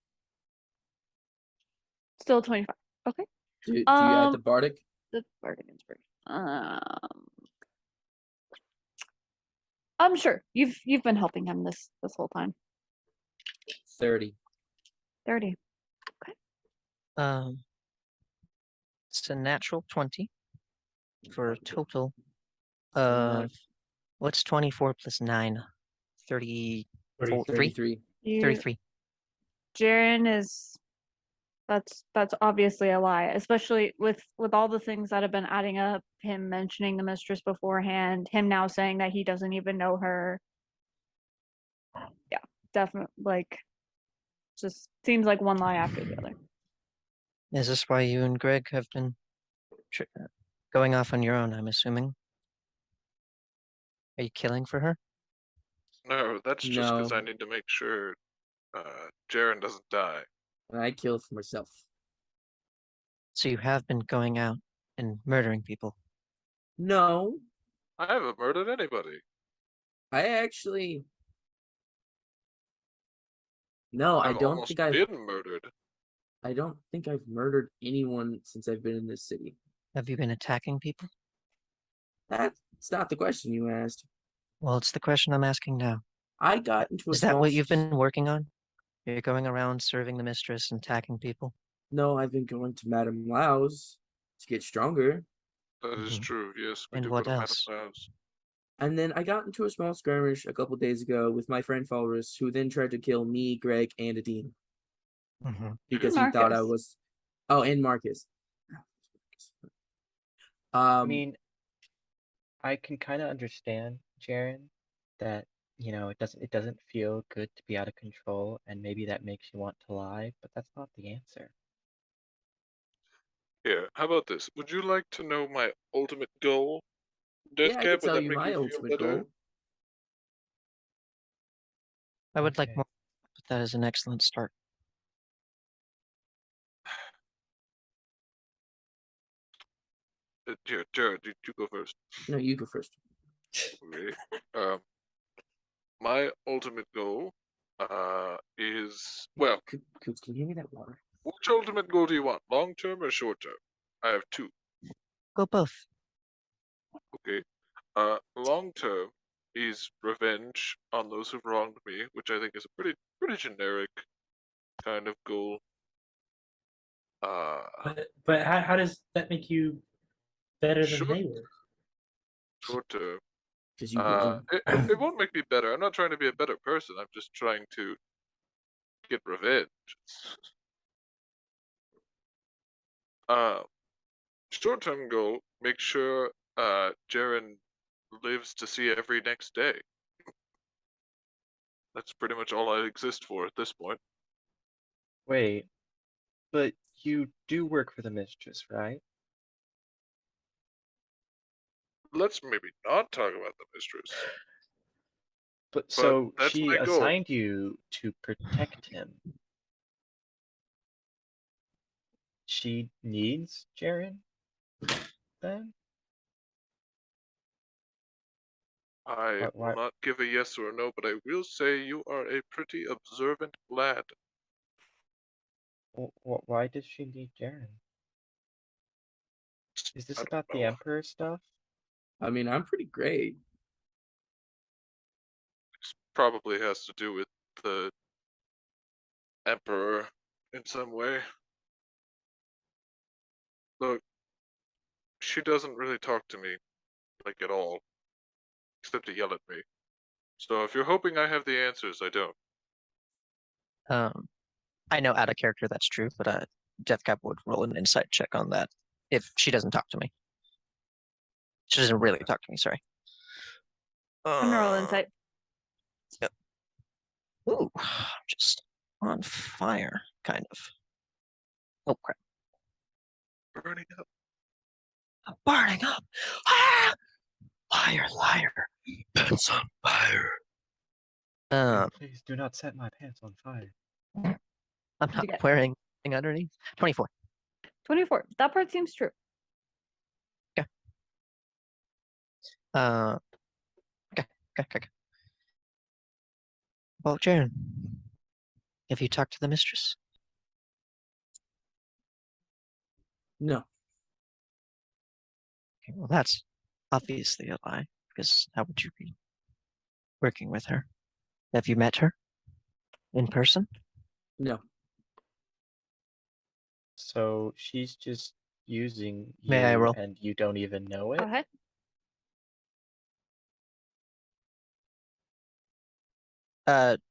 Still 25. Okay. Do you add the bardic? The bardic inspiration. I'm sure you've been helping him this whole time. 30. 30. It's a natural 20 for a total Nine. of what's 24 plus 9? 33. 33. You, 33. Jaren is that's obviously a lie, especially with all the things that have been adding up. Him mentioning the mistress beforehand, him now saying that he doesn't even know her. Yeah, definitely. Like, just seems like one lie after the other. Is this why you and Greg have been going off on your own, I'm assuming? Are you killing for her? No, that's just because I No. need to make sure Jaren doesn't die. And I kill for myself. So you have been going out and murdering people. No. I haven't murdered anybody. I actually. No, I I've don't almost think I've. been murdered. I don't think I've murdered anyone since I've been in this city. Have you been attacking people? That's not the question you asked. Well, it's the question I'm asking now. I got into a Is that small. what you've been working on? You're going around serving the mistress and attacking people? No, I've been going to Madame Lau's to get stronger. That is Mhm. true. Yes, we And do what go to Madame else? Lau's. And then I got into a small skirmish a couple days ago with my friend Falrus, who then tried to kill me, Greg, and Adine because he thought I Marcus. was. Oh, and Marcus. I mean, I can kind of understand, Jaren, that it doesn't feel good to be out of control, and maybe that makes you want to lie, but that's not the answer. Here, how about this? Would you like to know my ultimate goal? yeah, I can Deathcap, would tell that you make my you feel ultimate better? goal. I would like Okay. more, but that is an excellent start. Here, Jared, you go first. No, you go first. Okay. My ultimate goal is, well, Coots, can you give me that water? which ultimate goal do you want? Long term or short term? I have two. Go both. Okay. Long term is revenge on those who've wronged me, which I think is a pretty generic kind of goal. But how does that make you better than Short they were? short term. Because you won. It won't make me better. I'm not trying to be a better person. I'm just trying to get revenge. Short-term goal: make sure Jaren lives to see every next day. That's pretty much all I exist for at this point. Wait, but you do work for the mistress, right? Let's maybe not talk about the mistress. But so that's she my goal. assigned you to protect him. She needs Jaren, then? I But will why? not give a yes or a no, but I will say you are a pretty observant lad. Why does she need Jaren? Is I this don't about the know. Emperor stuff? I mean, I'm pretty great. This probably has to do with the Emperor in some way. Look, she doesn't really talk to me, like at all, except to yell at me. So if you're hoping I have the answers, I don't. I know out of character that's true, but Deathcap would roll an insight check on that if she doesn't talk to me. She doesn't really talk to me, sorry. General insight. Yep. Ooh, just on fire, kind of. Oh crap. Burning up. I'm burning up. Ah! Liar, liar. Pants on fire. Please do not set my pants on fire. I'm What'd not you get? wearing anything underneath. 24. 24. That part seems true. Okay, okay. Well, Jaren, have you talked to the mistress? No, Okay, well, that's obviously a lie, because how would you be working with her? Have you met her in person? no. So she's just using May I you roll? and you don't even know Go it? ahead.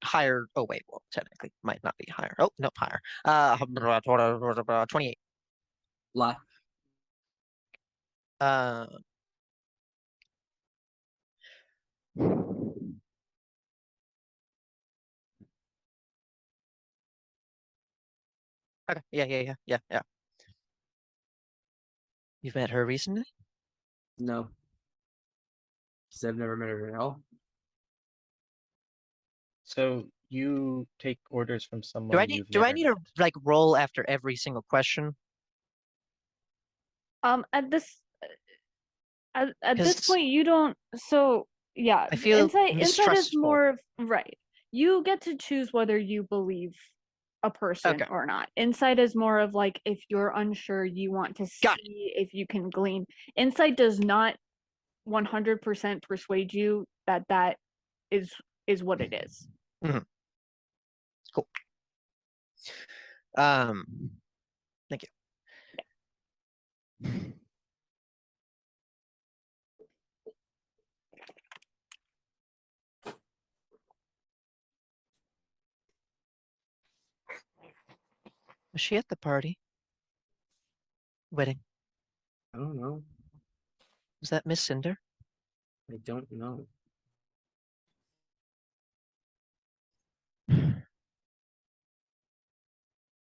Higher. Oh wait, well, technically might not be higher. Oh, nope, higher. 28. Lie. Uh, okay, yeah. You've met her recently? No. Because I've never met her at all. So you take orders from Do someone I need you've do never I need met. to like roll after every single question? At this at this 'Cause point you don't, so yeah, I feel insight is mistrustful. more of right. You get to choose whether you believe a person Okay. or not. Insight is more of like if you're unsure, you want to Got it. see if you can glean. Insight does not 100% persuade you that that is what it is. Cool. Um, thank you. Was she at the party? Wedding? I don't know. Was that Miss Cinder? I don't know.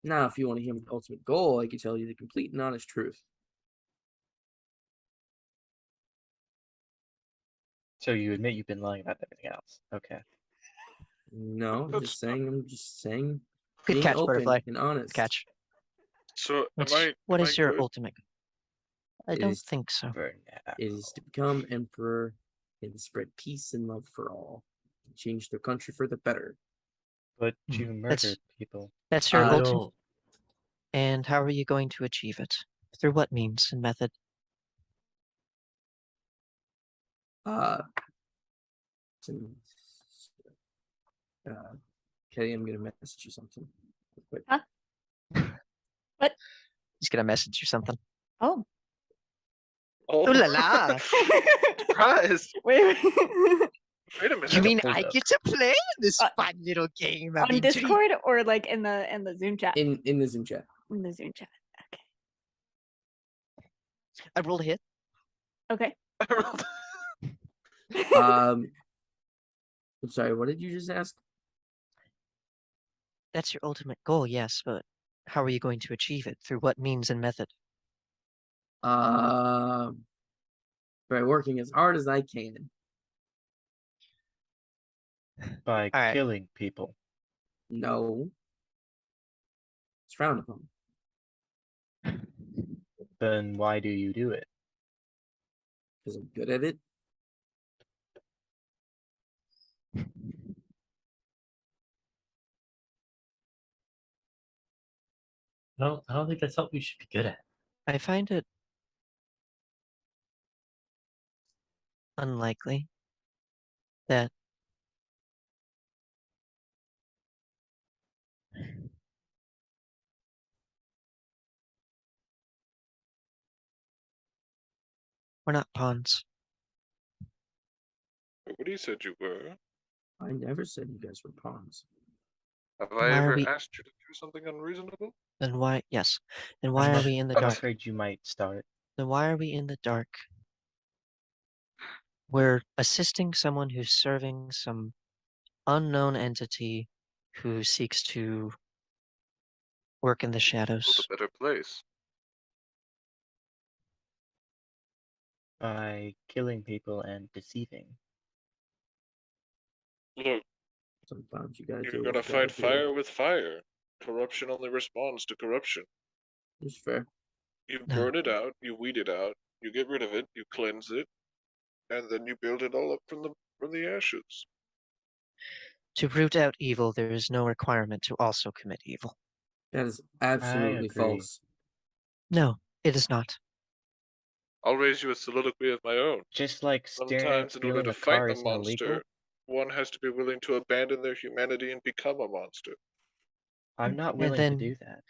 Now, if you want to hear my ultimate goal, I can tell you the complete and honest truth. So you admit you've been lying about everything else. Okay. No, I'm That's just saying. I'm just saying. Good Being catch, open Butterfly. and Good honest. catch. So What's, am what I is your good? ultimate? I It don't is- think so. For now. It is to become emperor and spread peace and love for all. Change their country for the better. But Hmm. you That's- murdered people. That's your I ultimate. don't. And how are you going to achieve it? Through what means and method? Some, Kelly, I'm gonna message you something. Real quick. What? He's gonna message you something. Oh. Oh, Ooh la la! surprise! Wait. Wait a minute. You mean Hold I up. get to play in this Uh, fun little game? I've On been dreaming- Discord or like in the Zoom chat? In the Zoom chat. In the Zoom chat. I rolled a hit. Okay. I'm sorry. What did you just ask? That's your ultimate goal, yes, but how are you going to achieve it? Through what means and method? By working as hard as I can. By Alright. killing people. No. It's frowned upon. Then why do you do it? Because I'm good at it. I don't think that's something you should be good at. I find it unlikely that we're not pawns. What you said you were? I never said you guys were pawns. Have Why I are ever we- asked you to do something unreasonable? Then why? Yes. Then why I'm are we in the I'm dark? afraid you might start. Then why are we in the dark? We're assisting someone who's serving some unknown entity who seeks to work in the Build shadows. a better place. By killing people and deceiving. Look, Sometimes you gotta you're do what gonna you gotta fight do. fire with fire. Corruption only responds to corruption. It's fair. You No. burn it out, you weed it out, you get rid of it, you cleanse it, and then you build it all up from the ashes. To root out evil, there is no requirement to also commit evil. That is absolutely agree. false. No, it is not. I'll raise you a soliloquy of my own. Just like Sometimes, in order stealing to a fight car the isn't illegal. monster, one has to be willing to abandon their humanity and become a monster. I'm not And willing to then do that.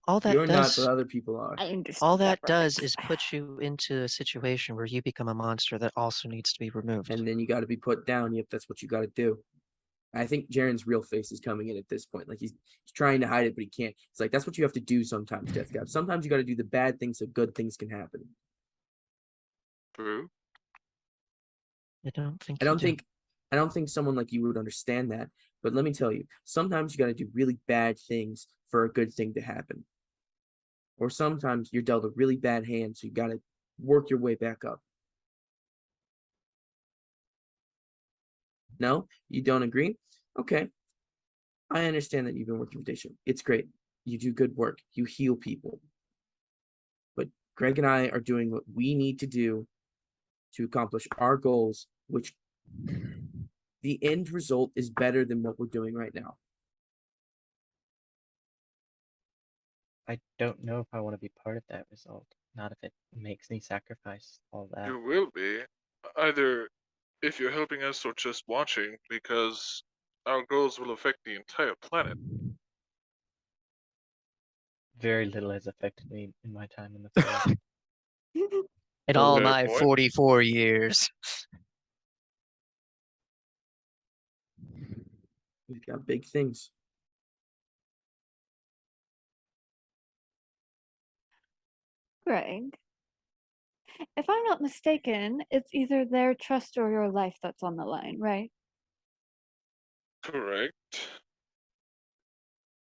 all that You're not, but does, other people are. I understood all that does reference. is put you into a situation where you become a monster that also needs to be removed. And then you gotta be put down. Yep, that's what you gotta do. I think Jaren's real face is coming in at this point. Like he's trying to hide it, but he can't. It's like that's what you have to do sometimes, Death Cab. Sometimes you gotta do the bad things so good things can happen. True. I don't think I you don't do. think I don't think someone like you would understand that. But let me tell you, sometimes you gotta do really bad things for a good thing to happen. Or sometimes you're dealt a really bad hand, so you gotta work your way back up. No, you don't agree? Okay. I understand that you've been working with Dacia. It's great. You do good work. You heal people. But Greg and I are doing what we need to do to accomplish our goals, which the end result is better than what we're doing right now. I don't know if I want to be part of that result. Not if it makes me sacrifice all that. You will be, either if you're helping us or just watching, because our goals will affect the entire planet. Very little has affected me in my time in the forest. In Well, all fair my point. 44 years. We've got big things. Greg, if I'm not mistaken, it's either their trust or your life that's on the line, right? Correct.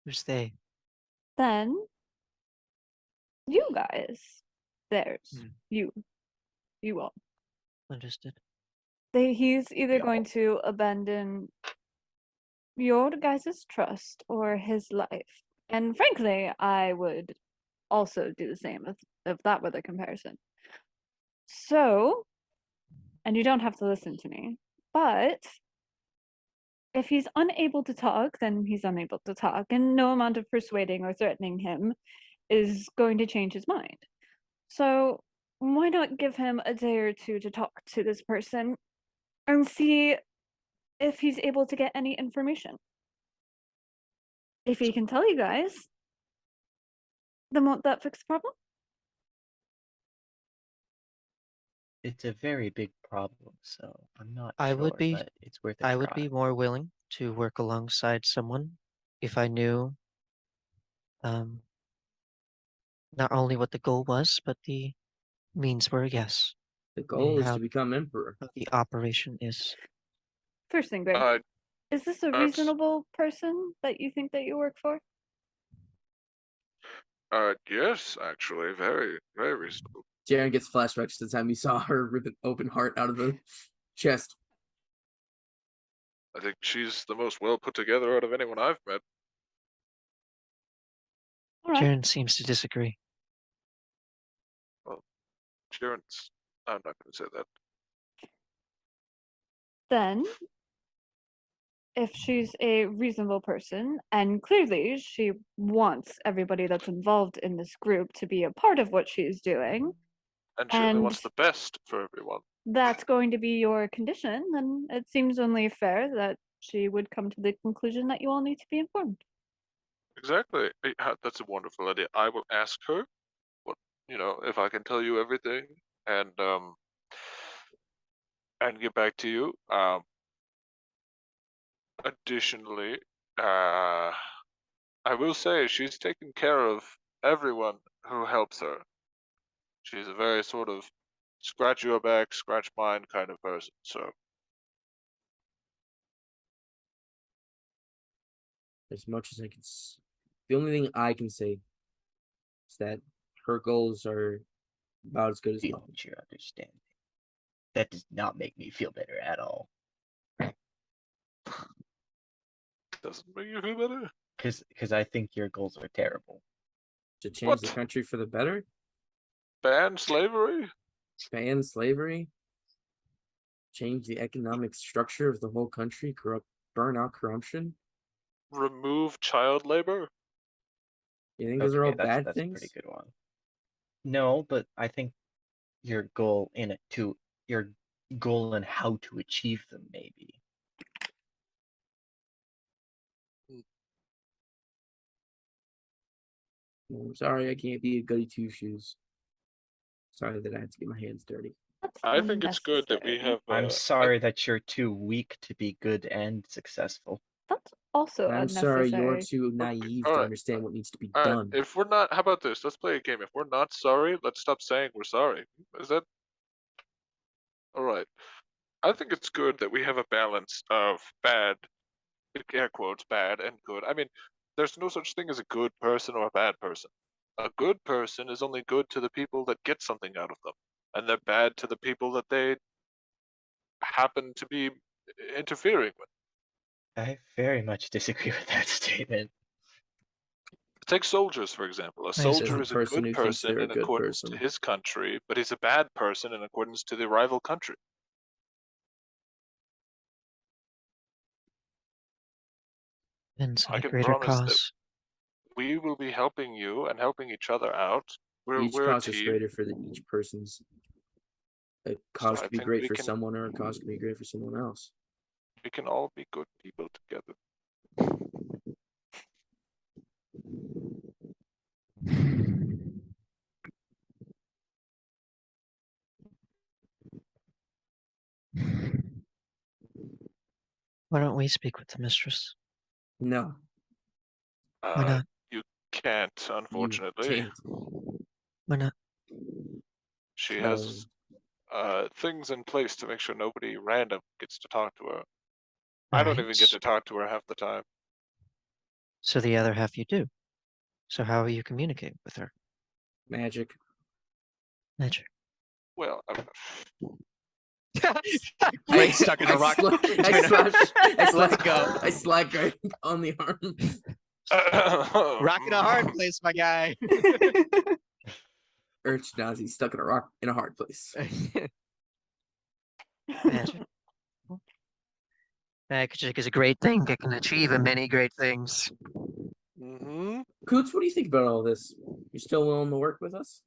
Who's they? Then you guys, theirs, Hmm. you all. Understood. He's either Y'all. going to abandon your guys' trust or his life. And frankly, I would also do the same if that were the comparison. So, and you don't have to listen to me, but if he's unable to talk, then he's unable to talk, and no amount of persuading or threatening him is going to change his mind. So, why not give him a day or two to talk to this person and see if he's able to get any information? If he can tell you guys, then won't that fix the problem? It's a very big problem, so I'm not I sure, would be but it's worth a I try. would be more willing to work alongside someone if I knew not only what the goal was, but the means were, yes. The goal is how to become emperor. the operation is. First thing, Greg, Uh, is this a reasonable person that you think that you work for? yes, actually, very, very reasonable. Jaren gets flashbacks to the time he saw her rip an open heart out of the chest. I think she's the most well put together out of anyone I've met. All right. Jaren seems to disagree. Sharon's. I'm not going to say that. Then, if she's a reasonable person, and clearly she wants everybody that's involved in this group to be a part of what she's doing, And she only and wants the best for everyone. that's going to be your condition, then it seems only fair that she would come to the conclusion that you all need to be informed. Exactly. That's a wonderful idea. I will ask her what, if I can tell you everything and get back to you. Additionally, I will say she's taken care of everyone who helps her. She's a very sort of scratch your back, scratch mine kind of person. So As much as I can. The only thing I can say is that her goals are about as good as mine. Beyond your understanding. that does not make me feel better at all. Doesn't make you feel better. Because I think your goals are terrible. To change the What? country for the better? Ban slavery? Ban slavery? Change the economic structure of the whole country? Burn out corruption? Remove child labor? You think those are all Okay, bad that's a things? pretty good one. No, but I think your goal in how to achieve them, maybe. I'm sorry, I can't be a goody two shoes. Sorry that I had to get my hands dirty. That's I think it's good that we unnecessary. have. I'm sorry that you're too weak to be good and successful. That's also I'm sorry you're unnecessary. too naive to alright, understand what needs to be All right. done. If we're not, how about this? Let's play a game. If we're not sorry, let's stop saying we're sorry. Is that all right? I think it's good that we have a balance of bad, air quotes, bad and good. I mean, there's no such thing as a good person or a bad person. A good person is only good to the people that get something out of them, and they're bad to the people that they happen to be interfering with. I very much disagree with that statement. Take soldiers, for example. A Nice. Says soldier the is a person good who thinks person they're a in good accordance person. to his country, but he's a bad person in accordance to the rival country. Ends in I a can greater promise that cause. we will be helping you and helping each other out. Each We're a cause is team, greater for each person's. A so cause I could be think great for someone, or a cause could be great for someone else. we can all be good people together. Why don't we speak with the mistress? No, Why not? You can't, you unfortunately. can't. Why not? She No. has things in place to make sure nobody random gets to talk to her. I don't Alright, even get to talk to her half the time. so the other half you do. So how will you communicate with her? Magic. Magic. Well, Great, stuck in a rock. Let's go. I slack right on the arm. Rocking a hard place, my guy. Nazi stuck in a rock in a hard place. Magic. Magic is a great thing. It can achieve many great things. Mm-hmm. Coots, what do you think about all this? You still willing to work with us?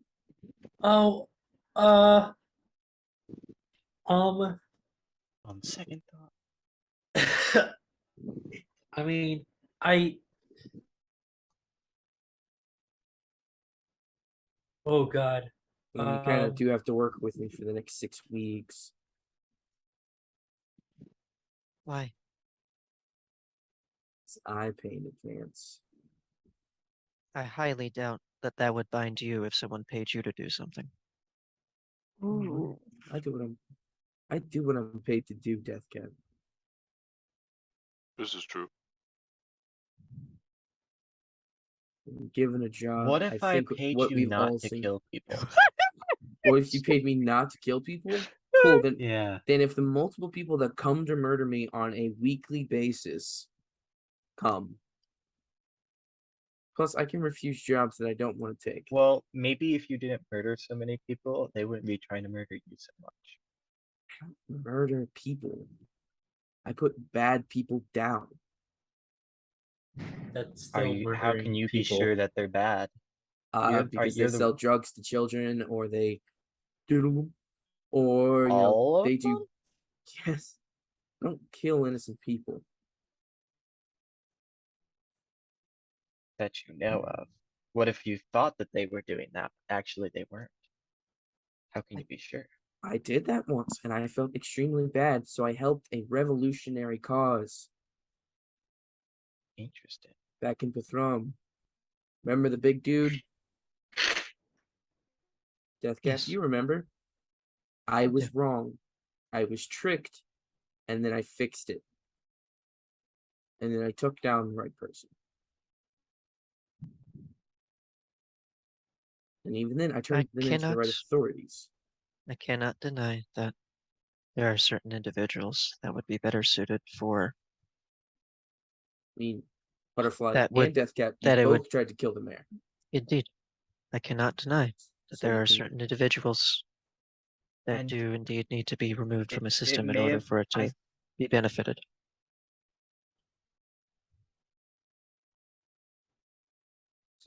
Oh, On second thought. I mean, oh God. You kind of Um, do have to work with me for the next 6 weeks. Why? I pay in advance. I highly doubt that that would bind you if someone paid you to do something. Ooh. I do what I'm paid to do, Death Cat. This is true. Given a job, What if I think paid what you we've not all to seen. kill people? What if you paid me not to kill people? Cool. Then, Yeah. then if the multiple people that come to murder me on a weekly basis come, plus I can refuse jobs that I don't want to take. Well, maybe if you didn't murder so many people, they wouldn't be trying to murder you so much. Murder people. I put bad people down. that's Are still you? How murdering can you be people. sure that they're bad? Because you're they the- sell drugs to children, or they doodle them, or All of they do. them? Yes, don't kill innocent people. That you know of. What if you thought that they were doing that, but actually they weren't? How can you be sure? I did that once, and I felt extremely bad, so I helped a revolutionary cause Interesting. back in Pathrum. Remember the big dude? Death Cat, Yes. you remember? I I was do. wrong. I was tricked, and then I fixed it. And then I took down the right person. And even then, I turned them into the right cannot- authorities. I cannot deny that There are certain individuals that would be better suited for I mean, Butterfly That would- and Deathcap, you that it both would- tried to kill the mayor. Indeed. I cannot deny that So there you are can- certain individuals that And do indeed need to be removed from a it system in may order have- for it to I- be benefited.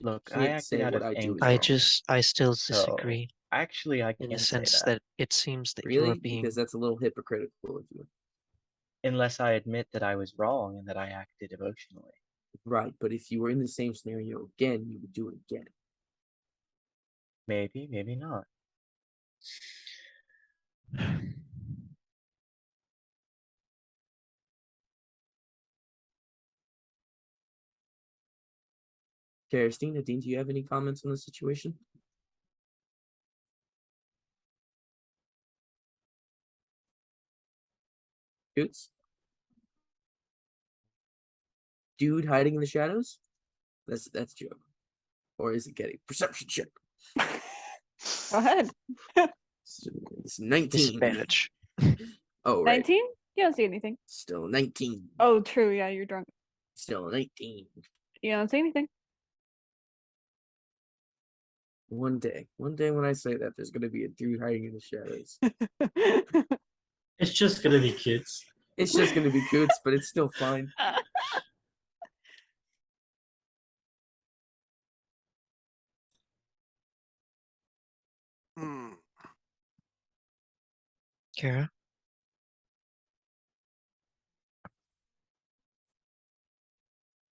Look, I Can't acted say out what of I do is anger. wrong. I still So, disagree Actually, I in the can say sense that. that it seems that you Really? are being Because that's a little hypocritical of you. Unless I admit that I was wrong and that I acted emotionally. Right, but if you were in the same scenario again, you would do it again. Maybe, maybe not. Karistine, Dean, do you have any comments on the situation? Coots? Dude hiding in the shadows? That's a joke. Or is it getting perception check? Go ahead. It's 19. disadvantage. Oh, right. 19? You don't see anything. Still 19. Oh, true. Yeah, you're drunk. Still 19. You don't see anything. One day when I say that, there's gonna be a dude hiding in the shadows. It's just gonna be kids. It's just gonna be Coots, but it's still fine. Hmm. Kara,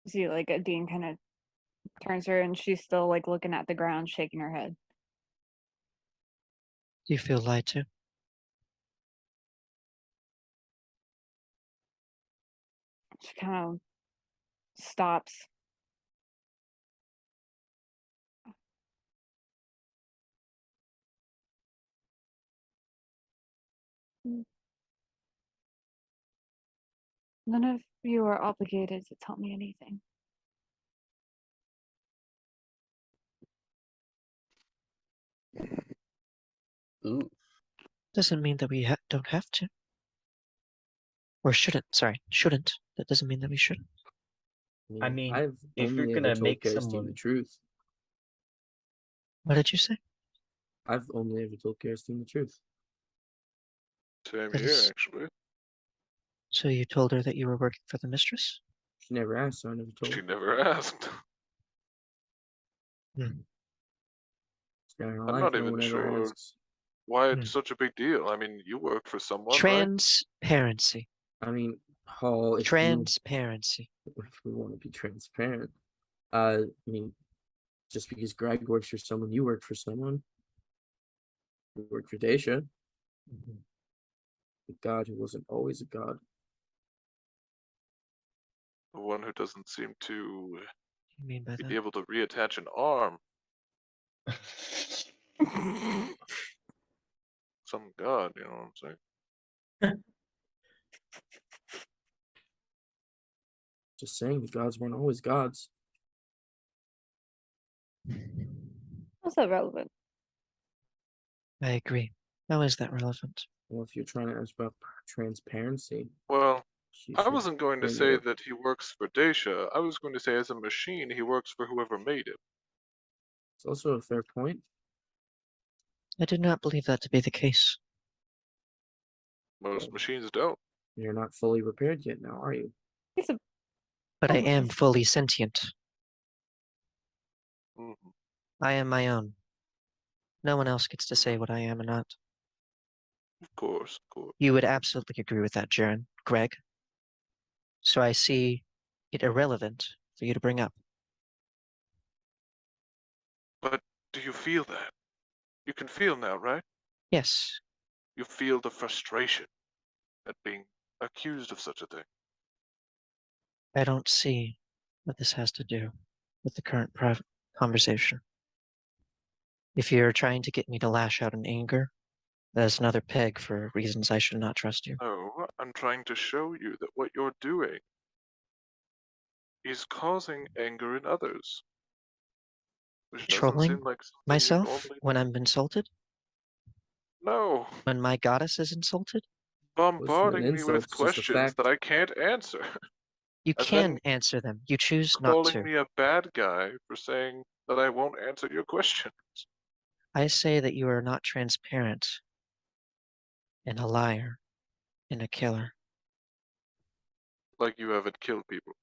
See, like, Dean kind of turns her and she's still, like, looking at the ground, shaking her head. do you feel lied to? She kind of stops. None of you are obligated to tell me anything. Ooh. Doesn't mean that we don't have to. Or shouldn't. Sorry, shouldn't. That doesn't mean that we shouldn't. I mean, I've if you're only gonna ever told make Karistine someone- the truth. What did you say? I've only ever told Karistine the truth. Same That here, is- actually. So you told her that you were working for the mistress? She never asked, so I never told She her. never asked. It's not her I'm life, not no even one ever sure asks. why Hmm. it's such a big deal. I mean, you work for someone, right? Transparency. I mean, Hall, if Transparency. we want to be transparent, I mean, just because Greg works for someone, you work for someone. You work for Daisha, the god who wasn't always a god. The one who doesn't seem to What do you mean by be that? able to reattach an arm. Some god, you know what I'm saying? Just saying, the gods weren't always gods. How's that relevant? I agree. How is that relevant? Well, if you're trying to ask about transparency, Well, she I should wasn't going to bring it say up. that he works for Daisha. I was going to say as a machine, he works for whoever made him. It's also a fair point. I do not believe that to be the case. Most machines don't. You're not fully repaired yet now, are you? He's a But I Oh, am fully sentient. Mhm. I am my own. No one else gets to say what I am or not. Of course, of course. You would absolutely agree with that, Jaren. Greg. So I see it irrelevant for you to bring up. But do you feel that? You can feel now, right? Yes, You feel the frustration at being accused of such a thing. I don't see what this has to do with the current private conversation. If you're trying to get me to lash out in anger, that's another peg for reasons I should not trust you. No, I'm trying to show you that what you're doing is causing anger in others. Which doesn't Controlling seem like something you myself normally when do. I'm insulted? No, When my goddess is insulted? bombarding me insult, with it's just a questions fact. that I can't answer. You And can then answer them. You choose not Calling to. me a bad guy for saying that I won't answer your question. I say that you are not transparent, and a liar, and a killer. Like you haven't killed people.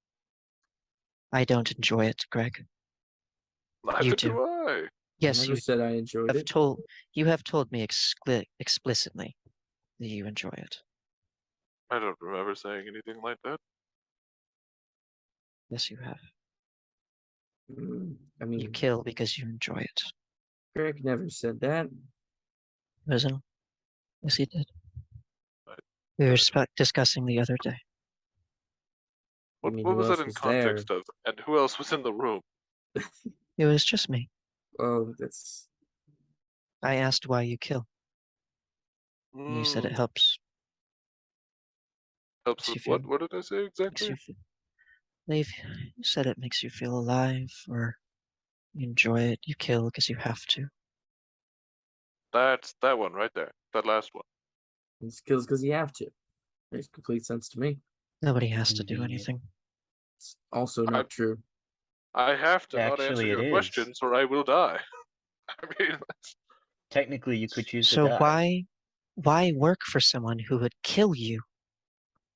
I don't enjoy it, Greg. Neither do. do I. Yes, I you never said I enjoyed have it. told me explicitly that you enjoy it. I don't remember saying anything like that. Yes, you have. I You mean, kill because you enjoy it. Greg never said that. Listen. Yes, he did. Right. We were discussing the other day. What, mean, what who was that else in was context there? of? And who else was in the room? It was just me. Oh, that's I asked why you kill, and you said it Mm, helps. helps Makes with you feel, what? What did I say makes exactly? you feel. You said it makes you feel alive, or you enjoy it. You kill because you have to. That's that one right there. That last one. he kills because you have to. Makes complete sense to me. Nobody has to do Convenient. anything. It's also not true. I have to not answer Actually, it your is. questions or I will die. I mean, that's, Technically, you could choose to So die. why work for someone who would kill you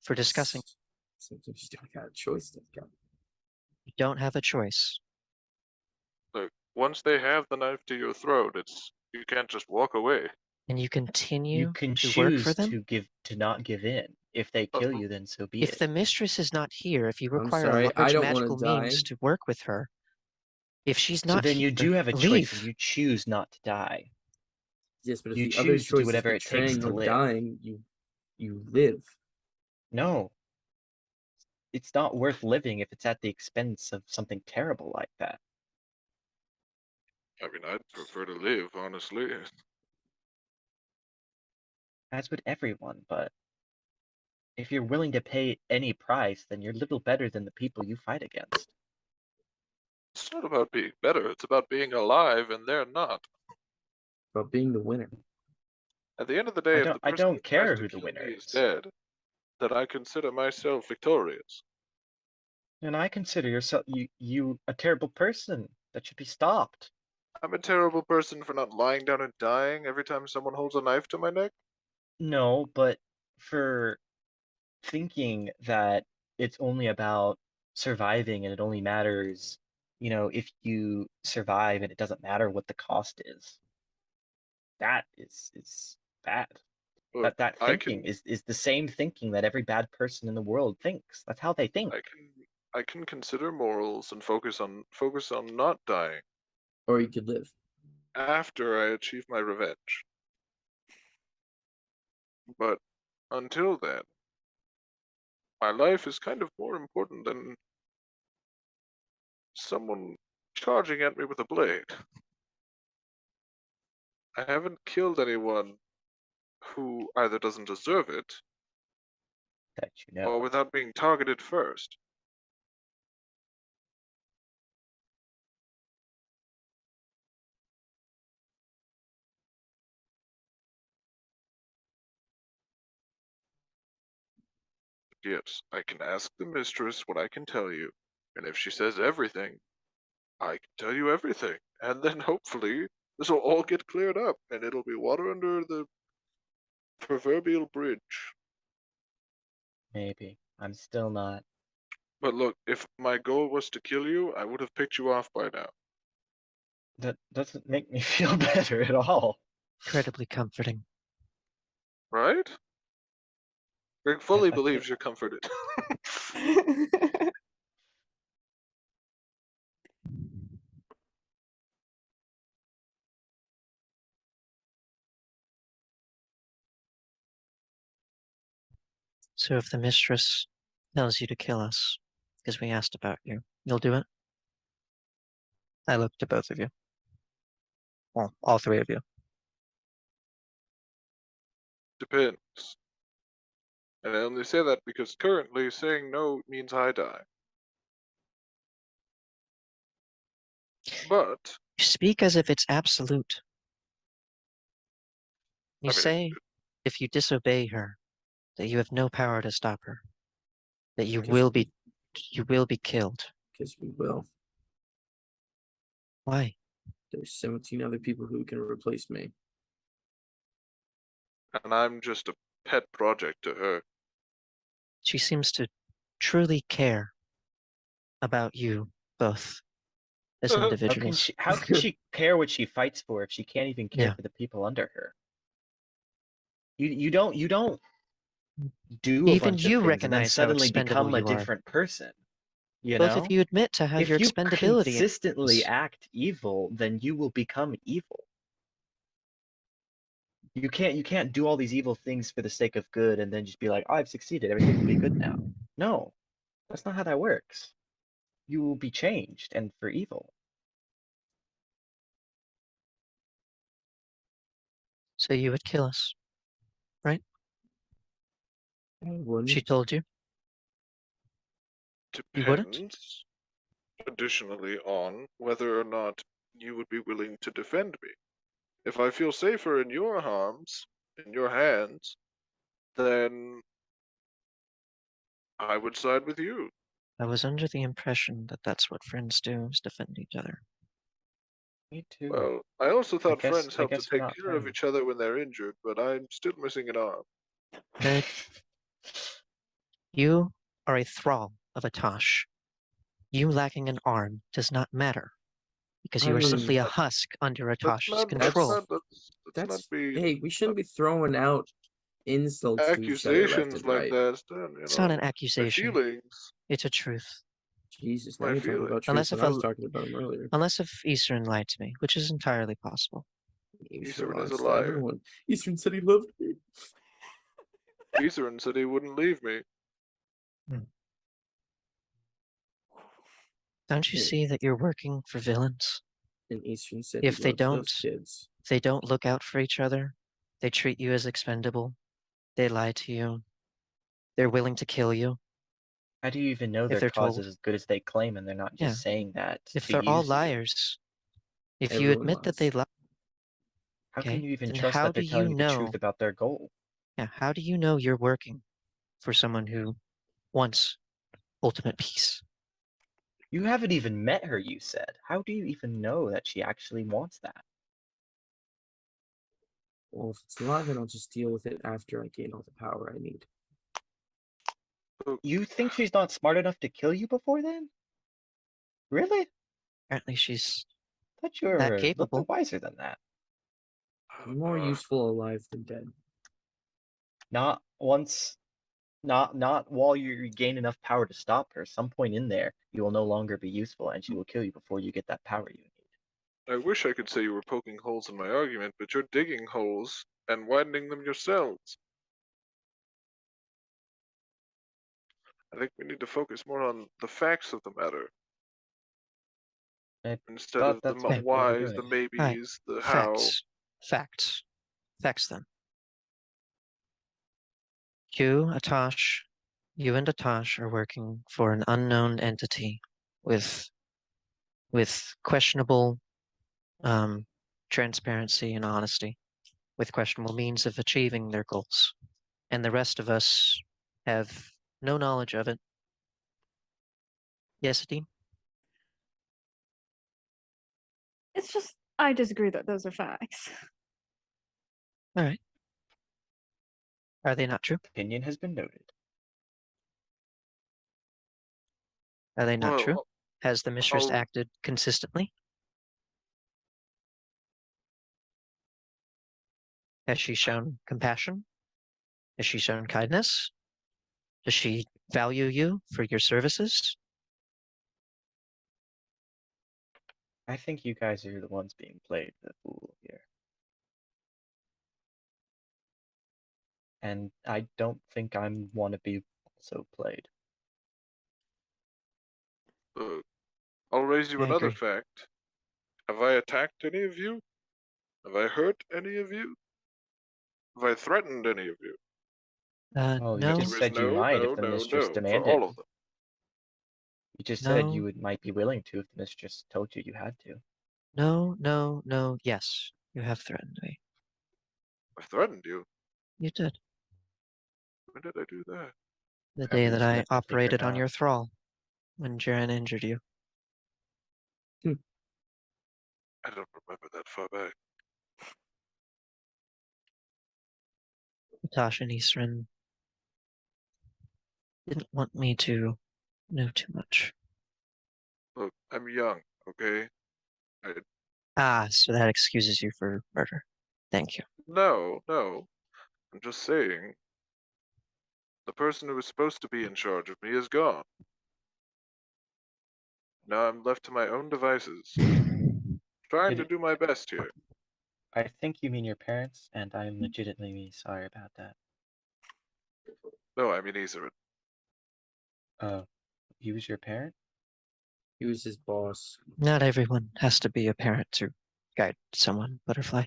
for discussing? Sometimes you don't got a choice. You don't have a choice. look, once they have the knife to your throat, it's you can't just walk away. And you You continue can to work for choose them? to not give in. If they kill you, then so be If it. the mistress is not here, if you I'm require a sorry, I large don't wanna magical means die. to work with her, if she's So not then you here, do have a choice, leave. and you choose not to die. Yes, but if You the other choose to do choice is whatever it takes betraying to or live. dying, you live. No, it's not worth living if it's at the expense of something terrible like that. I mean, I'd prefer to live, honestly. As would everyone, but if you're willing to pay any price, then you're little better than the people you fight against. It's not about being better, it's about being alive, and they're not. About being the winner. At the end of the day, if the I person don't who tries care to who the kill winner me is is. dead, then I consider myself victorious. And I consider you a terrible person that should be stopped. I'm a terrible person for not lying down and dying every time someone holds a knife to my neck. No, but for thinking that it's only about surviving and it only matters, if you survive and it doesn't matter what the cost is. That is bad. Look, That I thinking can is the same thinking that every bad person in the world thinks. That's how they think. I can consider morals and focus on not dying Or you could live. after I achieve my revenge. But until then, my life is kind of more important than someone charging at me with a blade. I haven't killed anyone who either doesn't deserve it That you or know. without being targeted first. Yes, I can ask the mistress what I can tell you, and if she says everything, I can tell you everything, and then hopefully this will all get cleared up, and it'll be water under the proverbial bridge. Maybe. I'm still not. But look, if my goal was to kill you, I would have picked you off by now, That doesn't make me feel better at all. Incredibly comforting. right? Greg fully I think believes you're comforted. So if the mistress tells you to kill us because we asked about you, you'll do it? I looked at both of you. Well, all three of you. Depends. And I only say that because currently saying no means I die. But, You speak as if it's absolute. You I mean, say if you disobey her, that you have no power to stop her. That you Because will be killed. Because we will. Why? There's 17 other people who can replace me. And I'm just a pet project to her. She seems to truly care about you both as How can individuals. How can she care what she fights for if she can't even care Yeah. for the people under her? You don't do a Even bunch you of things and then recognize how suddenly expendable become a you are. different person. You Both know? of you admit to how If your you expendability consistently is. act evil, then you will become evil. You can't do all these evil things for the sake of good and then just be like, oh, I've succeeded, everything will be good now. No, that's not how that works. You will be changed and for evil. So you would kill us. I wouldn't. She told you. You wouldn't? depends additionally on whether or not you would be willing to defend me. If I feel safer in your hands, then I would side with you. I was under the impression that that's what friends do, is defend each other. Me too. Well, I also thought guess- friends I help to guess we're take not care of friends. each other when they're injured, but I'm still missing an arm. Good. You are a thrall of Atash. You lacking an arm does not matter, because I you are mean, simply a husk under Atash's control. Let's not be Hey, we shouldn't be throwing out insults to each other left accusations and like right. that. Then, It's not an my accusation. feelings. It's a truth. Jesus, now My you're talking feelings. about Unless truth if when I a- was talking about him earlier. Unless if Eastern lied to me, which is entirely possible. Eastern is a lies to liar. everyone. Eastern said he loved me. Eastern said he wouldn't leave me. Don't you Yeah. see that you're working for villains? And Eastern said If he they loves those don't- kids. If they don't look out for each other, they treat you as expendable, they lie to you, they're willing to kill you. How do you even know their they're cause told. is as good as they claim and they're not just Yeah. saying that If to they're all use you? liars, if you Everyone admit that they lies. lie, How okay, can you even then trust how that they're do you telling you the know? truth about their goal? Yeah, how do you know you're working for someone who wants ultimate peace? You haven't even met her, you said. How do you even know that she actually wants that? Well, if it's not, then I'll just deal with it after I gain all the power I need. You think she's not smart enough to kill you before then? Really? Apparently she's I thought you were that a little capable. bit wiser than that. More useful alive than dead. Not once, not while you gain enough power to stop her. Some point in there, you will no longer be useful and she will kill you before you get that power you need. I wish I could say you were poking holes in my argument, but you're digging holes and widening them yourselves. I think we need to focus more on the facts of the matter I instead thought of the that's what we were whys, the doing. maybes, the how. Facts. Facts then. You, Atash, you and Atash are working for an unknown entity with questionable transparency and honesty, with questionable means of achieving their goals. And the rest of us have no knowledge of it. Yes, Dean? It's just I disagree that those are facts. All right. Are they not true? Opinion has been noted. Are they not true? Well, Has the mistress I'll- acted consistently? Has she shown compassion? Has she shown kindness? Does she value you for your services? I think you guys are the ones being played the fool here. And I don't think I want to be also played. I'll raise you I another agree. fact. Have I attacked any of you? Have I hurt any of you? Have I threatened any of you? Oh, No, you just said you might if the mistress For demanded. all of them. You just said No. you might be willing to if the mistress told you you had to. no. Yes, you have threatened me. I threatened you. You did. When did I do that? The Have day you that seen I if they take her operated on now? your thrall when Jaren injured you. I don't remember that far back. Natasha and Eastern didn't want me to know too much. Look, I'm young, okay? Ah, so that excuses you for murder. Thank you. No, no. I'm just saying. The person who was supposed to be in charge of me is gone. Now I'm left to my own devices. Trying to It- do my best here. I think you mean your parents, and I'm legitimately sorry about that. No, I mean Izarin. He was your parent? He was his boss. Not everyone has to be a parent to guide someone, Butterfly.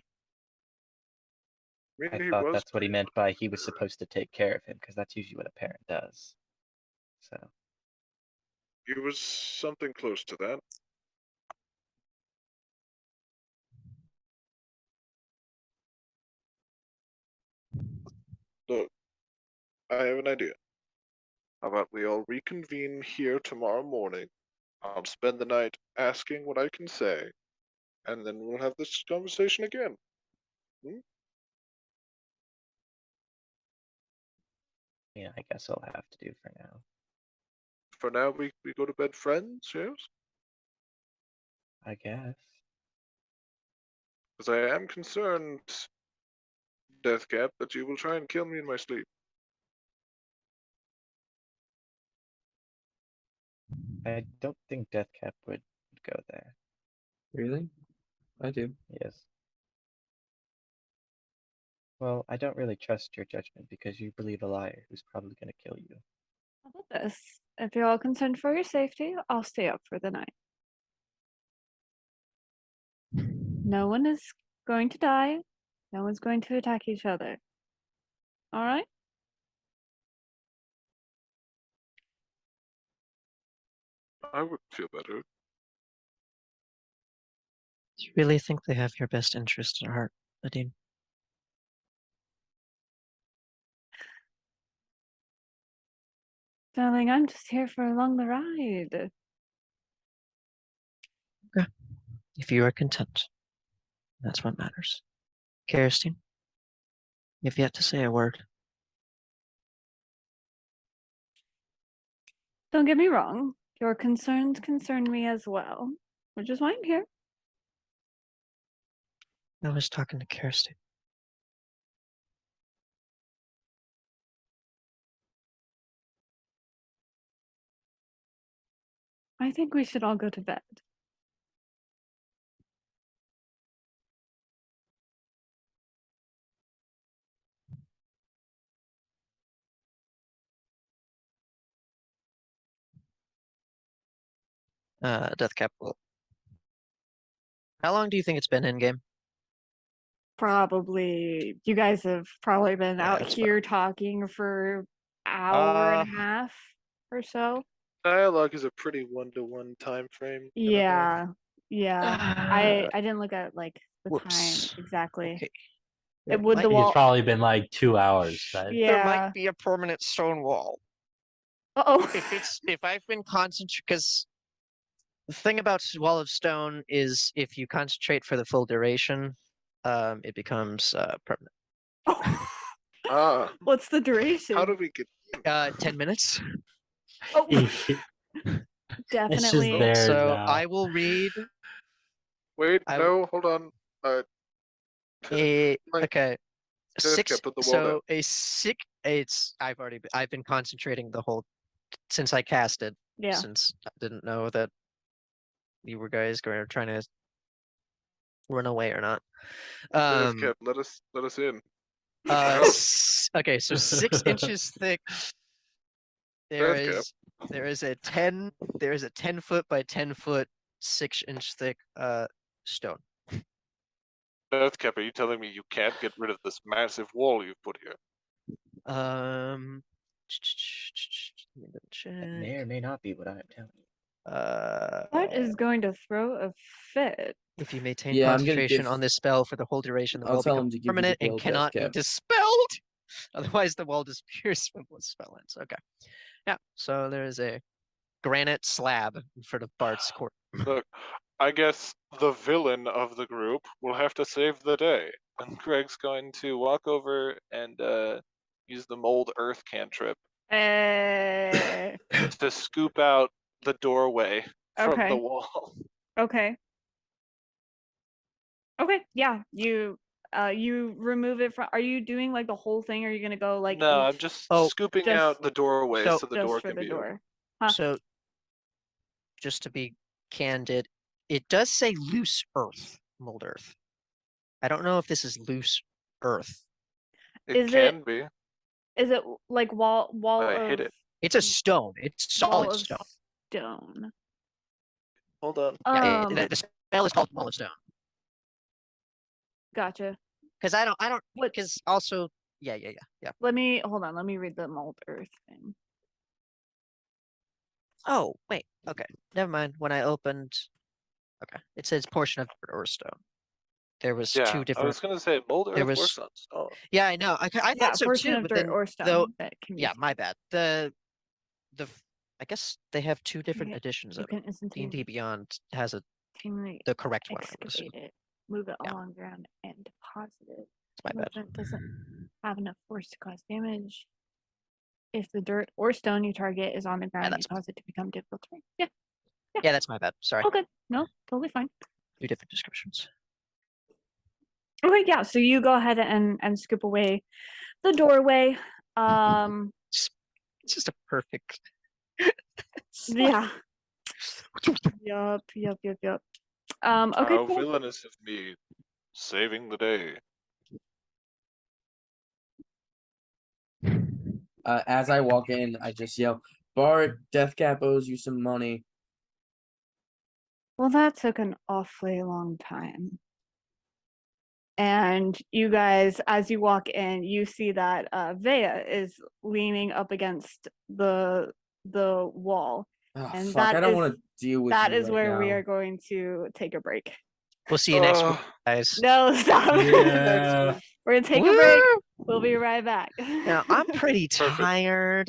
I I mean, he thought was. that's what he meant by he was supposed to take care of him, because that's usually what a parent does. So, He was something close to that. Look, I have an idea. How about we all reconvene here tomorrow morning? I'll spend the night asking what I can say, and then we'll have this conversation again. yeah, I guess I'll have to do for now. For now, we go to bed friends, yes? I guess. Because I am concerned, Deathcap, that you will try and kill me in my sleep. I don't think Deathcap would go there. Really? I do. Yes. Well, I don't really trust your judgment because you believe a liar who's probably going to kill you. How about this? If you're all concerned for your safety, I'll stay up for the night. No one is going to die. No one's going to attack each other. All right? I would feel better. Do you really think they have your best interest at heart, Nadine? Darling, I'm just here for along the ride. If you are content, that's what matters. Kirsten, you've yet to say a word. Don't get me wrong. Your concerns concern me as well, which is why I'm here. I was talking to Kirsten. I think we should all go to bed. Deathcap will. How long do you think it's been in game? Probably, you guys have probably been Yeah, out it's here talking for hour and a half or so. Dialogue is a pretty one-to-one time frame. Yeah, yeah. I didn't look at like the time Whoops. exactly. Okay. It would might the be- It's wall. probably been like 2 hours. But Yeah. There might be a permanent stone wall. Uh-oh. If I've been concentrating, because the thing about Wall of Stone is if you concentrate for the full duration, it becomes permanent. Ah, What's the duration? how do we get? 10 minutes. Oh, it's just definitely. there So now. I will read. Wait, I- no, hold on. Like, Okay. Deathcap, put the wall down. So a six. I've been concentrating the whole since I casted. Yeah. Since I didn't know that you were guys going trying to run away or not. Deathcap, let us in. Okay, so 6 inches thick. There Deathcap. is a 10-foot by 10-foot 6-inch thick stone. Deathcap, are you telling me you can't get rid of this massive wall you've put here? Let me That may or check. may not be what I'm telling you. What is going to throw a fit? If you maintain Yeah, I'm gonna concentration give- on this spell for the whole duration, the I'll will tell become him to give you the permanent and bill, cannot be Deathcap. dispelled. Otherwise, the wall disappears when one spell ends. Okay. Yeah. So there is a granite slab in front of Bart's court. Look, I guess the villain of the group will have to save the day. And Greg's going to walk over and use the mold earth cantrip Eh, to scoop out the doorway from the Okay. wall. okay. Okay, yeah. You remove it from. Are you doing like the whole thing? Or are you gonna go like No, I'm each just Oh, scooping just- out the doorway so- so the just door for can the be door? So, just to be candid, it does say loose earth, mold earth. I don't know if this is loose earth. It Is can be. Is it like wall I of hit it. It's a stone. It's wall solid of stone. stone? Hold on. Yeah, Um, the spell is called wall of stone. Gotcha. Because I don't, What? because also, yeah. Let me hold on. Let me read the mold earth thing. Oh, wait. Okay. Never mind. When I opened, okay, it says portion of earth stone. There was Yeah, two I different. was gonna say mold there earth was- works on stone. Yeah, I know. I Yeah, thought so portion too. of But dirt then, or stone though, that can be. yeah, my bad. I guess they have two different Yeah, editions You of can it. instantaneously D&D Beyond has the correct one. I would assume. excavate it, move it Yeah. along ground, and deposit it. It's my bad. Movement doesn't have enough force to cause damage. If the dirt or stone you target is on the ground, you that's- cause it to become difficult terrain. Yeah. Yeah, that's my bad. Sorry. Okay. No, totally fine. Two different descriptions. Okay, yeah. So you go ahead and scoop away the doorway. It's just a perfect. Yeah. Yup. Okay, How cool. villainous of me, saving the day. As I walk in, I just yell, Bart, Death Cap owes you some money. Well, that took an awfully long time. And you guys, as you walk in, you see that Vea is leaning up against the wall. Oh, And fuck, that I don't is- want to deal with That you is right where we now. are going to take a break. We'll see you next week, Ugh. guys. No, stop. Yeah. We're gonna take a break. Woo! We'll be right back. Now, I'm pretty tired.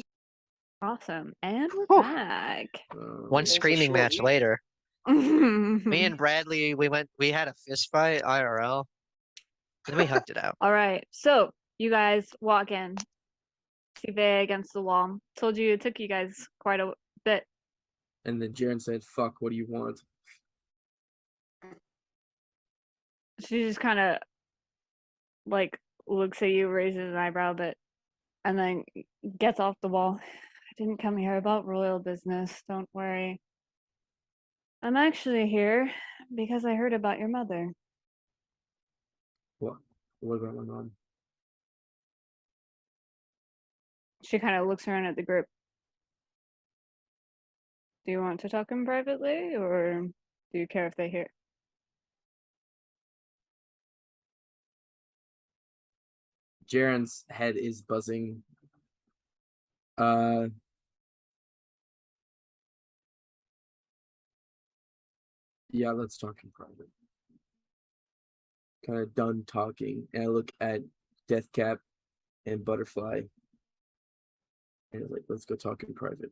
Awesome. And we're Whew. back. One was a screaming short match week. later. Me All and Bradley, we had a fist fight IRL. And we hugged it out. right. So you guys walk in. See Vea against the wall. Told you it took you guys quite a bit. And then Jaren said, fuck, what do you want? She just kind of like looks at you, raises an eyebrow a bit, and then gets off the wall. I didn't come here about royal business. Don't worry. I'm actually here because I heard about your mother. What? What about my mom? She kind of looks around at the group. Do you want to talk in privately, or do you care if they hear? Jaren's head is buzzing. Yeah, let's talk in private. Kind of done talking, and I look at Deathcap and Butterfly, and like, let's go talk in private.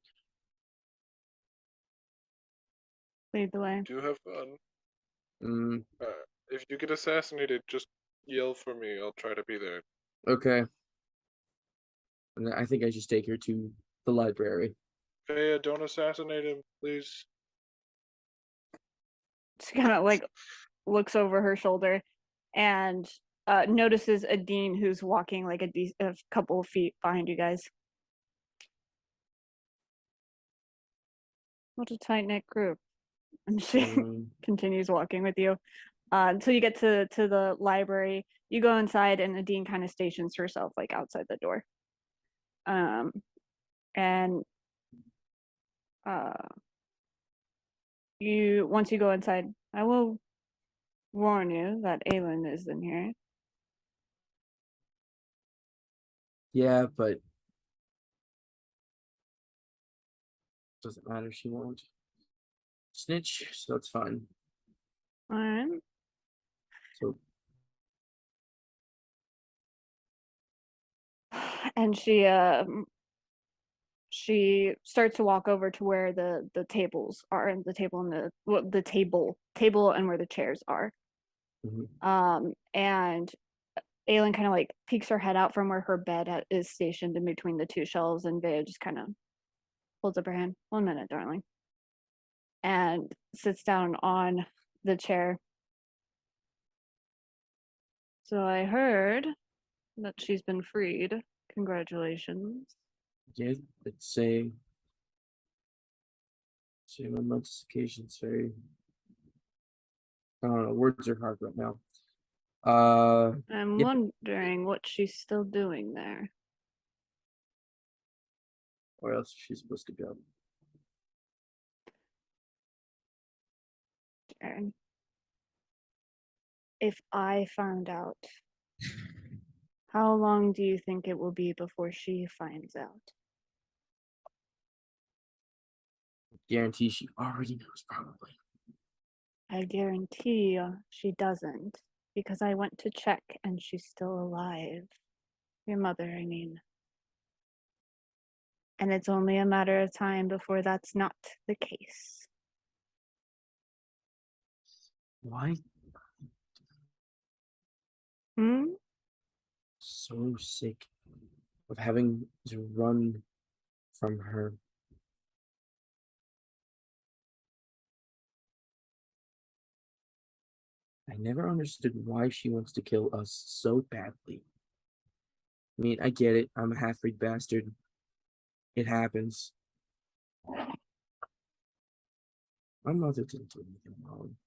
Lead the way. Do have fun. Mm, If you get assassinated, just yell for me. I'll try to be there. okay. And I think I should take her to the library. Fea, don't assassinate him, please. She kind of like looks over her shoulder and notices a dean who's walking like a couple of feet behind you guys. What a tight knit group. And she continues walking with you until you get to the library. You go inside, and the dean kind of stations herself like outside the door. And once you go inside, I will warn you that Aelin is in here. Yeah, but doesn't matter. She won't snitch, so it's fine. Alright. So And she starts to walk over to where the tables are, and the table and the table and where the chairs are. And Aelin kind of like peeks her head out from where her bed is stationed in between the two shelves, and Vea just kind of holds up her hand. 1 minute, darling. And sits down on the chair. So I heard that she's been freed. Congratulations. Yeah, it's a momentous occasion. It's very, I don't know, words are hard right now. I'm Yeah. wondering what she's still doing there. Where else is she supposed to go? Jaren. If I found out, how long do you think it will be before she finds out? Guarantee she already knows, probably. I guarantee she doesn't, because I went to check and she's still alive. Your mother, I mean. And it's only a matter of time before that's not the case. Why Hmm? so sick of having to run from her? I never understood why she wants to kill us so badly. I mean, I get it. I'm a half-breed bastard. It happens. My mother didn't do anything wrong.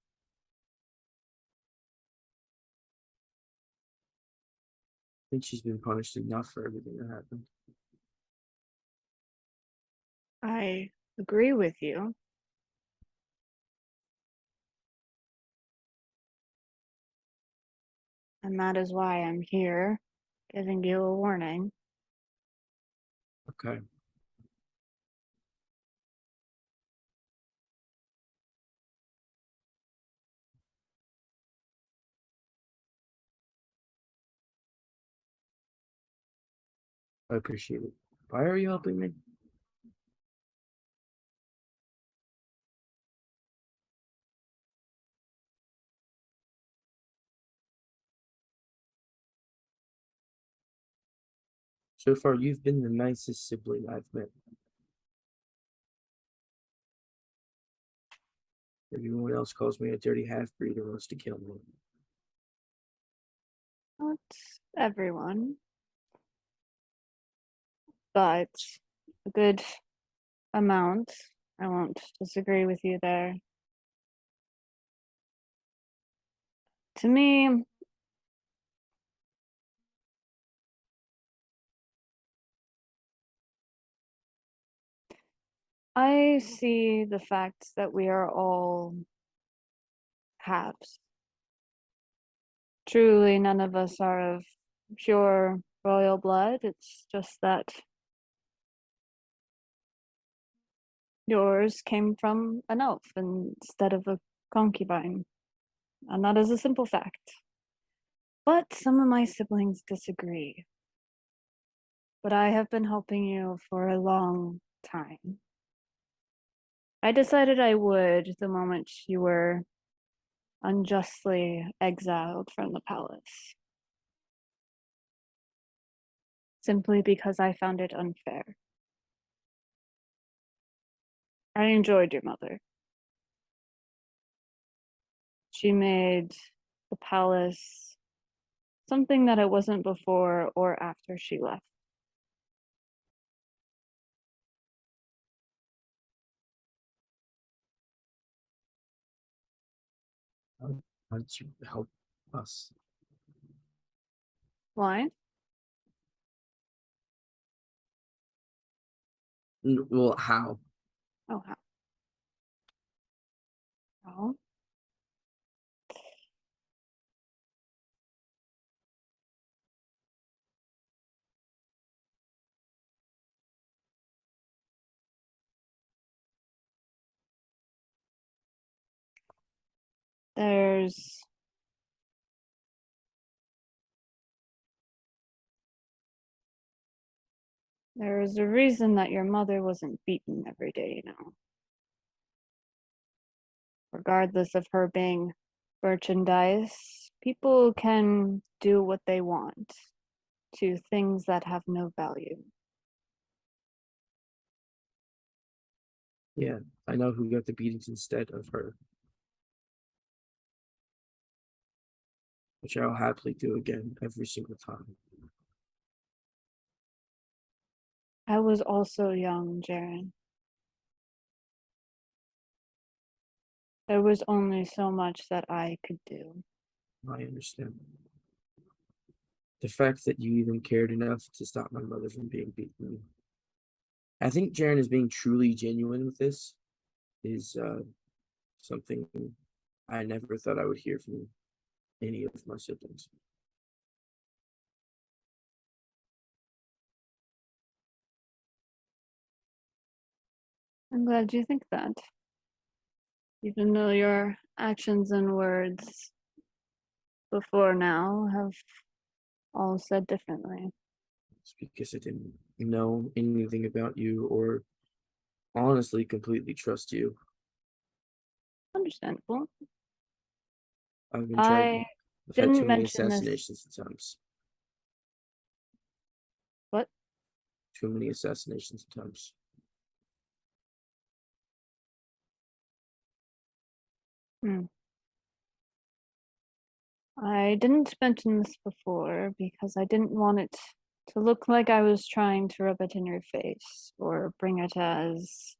I think she's been punished enough for everything that happened. I agree with you. And that is why I'm here, giving you a warning. Okay. I appreciate it. Why are you helping me? So far, you've been the nicest sibling I've met. Everyone else calls me a dirty half-breed and wants to kill me. Not everyone, but a good amount. I won't disagree with you there. To me, I see the fact that we are all halves. Truly, none of us are of pure royal blood. It's just that yours came from an elf instead of a concubine. And that is a simple fact. But some of my siblings disagree. But I have been helping you for a long time. I decided I would the moment you were unjustly exiled from the palace. Simply because I found it unfair. I enjoyed your mother. She made the palace something that it wasn't before or after she left. How did you help us? Why? Well, how? Oh, how? How? There's There is a reason that your mother wasn't beaten every day, you know. Regardless of her being merchandise, people can do what they want to things that have no value. Yeah, I know who got the beatings instead of her. Which I'll happily do again every single time. I was also young, Jaren. There was only so much that I could do. I understand. The fact that you even cared enough to stop my mother from being beaten. I think Jaren is being truly genuine with this. Is something I never thought I would hear from any of my siblings. I'm glad you think that. Even though your actions and words before now have all said differently. It's because I didn't know anything about you or honestly completely trust you. Understandable. I've been tried. I I've had too didn't many mention this. assassinations attempts. What? Too many assassinations attempts. I didn't mention this before because I didn't want it to look like I was trying to rub it in your face or bring it as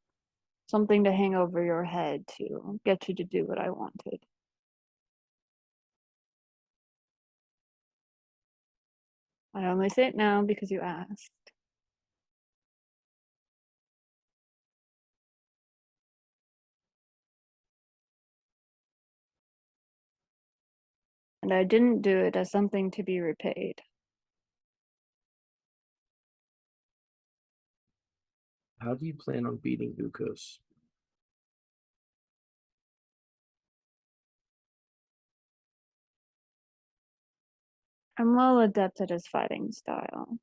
something to hang over your head to get you to do what I wanted. I only say it now because you asked. And I didn't do it as something to be repaid. How do you plan on beating Ukos? I'm well adept at his fighting style.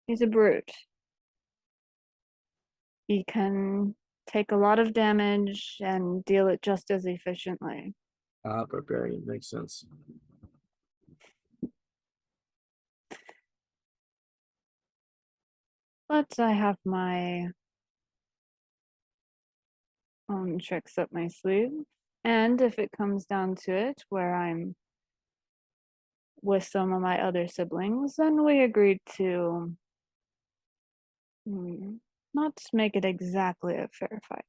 He's a brute. He can take a lot of damage and deal it just as efficiently. Barbarian makes sense. But I have my own tricks up my sleeve. And if it comes down to it, where I'm with some of my other siblings, then we agreed to not make it exactly a fair fight.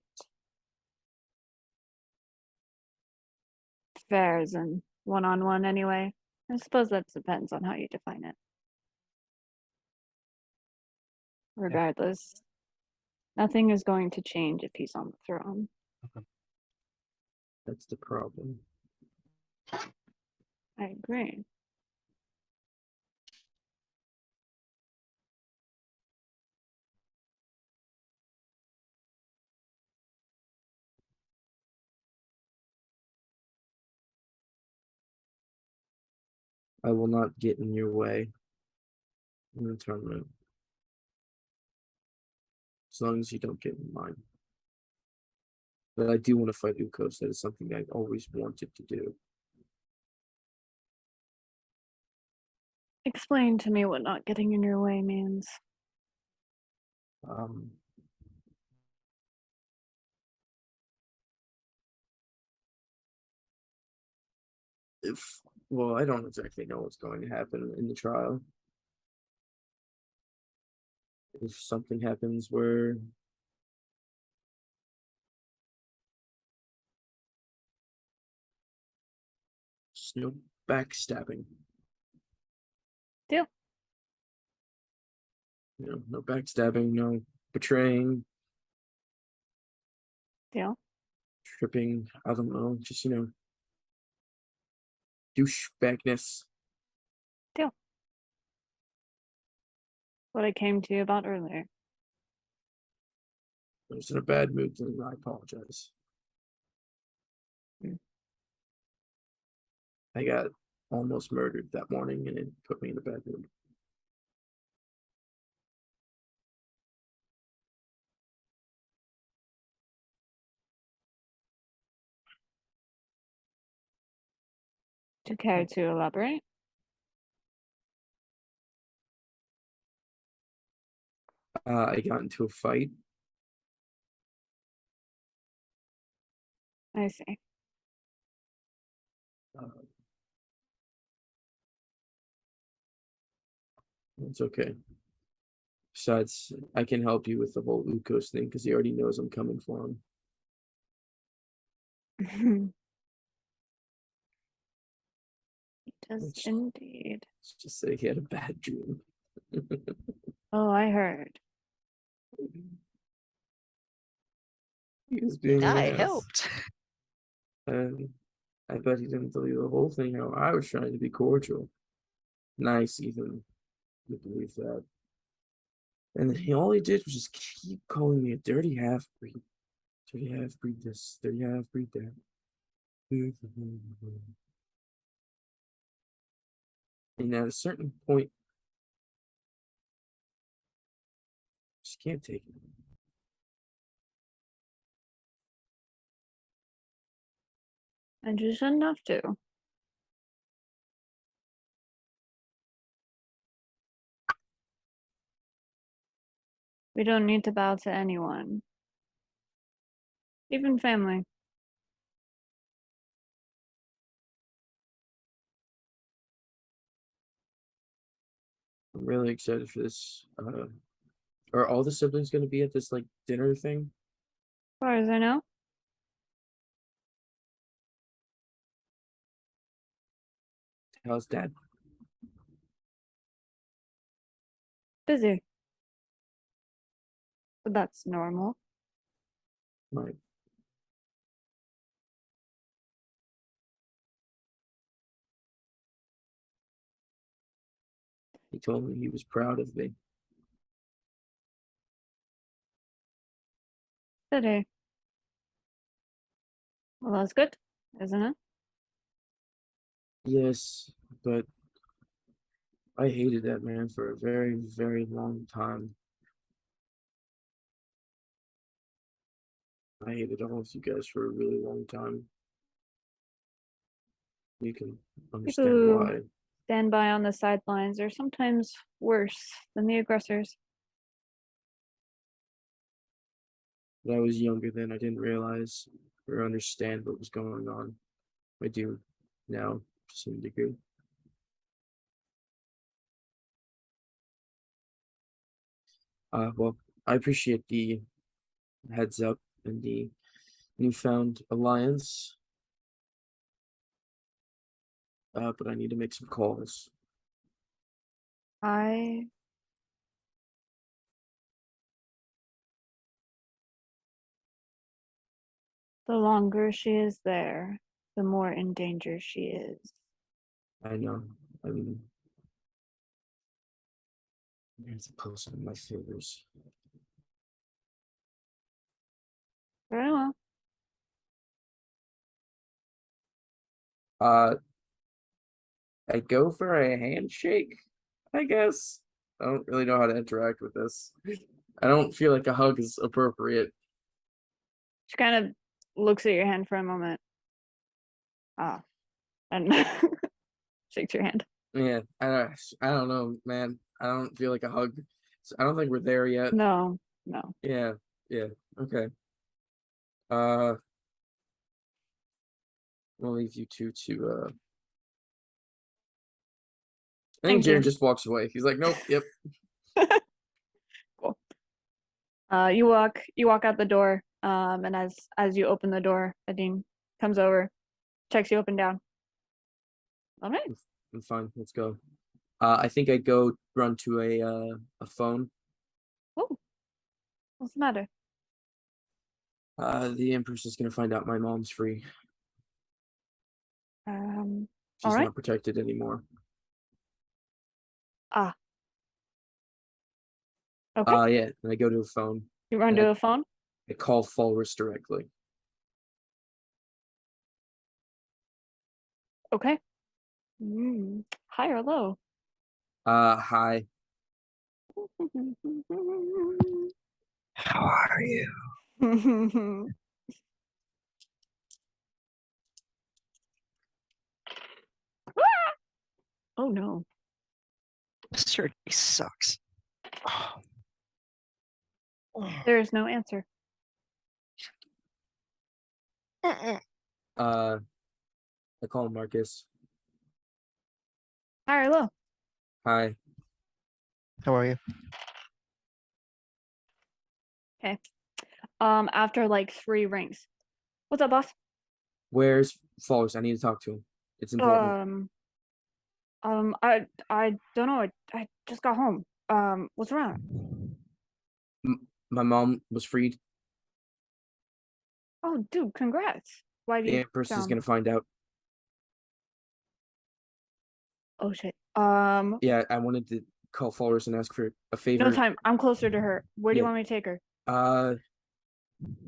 Fair as in one-on-one anyway. I suppose that depends on how you define it. Regardless, nothing is going to change if he's on the throne. That's the problem. I agree. I will not get in your way in the tournament. As long as you don't get in mine. But I do want to fight Ukos. That is something I always wanted to do. Explain to me what not getting in your way means. Um, well, I don't exactly know what's going to happen in the trial. If something happens where just no backstabbing. Deal. No backstabbing, no betraying, Deal. tripping, I don't know, just douchebagness. Deal. What I came to you about earlier. I was in a bad mood, and I apologize. I got almost murdered that morning, and it put me in a bad mood. Do you care to elaborate? I got into a fight. I see. Uh, it's okay. Besides, I can help you with the whole Ukos thing because he already knows I'm coming for him. He does Let's- indeed. Let's just say he had a bad dream. Oh, I heard. He was being an I ass. helped. And I bet he didn't tell you the whole thing how I was trying to be cordial. Nice, Ethan. You believe that. And then all he did was just keep calling me a dirty half breed. Dirty half breed this, dirty half breed that. And at a certain point, just can't take it. And you shouldn't have to. We don't need to bow to anyone. Even family. I'm really excited for this. Are all the siblings going to be at this like dinner thing? As far as I know. How's Dad? Busy. But that's normal. Right. He told me he was proud of me. Busy. Well, that's good, isn't it? Yes, but I hated that man for a very, very long time. I hated all of you guys for a really long time. You can understand People why. stand by on the sidelines are sometimes worse than the aggressors. But I was younger then. I didn't realize or understand what was going on. I do now, to some degree. Well, I appreciate the heads up and the newfound alliance. But I need to make some calls. I The longer she is there, the more in danger she is. I know. I mean, I'm going to post on my favors. Very well. I go for a handshake, I guess. I don't really know how to interact with this. I don't feel like a hug is appropriate. She kind of looks at your hand for a moment. And shakes your hand. Yeah, I don't know, man. I don't feel like a hug. I don't think we're there yet. No. Yeah, okay. We'll leave you two to I think Thank you. Jared just walks away. He's like, nope, yep. Cool. You walk out the door. And as you open the door, Adine comes over, checks you up and down. All right. I'm fine. Let's go. I think I'd go run to a phone. Oh, what's the matter? The Empress is gonna find out my mom's free. She's Alright. not protected anymore. Okay. Yeah, and I go to a phone. You run to a phone. I call Falrus directly. Okay. High or low? Hi. How are you? Oh no. Mr. D sucks. There is no answer. I call him Marcus. Hi, hello. Hi. How are you? After like 3 rings. What's up, boss? Where's Flawless? I need to talk to him. It's important. I don't know. I just got home. What's wrong? My mom was freed. Oh, dude, congrats. Why do The you Empress is sound? gonna find out. Oh shit. Yeah, I wanted to call Flawless and ask for a favor. No time. I'm closer to her. Where do you Yeah. want me to take her?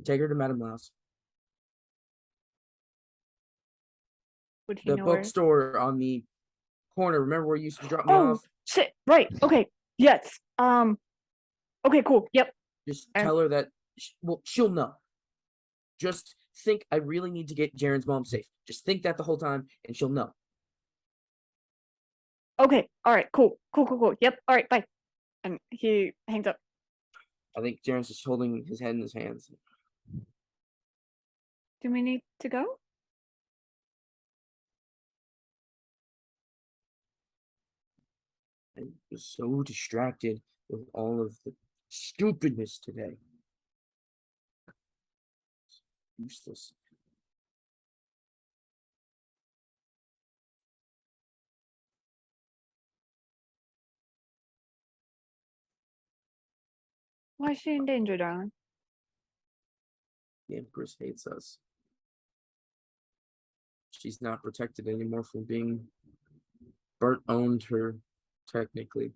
Take her to Madame Laus. Would he The know where? bookstore on the corner. Remember where you used to drop me Oh off? shit. Right. Okay. Yes. Okay. Cool. Yep. Just And- tell her that. Well, she'll know. Just think I really need to get Jaren's mom safe. Just think that the whole time, and she'll know. Okay. All right. Cool. Cool. Yep. All right. Bye. And he hangs up. I think Jaren's just holding his head in his hands. Do we need to go? I was so distracted with all of the stupidness today. Useless. Why is she in danger, darling? The Empress hates us. She's not protected anymore from being. Bert owned her, technically.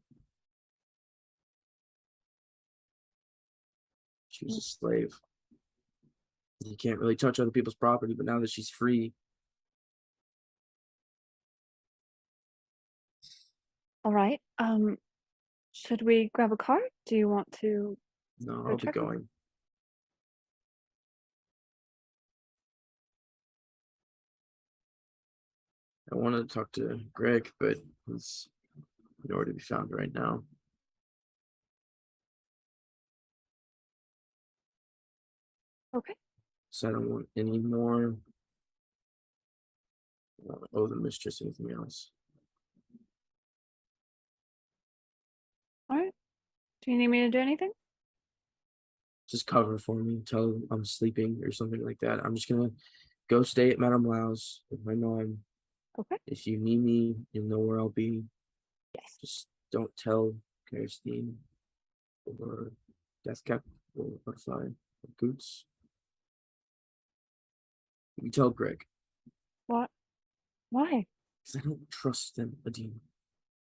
She was a slave. You can't really touch other people's property, but now that she's free, All right. Should we grab a car? Do you want to? no, Go I'll be check her. going. I wanted to talk to Greg, but he's nowhere to be found right now. Okay. So I don't want any more. I don't owe the mistress anything else. All right. Do you need me to do anything? Just cover for me until I'm sleeping or something like that. I'm just gonna go stay at Madame Lau's with my mom. Okay. If you need me, you'll know where I'll be. Yes. Just don't tell Kirstine or Deathcap or Butterfly or Coots. You tell Greg. What? Why? Because I don't trust them, Adine.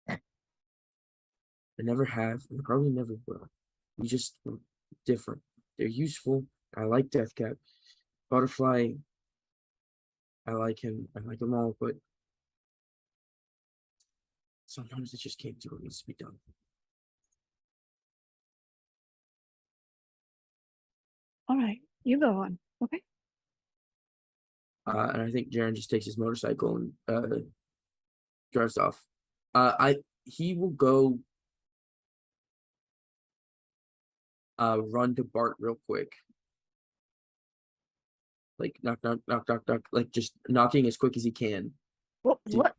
I never have, and probably never will. We just are different. They're useful. I like Deathcap. Butterfly, I like him. I like them all, but sometimes they just can't do what needs to be done. All right. You go on. Okay. And I think Jaren just takes his motorcycle and drives off. He will go run to Bart real quick. Like knock, like just knocking as quick as he can. What? Dude. What?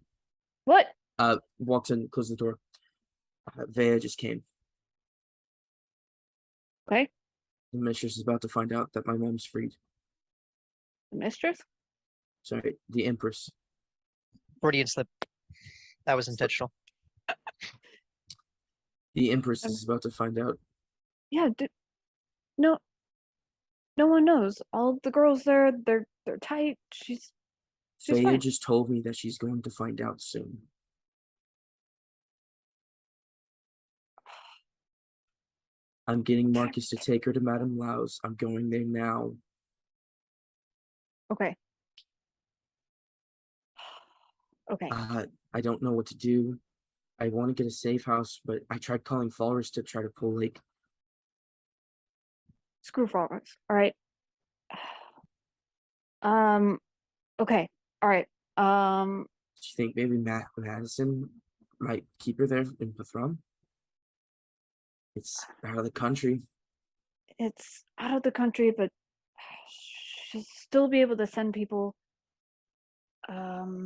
What? Walks in, closes the door. Vea just came. Okay. The mistress is about to find out that my mom's freed. The mistress? Sorry, the Empress. Freudian slip. That was intentional. The Empress is about to find out. Yeah. No. No one knows. All the girls there, they're tight. She's Vea fine. just told me that she's going to find out soon. I'm getting Marcus to take her to Madame Lau's. I'm going there now. Okay. Okay. I don't know what to do. I want to get a safe house, but I tried calling Falrus to try to pull like. Screw Frogos. All right. Okay. All right. Do you think maybe Madison might keep her there in Pathrum. It's out of the country. It's out of the country, but she'll still be able to send people. I'll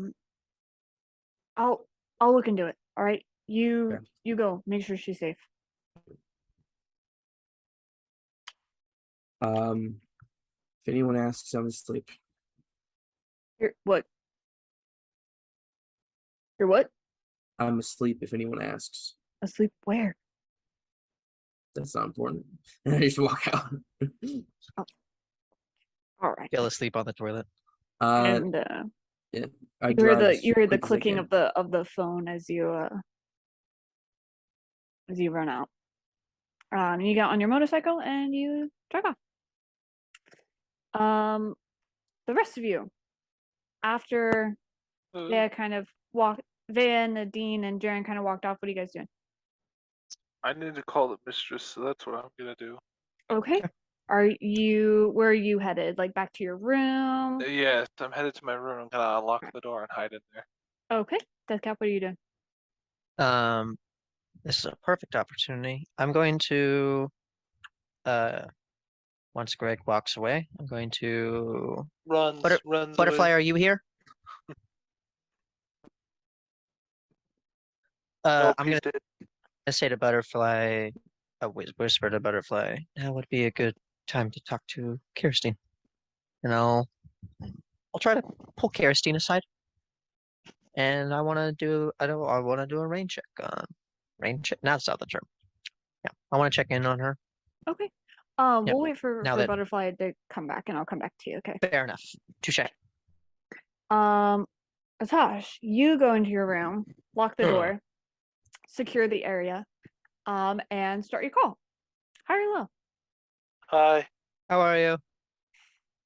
look into it. All right, you Okay. you go. Make sure she's safe. If anyone asks, I'm asleep. You're what? You're what? I'm asleep if anyone asks. Asleep where? That's not important. And I just walk out. All right. Fell asleep on the toilet. And Yeah, I you drive as hear the quick as I clicking can. of the phone as you run out. You get on your motorcycle and you drive off. The rest of you, after they kind of walk, Vea, Nadine, and Jaren kind of walked off. What are you guys doing? I need to call the mistress, so that's what I'm gonna do. Okay. Where are you headed? Like back to your room? Yes, I'm headed to my room. I'm gonna unlock the door and hide in there. Okay. Deathcap, what are you doing? This is a perfect opportunity. I'm going to, once Greg walks away, I'm going to. Runs Butterfly, away. are you here? Nope, I'm he's gonna dead. say to Butterfly, whisper to Butterfly. Now would be a good time to talk to Kirstein, and I'll try to pull Kirstein aside. And I want to do I want to do a rain check on rain check. That's not the term. Yeah, I want to check in on her. Okay. Yep. We'll wait for Now that- Butterfly to come back, and I'll come back to you. Okay. Fair enough. Touche. Atash, you go into your room, lock the door, secure the area, and start your call. High or low? Hi, How are you?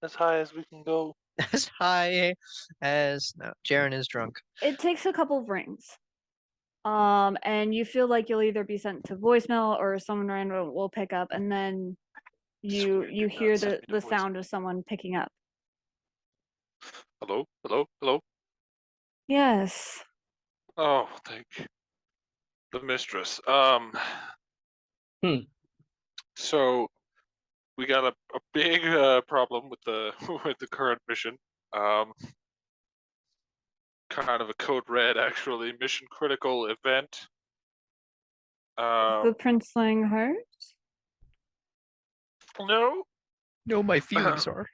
as high as we can go. As high as no. Jaren is drunk. It takes a couple of rings. And you feel like you'll either be sent to voicemail or someone random will pick up, and then you weird, do hear not send me to the sound of someone picking up. Hello, hello, hello. Yes. Oh, thank the mistress. So we got a big problem with the with the current mission. Kind of a code red, actually. Mission critical event. The Princeling hurt? No, No, my feelings are.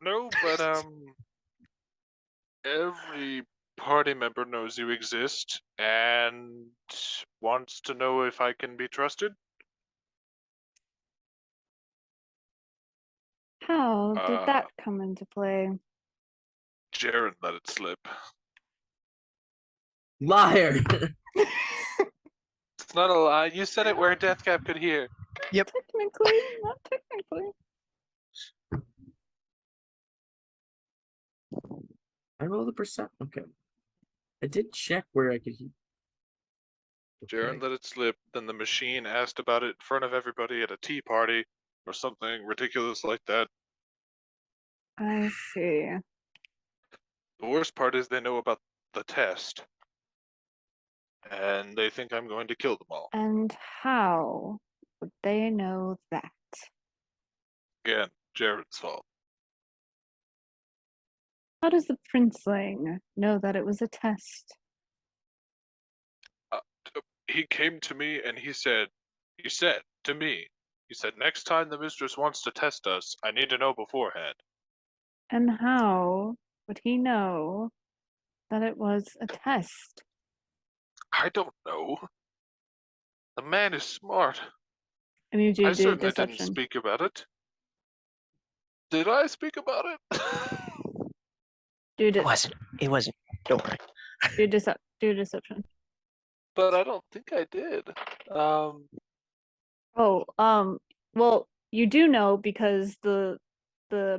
no, but every party member knows you exist and wants to know if I can be trusted. How did that come into play? Jaren let it slip. Liar! It's not a lie. You said it where Deathcap could hear. Technically, not technically. I rolled a percent. Okay. I did check where I could hear. Jaren let it slip. Then the machine asked about it in front of everybody at a tea party or something ridiculous like that. I see. The worst part is they know about the test. And they think I'm going to kill them all. And how would they know that? Again, Jaren's fault. How does the Princeling know that it was a test? He came to me and he said to me, next time the mistress wants to test us, I need to know beforehand. And how would he know that it was a test? I don't know. The man is smart. I need you I to do certainly didn't deception. speak about it. Did I speak about it? Do It wasn't. Don't worry. do deception. But I don't think I did. Well, you do know because the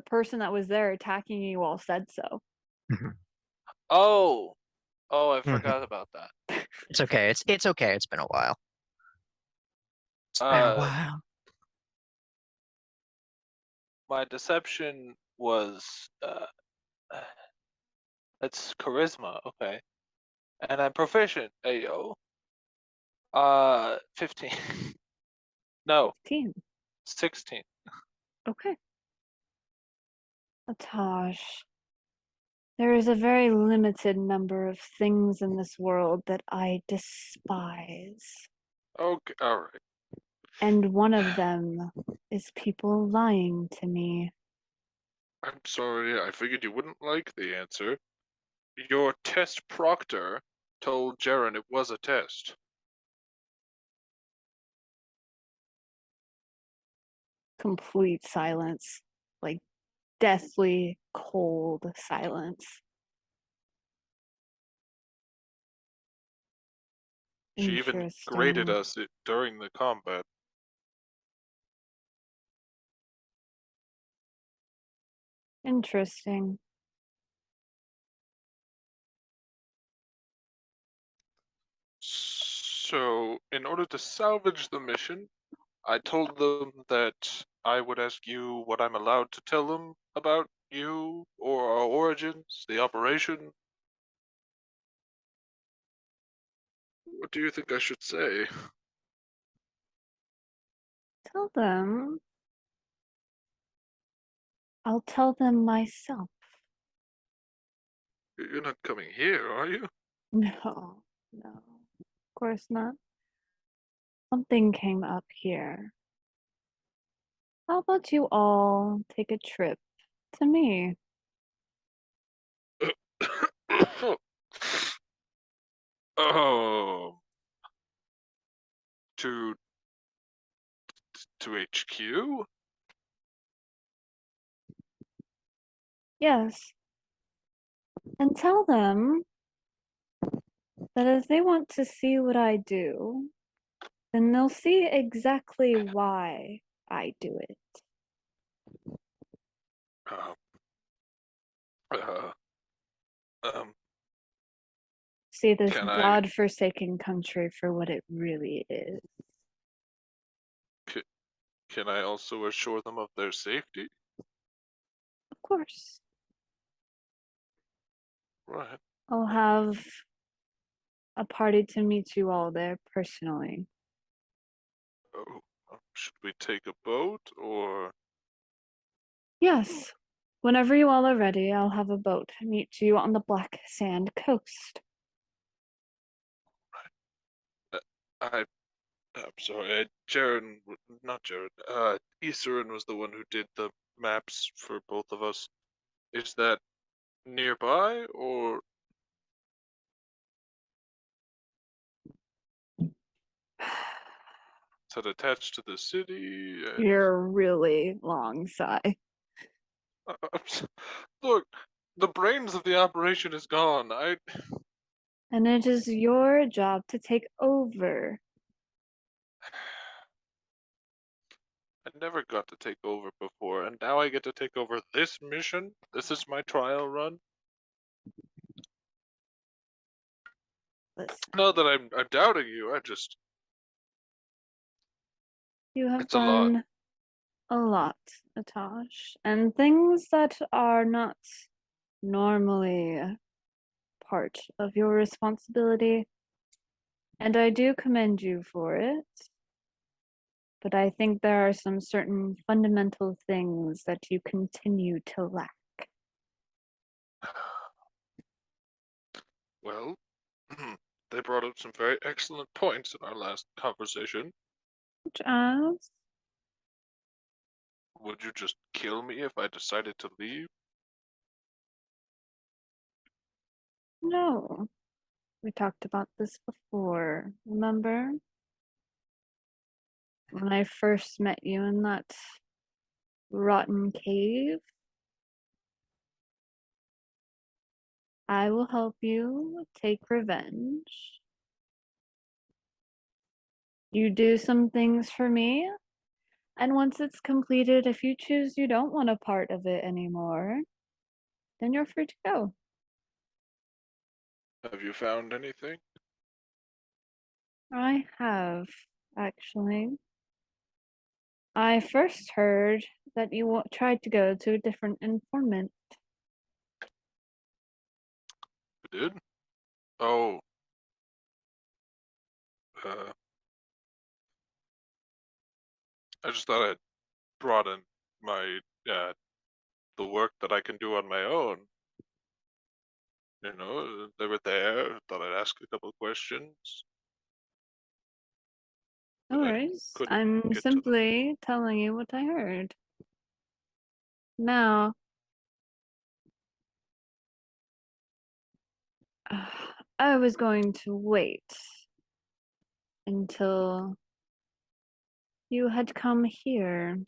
person that was there attacking you all said so. Oh, I forgot about that. It's okay. It's okay. It's been a while. It's been a while. My deception was it's charisma. Okay. And I'm proficient, ayo. 15. No, 15. 16. Okay. Atash. There is a very limited number of things in this world that I despise. Okay, alright. And one of them is people lying to me. I'm sorry, I figured you wouldn't like the answer. Your test proctor told Jaren it was a test. Complete silence. Like deathly cold silence. She even graded Interesting. us during the combat. Interesting. So, in order to salvage the mission, I told them that I would ask you what I'm allowed to tell them about you, or our origins, the operation. What do you think I should say? Tell them. I'll tell them myself. You're not coming here, are you? No, no, of course not. Something came up here. How about you all take a trip to me? Oh, to HQ? Yes. And tell them that if they want to see what I do, then they'll see exactly why I do it. Um, uh, um, See this can I godforsaken country for what it really is. can I also assure them of their safety? Of course. Right. I'll have a party to meet you all there personally. Oh, should we take a boat or? Yes. Whenever you all are ready, I'll have a boat meet you on the Black Sand Coast. I'm sorry, not Jaren, Isserin was the one who did the maps for both of us. Is that nearby, or? Is that attached to the city? You're a really long sigh. Look, the brains of the operation is gone. And it is your job to take over. I never got to take over before, and now I get to take over this mission? This is my trial run? Listen, Not that I'm doubting you, you have it's a lot. done a lot, Atash, and things that are not normally part of your responsibility. And I do commend you for it. But I think there are some certain fundamental things that you continue to lack. Well, they brought up some very excellent points in our last conversation. Such as? Would you just kill me if I decided to leave? No. We talked about this before, remember? When I first met you in that rotten cave? I will help you take revenge. You do some things for me, and once it's completed, if you choose you don't want a part of it anymore, then you're free to go. Have you found anything? I have, actually. I first heard that you tried to go to a different informant. You did? Oh, I just thought I'd broaden my the work that I can do on my own. You know, they were there. Thought I'd ask a couple questions. No but I worries. couldn't I'm get to them. simply telling you what I heard. Now, I was going to wait until you had come here.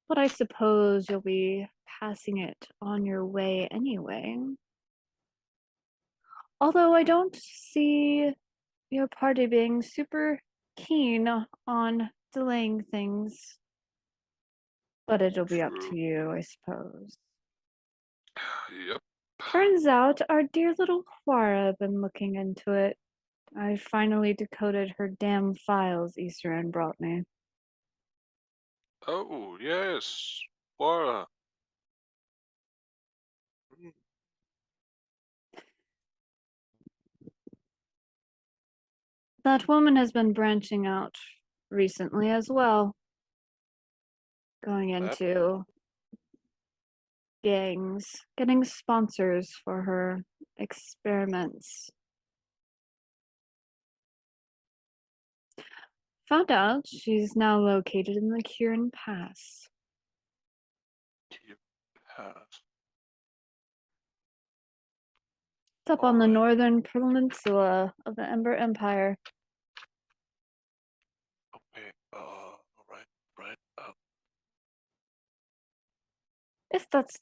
But I suppose you'll be passing it on your way anyway. Although I don't see your party being super keen on delaying things. But it'll be up True. to you, I suppose. Yep. Turns out our dear little Quara been looking into it. I finally decoded her damn files Easterin brought me. Oh yes, Laura. Mm, That woman has been branching out recently as well. Going That into gangs, getting sponsors for her experiments. Found out she's now located in the Kirin Pass. Keep pass. It's up on the Alright. northern peninsula of the Ember Empire. Okay. Alright. Right. If that's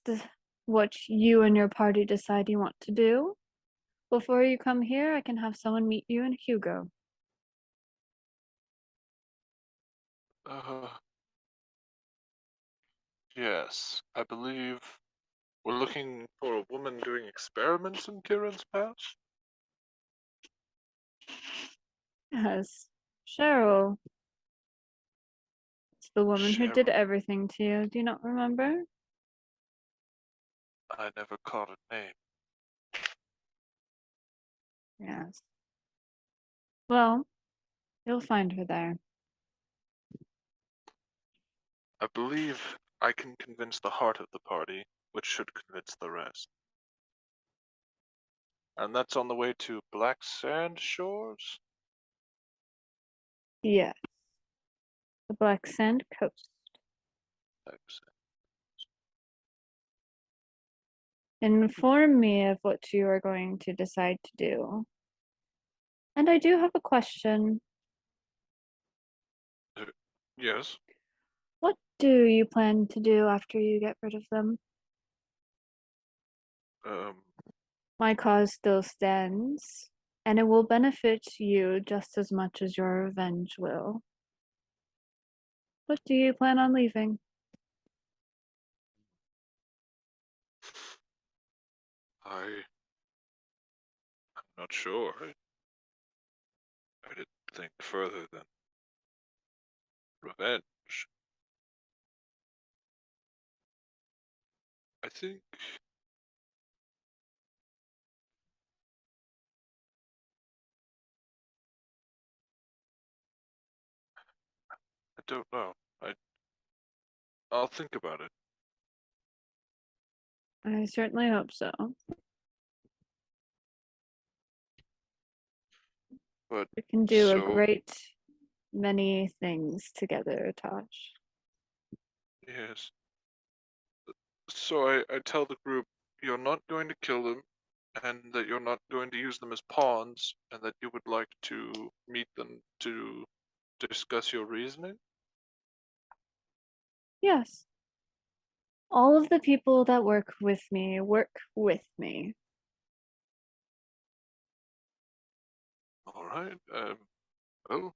what you and your party decide you want to do, before you come here, I can have someone meet you in Hugo. Uh. Yes, I believe we're looking for a woman doing experiments in Kiran's past. Yes, Cheryl. It's the woman who did Cheryl. everything to you. Do you not remember? I never caught a name. Yes. Well, you'll find her there. I believe I can convince the heart of the party, which should convince the rest. And that's on the way to Black Sand Shores? Yes. The Black Sand Coast. Black Sand. Inform me of what you are going to decide to do. And I do have a question. Yes. What do you plan to do after you get rid of them? My cause still stands, and it will benefit you just as much as your revenge will. What do you plan on leaving? I'm not sure. I didn't think further than revenge. I think I don't know. I'll think about it. I certainly hope so. But We can do a so great many things together, Tosh. yes. So I tell the group you're not going to kill them, and that you're not going to use them as pawns, and that you would like to meet them to discuss your reasoning. Yes. All of the people that work with me work with me. All right. Oh,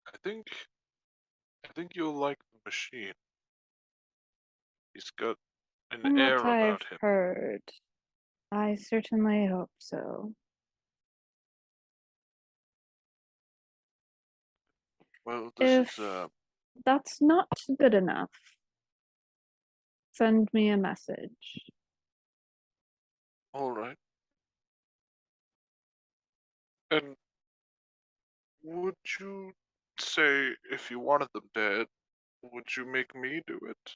I think you'll like the machine. He's got an From what air I've about him. heard, I certainly hope so. Well, this If is that's not good enough, send me a message. all right. And would you say if you wanted them dead, would you make me do it?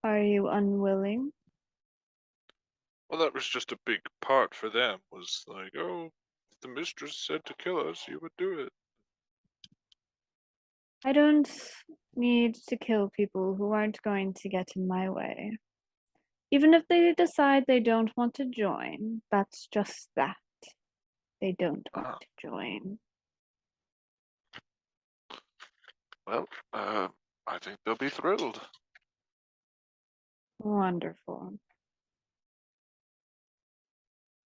Are you unwilling? Well, that was just a big part for them, was like, oh, if the mistress said to kill us, you would do it. I don't need to kill people who aren't going to get in my way. Even if they decide they don't want to join, that's just that. They don't want Ah. to join. Well, I think they'll be thrilled. Wonderful.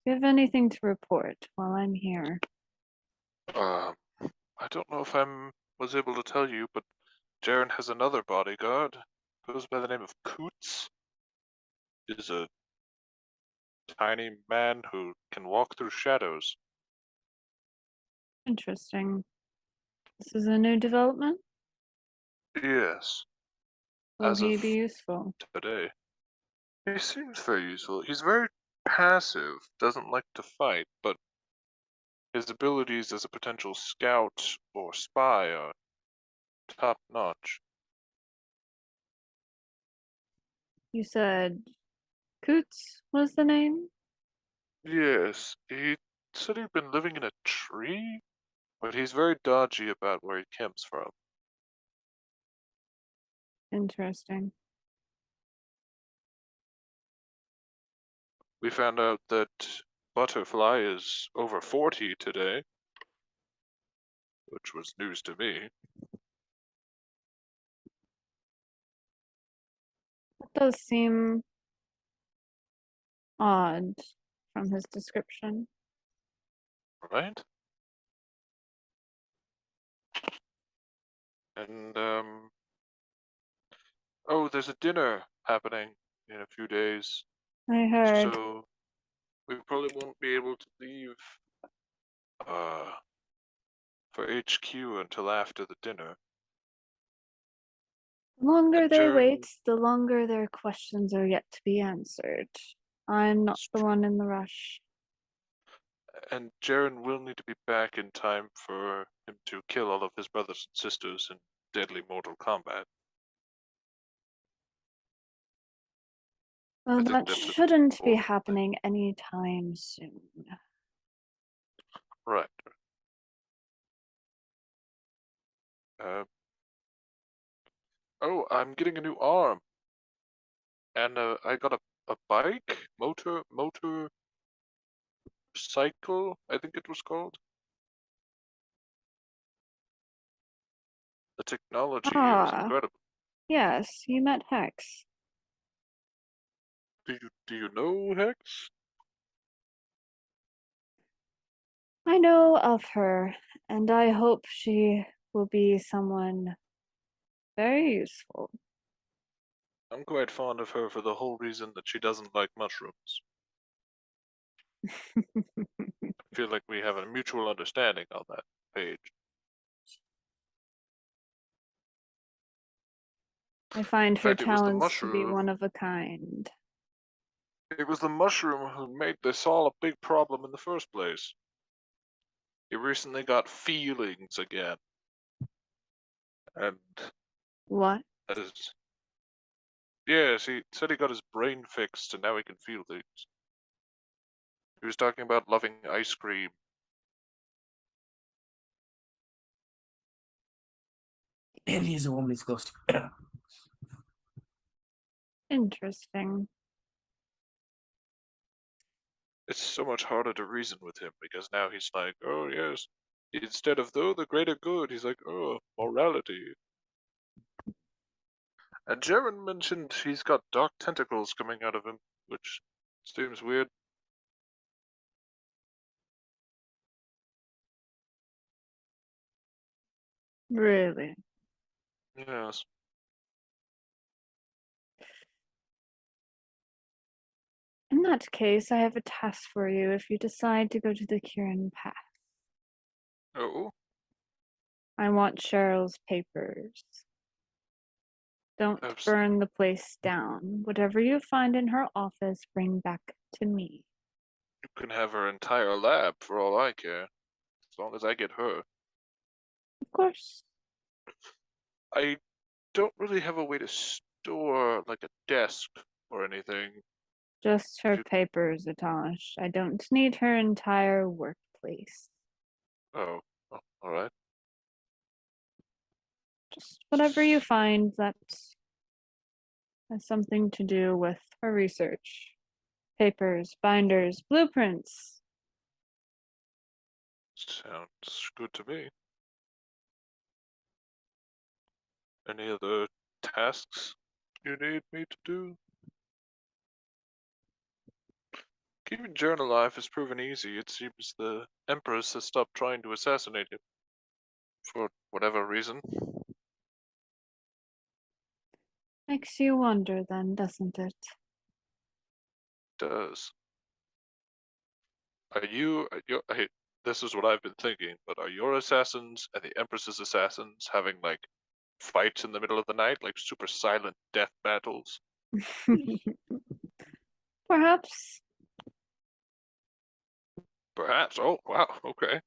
Do you have anything to report while I'm here? I don't know if I was able to tell you, but Jaren has another bodyguard. Goes by the name of Coots. Is a tiny man who can walk through shadows. Interesting. This is a new development? Yes, Will as he of be useful? today. He seems very useful. He's very passive, doesn't like to fight, but his abilities as a potential scout or spy are top notch. You said Coots was the name? Yes, he said he'd been living in a tree, but he's very dodgy about where he comes from. Interesting. We found out that Butterfly is over 40 today, which was news to me. That does seem odd from his description. Right? And, oh, there's a dinner happening in a few days, I heard. so we probably won't be able to leave, for HQ until after the dinner. The longer they Jaren, wait, the longer their questions are yet to be answered. I'm not the one in the rush. and Jaren will need to be back in time for him to kill all of his brothers and sisters in deadly mortal combat. Well, I think that that's an shouldn't be important thing. happening anytime soon. Right. Oh, I'm getting a new arm. And I got a bike, motor cycle, I think it was called. The technology here is Ah, incredible. yes, you met Hex. Do you know Hex? I know of her, and I hope she will be someone very useful. I'm quite fond of her for the whole reason that she doesn't like mushrooms. I feel like we have a mutual understanding on that page. I find In her fact, it was the talents to be mushroom. one of a kind. It was the mushroom who made this all a big problem in the first place. He recently got feelings again. And What? as yes, he said he got his brain fixed and now he can feel things. He was talking about loving ice cream. And he's a woman he's close to. Interesting. It's so much harder to reason with him because now he's like, oh yes, instead of though the greater good, he's like, oh, morality. And Jaren mentioned he's got dark tentacles coming out of him, which seems weird. Really? Yes. In that case, I have a task for you if you decide to go to the Kirin Path. Oh, I want Cheryl's papers. Don't Abs- burn the place down. Whatever you find in her office, bring back to me. You can have her entire lab for all I care, as long as I get her. Of course. I don't really have a way to store like a desk or anything. Just her You- papers, Atosh. I don't need her entire workplace. Oh, all right. Just whatever you find that has something to do with her research. Papers, binders, blueprints. Sounds good to me. Any other tasks you need me to do? Keeping Jern alive has proven easy. It seems the Empress has stopped trying to assassinate him. For whatever reason. Makes you wonder then, doesn't it? Does. This is what I've been thinking, but are your assassins and the Empress's assassins having, like, fights in the middle of the night? Like super silent death battles? Perhaps. Perhaps. Oh, wow, okay.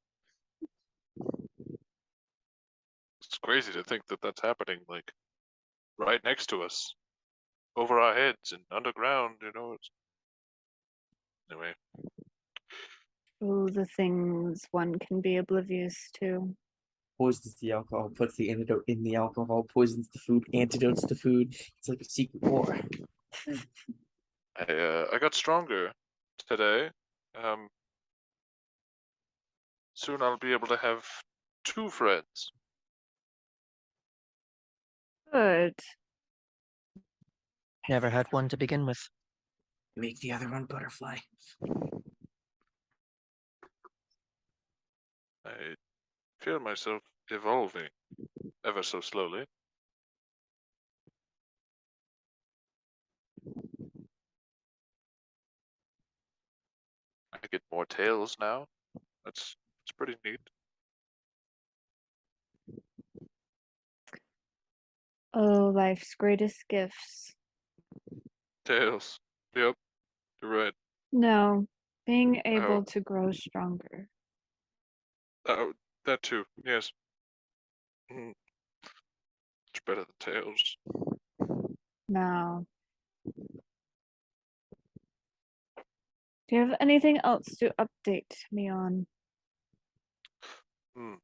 It's crazy to think that that's happening, like, right next to us. Over our heads and underground, Anyway, Oh, the things one can be oblivious to. Poisons the alcohol, puts the antidote in the alcohol, poisons the food, antidotes the food. It's like a secret war. I got stronger today. Soon I'll be able to have 2 friends. Good. Never had one to begin with. Make the other one butterfly. I feel myself evolving ever so slowly. I get more tails now. That's pretty neat. Oh, life's greatest gifts. Tails. Yep, you're right. No, being able to grow stronger. Oh, that too. Yes. Much better than tails. Now, do you have anything else to update me on? Hmm.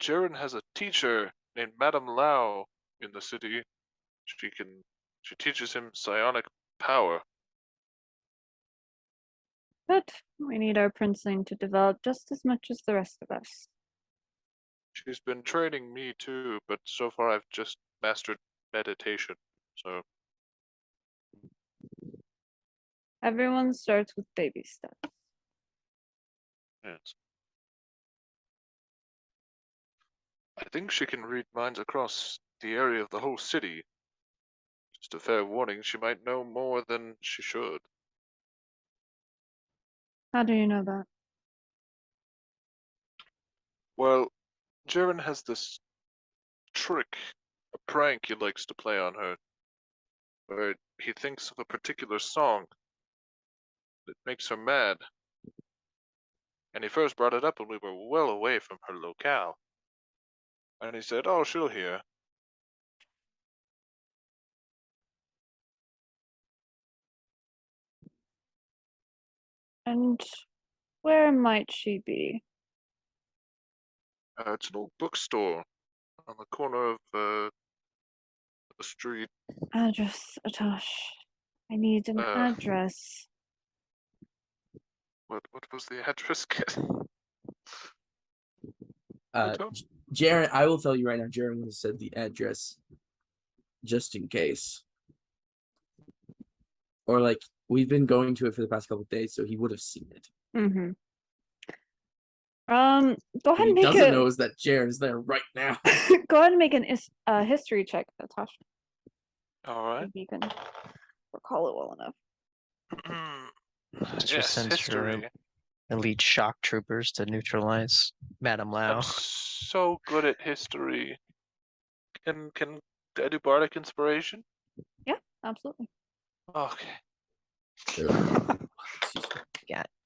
Jaren has a teacher named Madame Lau in the city. She teaches him psionic power. But we need our princeling to develop just as much as the rest of us. She's been training me too, but so far I've just mastered meditation. So Everyone starts with baby steps. yes. I think she can read minds across the area of the whole city. Just a fair warning, she might know more than she should. How do you know that? Well, Jaren has this trick, a prank he likes to play on her, where he thinks of a particular song that makes her mad. And he first brought it up when we were well away from her locale. And he said, "Oh, she'll hear." And where might she be? It's an old bookstore on the corner of the street. Address, Atosh. I need an Uh, address. What was the address? Tom? Jaren, I will tell you right now, Jaren would have said the address just in case. Or like we've been going to it for the past couple of days, so he would have seen it. Mm-hmm. Go ahead What and he make doesn't a know is that Jaren's there right now. go ahead and make an history check, Atosh. All right. If you can recall it well enough. Just Yes, sends her history. elite shock troopers to neutralize Madame Lau. I'm so good at history. Can I do bardic inspiration? Yeah, absolutely. Okay. Excuse me.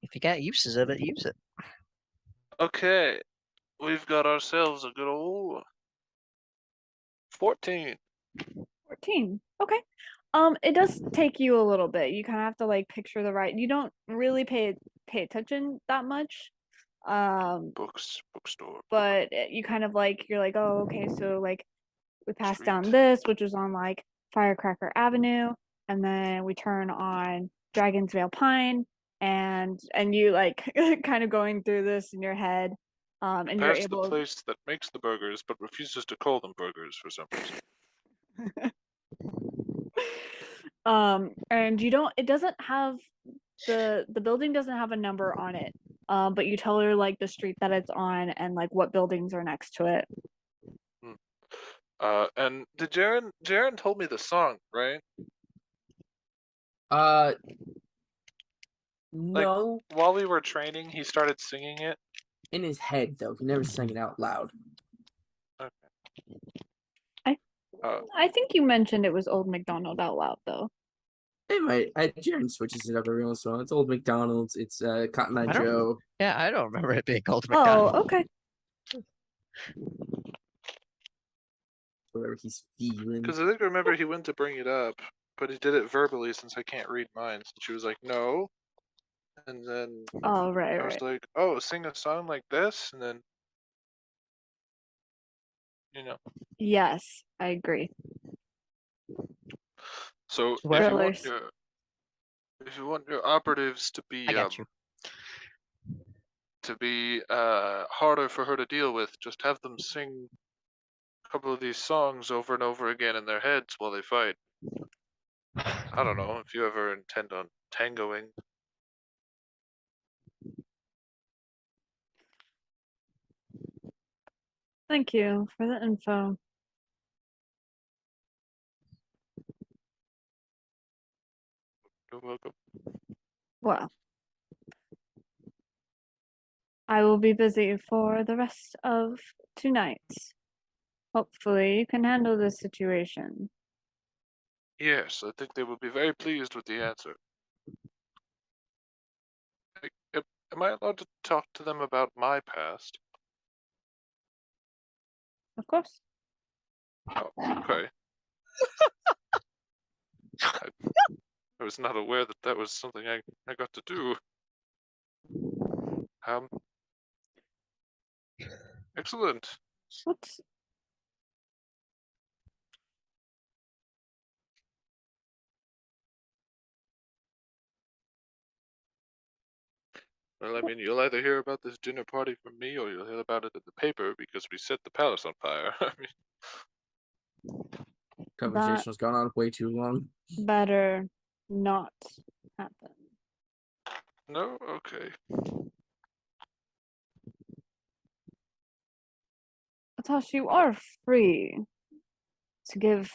If you got uses of it, use it. Okay, we've got ourselves a good old 14. 14. Okay. It does take you a little bit. You kind of have to like picture the right. You don't really pay attention that much. Bookstore. But you kind of like you're like, oh, okay, so like we passed down Street. this, which is on like Firecracker Avenue, and then we turn on Dragon's Veil Pine, and you like kind of going through this in your head, and you're Past the able. place that makes the burgers but refuses to call them burgers for some reason. And you don't. It doesn't have the building doesn't have a number on it. But you tell her like the street that it's on and like what buildings are next to it. And did Jaren told me the song, right? No, While we were training, he started singing it. in his head though. He never sang it out loud. I think you mentioned it was Old MacDonald out loud though. It might. Jaren switches it up every once in a while. It's Old McDonald's. It's Cotton Eye I don't- Joe. Yeah, I don't remember it being called Oh, McDonald's. okay. Whatever he's feeling. Because I think I remember he went to bring it up, but he did it verbally since I can't read minds. And she was like, no. And then Oh, right, I was right. like, oh, sing a song like this? And then, Yes, I agree. So Well- if you want your operatives to be I got you. harder for her to deal with, just have them sing a couple of these songs over and over again in their heads while they fight. I don't know if you ever intend on tangoing. Thank you for the info. You're welcome. Well, I will be busy for the rest of 2 nights. Hopefully, you can handle this situation. Yes, I think they will be very pleased with the answer. Am I allowed to talk to them about my past? Of course. Oh, okay. I was not aware that that was something I got to do. Excellent. What's Well, I mean, you'll either hear about this dinner party from me, or you'll hear about it in the paper because we set the palace on fire. I mean, Conversation has gone on way too long. better not happen? no, okay. Atash, you are free to give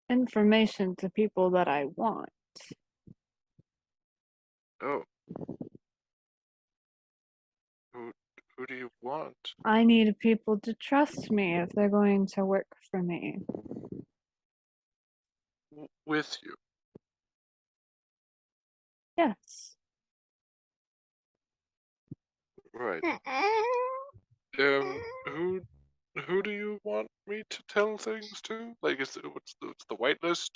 information to people that I want. Oh. Who do you want? I need people to trust me if they're going to work for me. With you. Yes. Right. Who do you want me to tell things to? Like, what's the whitelist?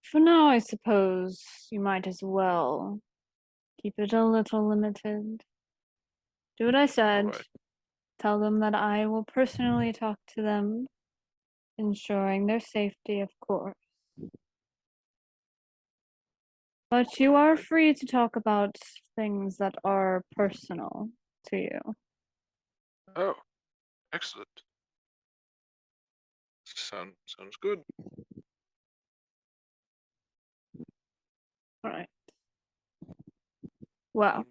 For now, I suppose you might as well keep it a little limited. Do what I said. Alright. Tell them that I will personally talk to them, ensuring their safety, of course. But you are free to talk about things that are personal to you. Oh, excellent. Sounds good. All right. Well,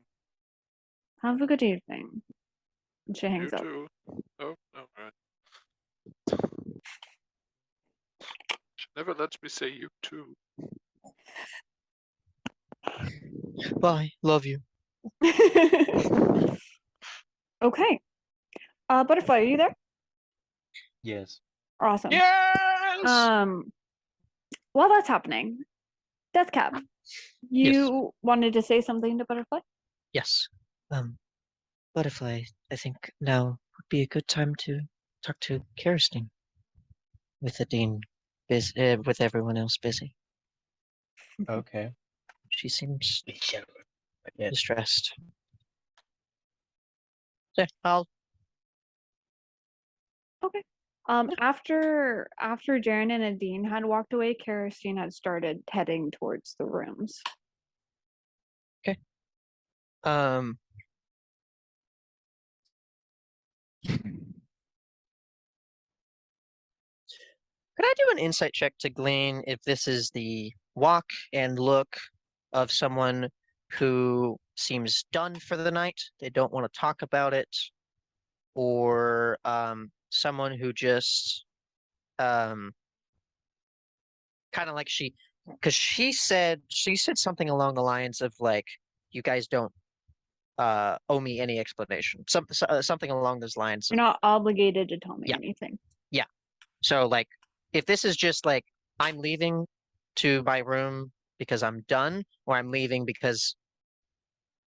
have a good evening. And she hangs You up. too. Oh, alright. She never lets me say you too. Bye. Love you. Okay. Butterfly, are you there? Yes. Awesome. Yes. While that's happening, Deathcap, Yes. you wanted to say something to Butterfly? Yes. Butterfly, I think now would be a good time to talk to Kerosene. With the dean with everyone else busy. Okay. She seems Yes. distressed. Yeah, I'll Okay. After Jaren and Nadine had walked away, Kerosene had started heading towards the rooms. um could I do an insight check to glean if this is the walk and look of someone who seems done for the night? They don't want to talk about it, or someone who just kind of like because she said something along the lines of like, you guys don't owe me any explanation, something along those lines You're of, not obligated to tell me Yeah. anything. so like, if this is just like, I'm leaving to my room because I'm done, or I'm leaving because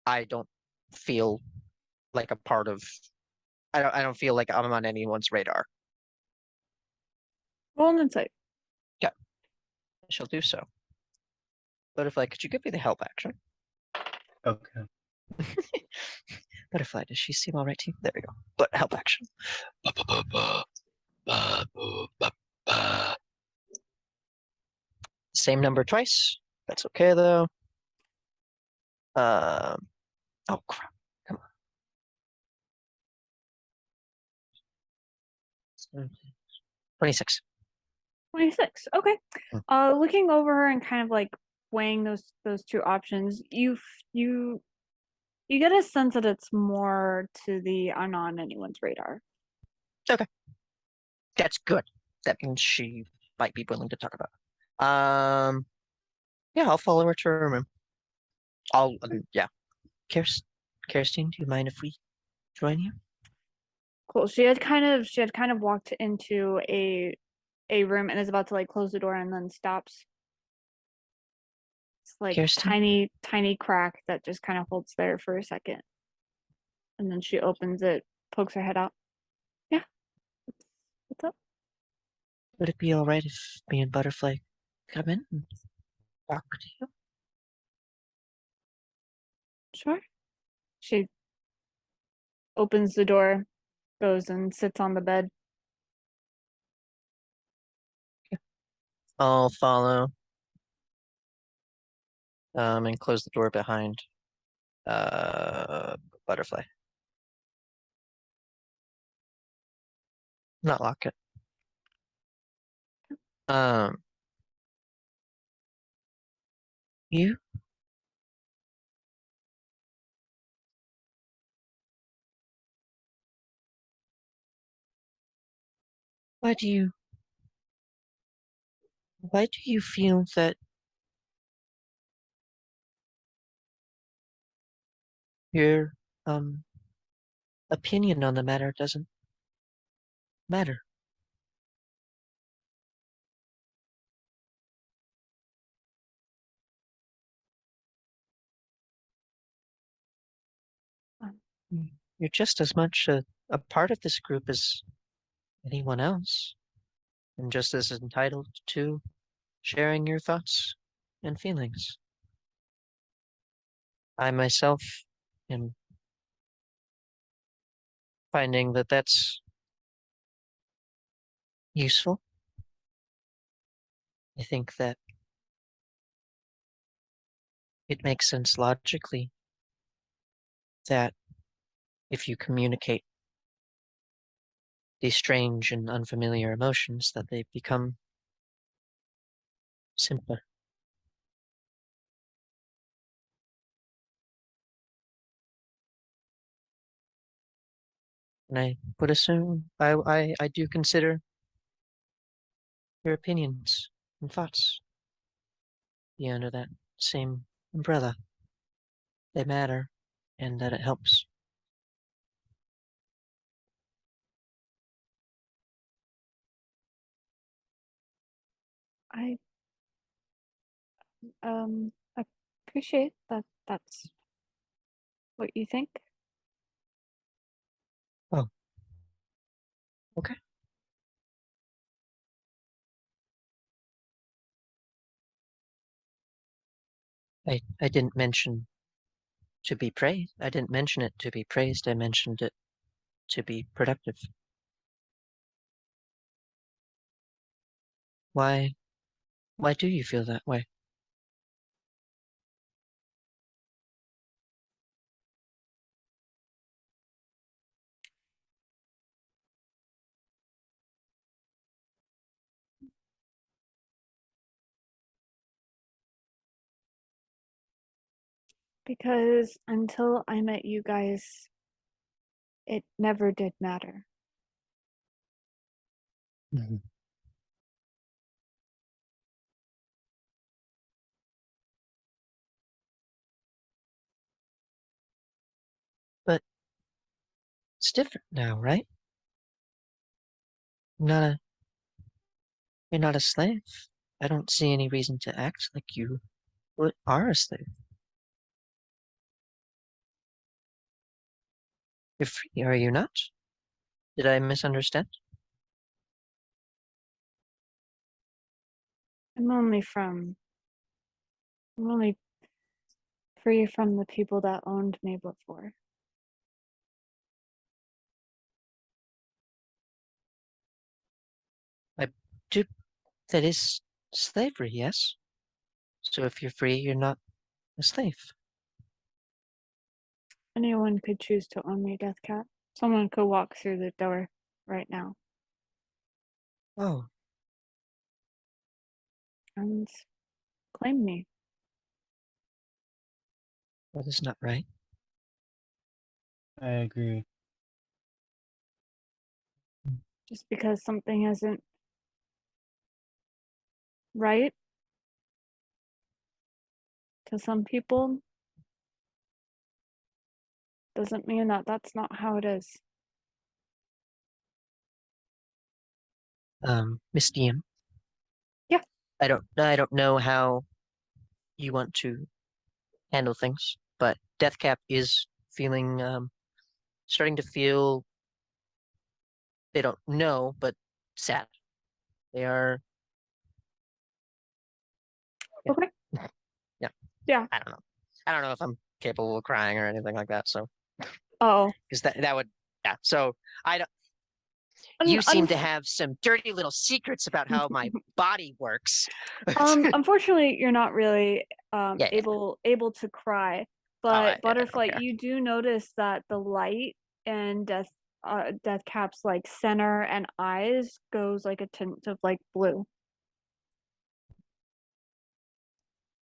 I don't feel like a part of, I don't feel like I'm on anyone's radar. Roll an insight. I shall do so. Butterfly, could you give me the help action? Okay. Butterfly, does she seem all right to you? There we go. But help action. Same number twice. That's okay though. Oh crap! Come on. 26. 26. Okay. Hmm. Looking over her and kind of like weighing those two options, you get a sense that it's more to the I'm not on anyone's radar. That's good. That means she might be willing to talk about it. Yeah, I'll follow her to her room. Yeah. Kirsten, do you mind if we join you? Cool. She had kind of walked into a room and is about to like close the door and then stops. It's like Kirsten? tiny crack that just kind of holds there for a second. And then she opens it, pokes her head out. Yeah. What's up? Would it be all right if me and Butterfly come in and talk to you? Sure. She opens the door, goes and sits on the bed. I'll follow. And close the door behind Butterfly. Not lock it. You? Why do you feel that your opinion on the matter doesn't matter? You're just as much a part of this group as anyone else, and just as entitled to sharing your thoughts and feelings. I myself am finding that that's useful. I think that it makes sense logically that if you communicate these strange and unfamiliar emotions, that they become simpler. And I would assume I do consider your opinions and thoughts be under that same umbrella. They matter, and that it helps I um appreciate that that's what you think. Oh. Okay. I didn't mention to be praised. I didn't mention it to be praised. I mentioned it to be productive. Why do you feel that way? Because until I met you guys, it never did matter. Mhm. But it's different now, right? Not a You're not a slave. I don't see any reason to act like you are a slave. You're free, are you not? Did I misunderstand? I'm only free from the people that owned me before. I do. That is slavery, yes. So if you're free, you're not a slave. Anyone could choose to own me, Deathcat. Someone could walk through the door right now Oh, and claim me. that is not right. I agree. Just because something isn't right to some people doesn't mean that that's not how it is. Miss DM. Yeah. I don't know how you want to handle things, but Deathcap is feeling starting to feel, they don't know, but sad. They are. Yeah. Okay. Yeah. Yeah. I don't know. I don't know if I'm capable of crying or anything like that. So, Oh. because that would, yeah. So I don't. You seem to have some dirty little secrets about how my body works. Unfortunately, you're not really Yeah. able to cry. I But don't Butterfly, care. you do notice that the light in Deathcap's like center and eyes goes like a tint of like blue.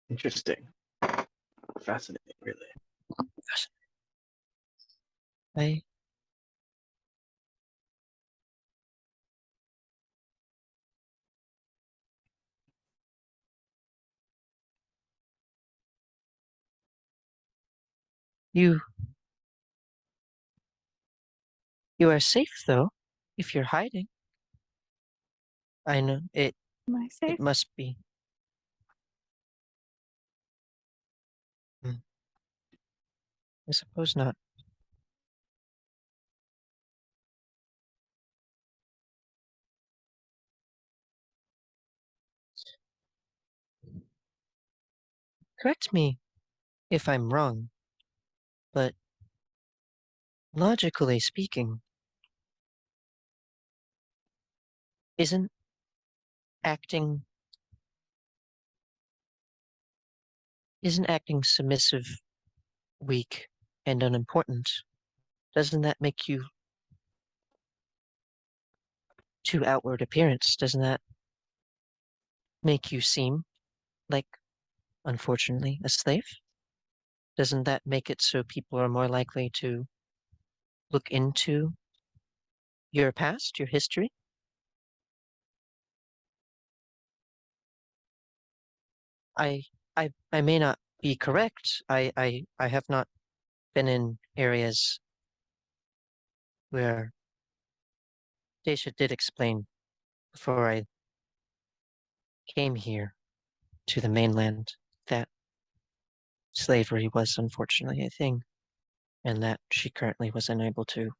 Interesting. Fascinating, really. I You are safe though, if you're hiding. I know it. Am I safe? It must be. I suppose not. Correct me if I'm wrong, but logically speaking, isn't acting submissive, weak, and unimportant? Doesn't that make you, to outward appearance, doesn't that make you seem like, unfortunately, a slave? Doesn't that make it so people are more likely to look into your past, your history? I I may not be correct. I have not been in areas where Daisha did explain before I came here to the mainland, that slavery was unfortunately a thing, and that she currently was unable to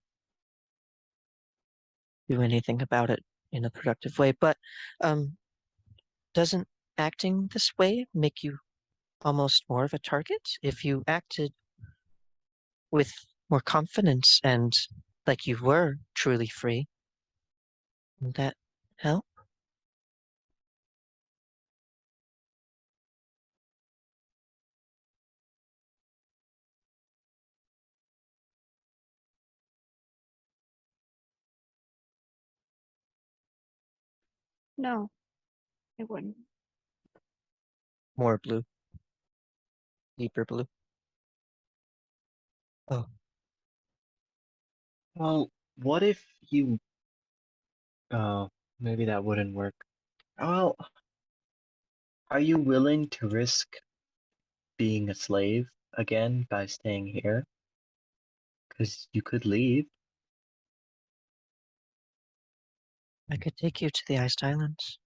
do anything about it in a productive way. But doesn't acting this way make you almost more of a target? If you acted with more confidence and like you were truly free, would that help? No, it wouldn't. More blue. Deeper blue. Oh, Well, what if you... Oh, maybe that wouldn't work. Well, are you willing to risk being a slave again by staying here? Because you could leave. I could take you to the Iced Islands.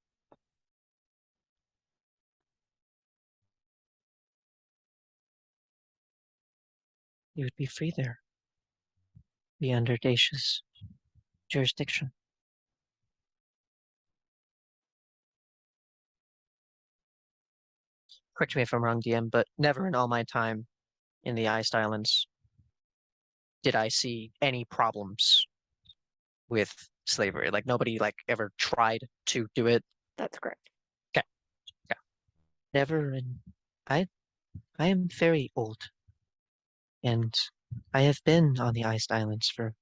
You would be free there. Be under Dacia's jurisdiction. Correct me if I'm wrong, DM, but never in all my time in the Iced Islands did I see any problems with slavery. Like nobody like ever tried to do it. That's correct. Never, and I I am very old, and I have been on the Iced Islands for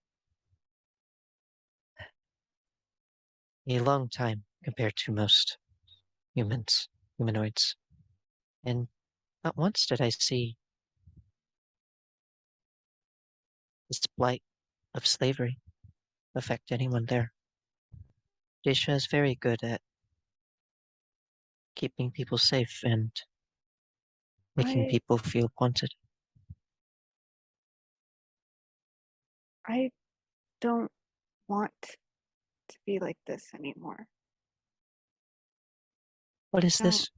a long time compared to most humanoids, and not once did I see this blight of slavery affect anyone there. Dacia is very good at keeping people safe and making I people feel wanted. I don't want to be like this anymore. What is No. this?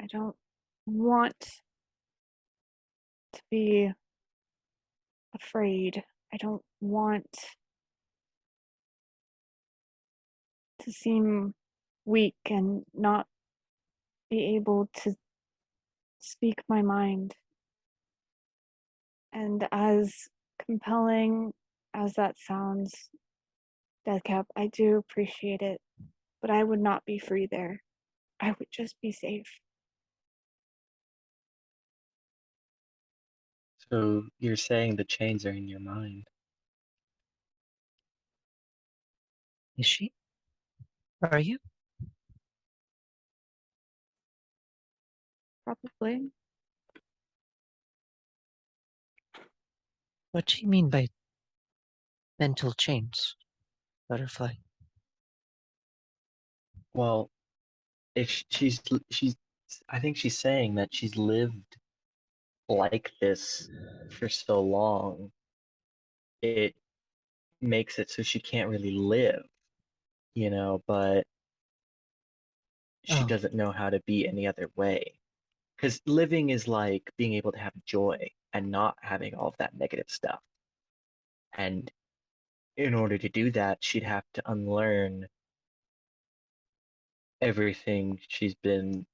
I don't want to be afraid. I don't want to seem weak and not be able to speak my mind. And as compelling as that sounds, Deathcap, I do appreciate it, but I would not be free there. I would just be safe. So you're saying the chains are in your mind. Is she? Are you? Probably. What do you mean by mental chains, Butterfly? Well, if she's I think she's saying that she's lived like this for so long, it makes it so she can't really live, but she Oh, doesn't know how to be any other way. Because living is like being able to have joy and not having all of that negative stuff. And in order to do that, she'd have to unlearn everything she's been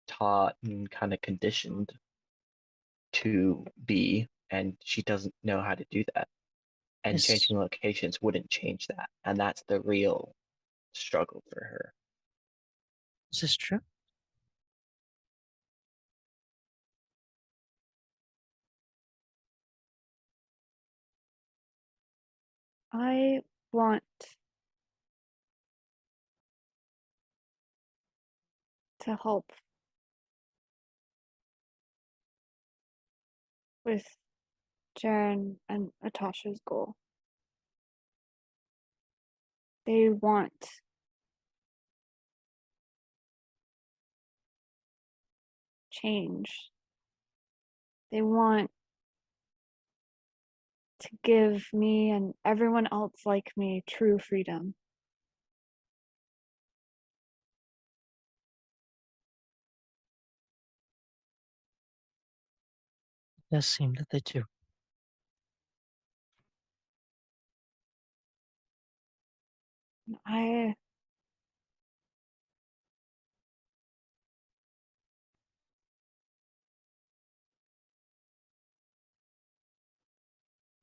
taught and kind of conditioned to be, and she doesn't know how to do that. And is, changing locations wouldn't change that. And that's the real struggle for her. is this true? I want to help with Jaren and Natasha's goal. They want change. They want to give me and everyone else like me true freedom. does seem that they do. I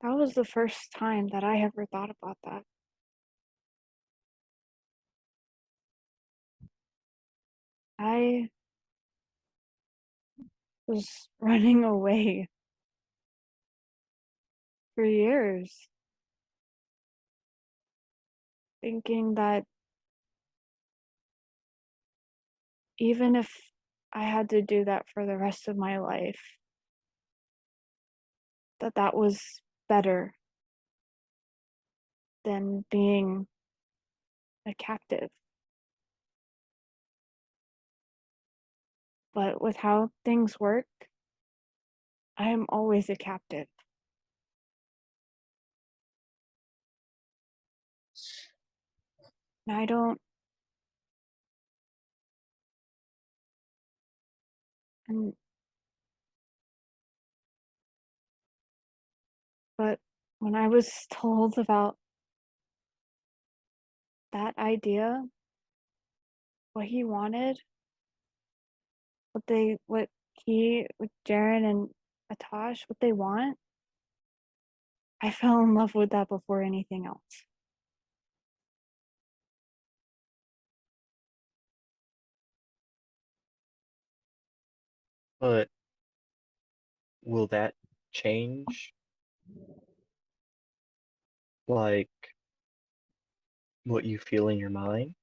That was the first time that I ever thought about that. I was running away for years, thinking that even if I had to do that for the rest of my life, that that was better than being a captive. But with how things work, I am always a captive. And I don't, and, but when I was told about that idea, what he wanted, what he, with Jaren and Atash, what they want, I fell in love with that before anything else. But will that change, like, what you feel in your mind?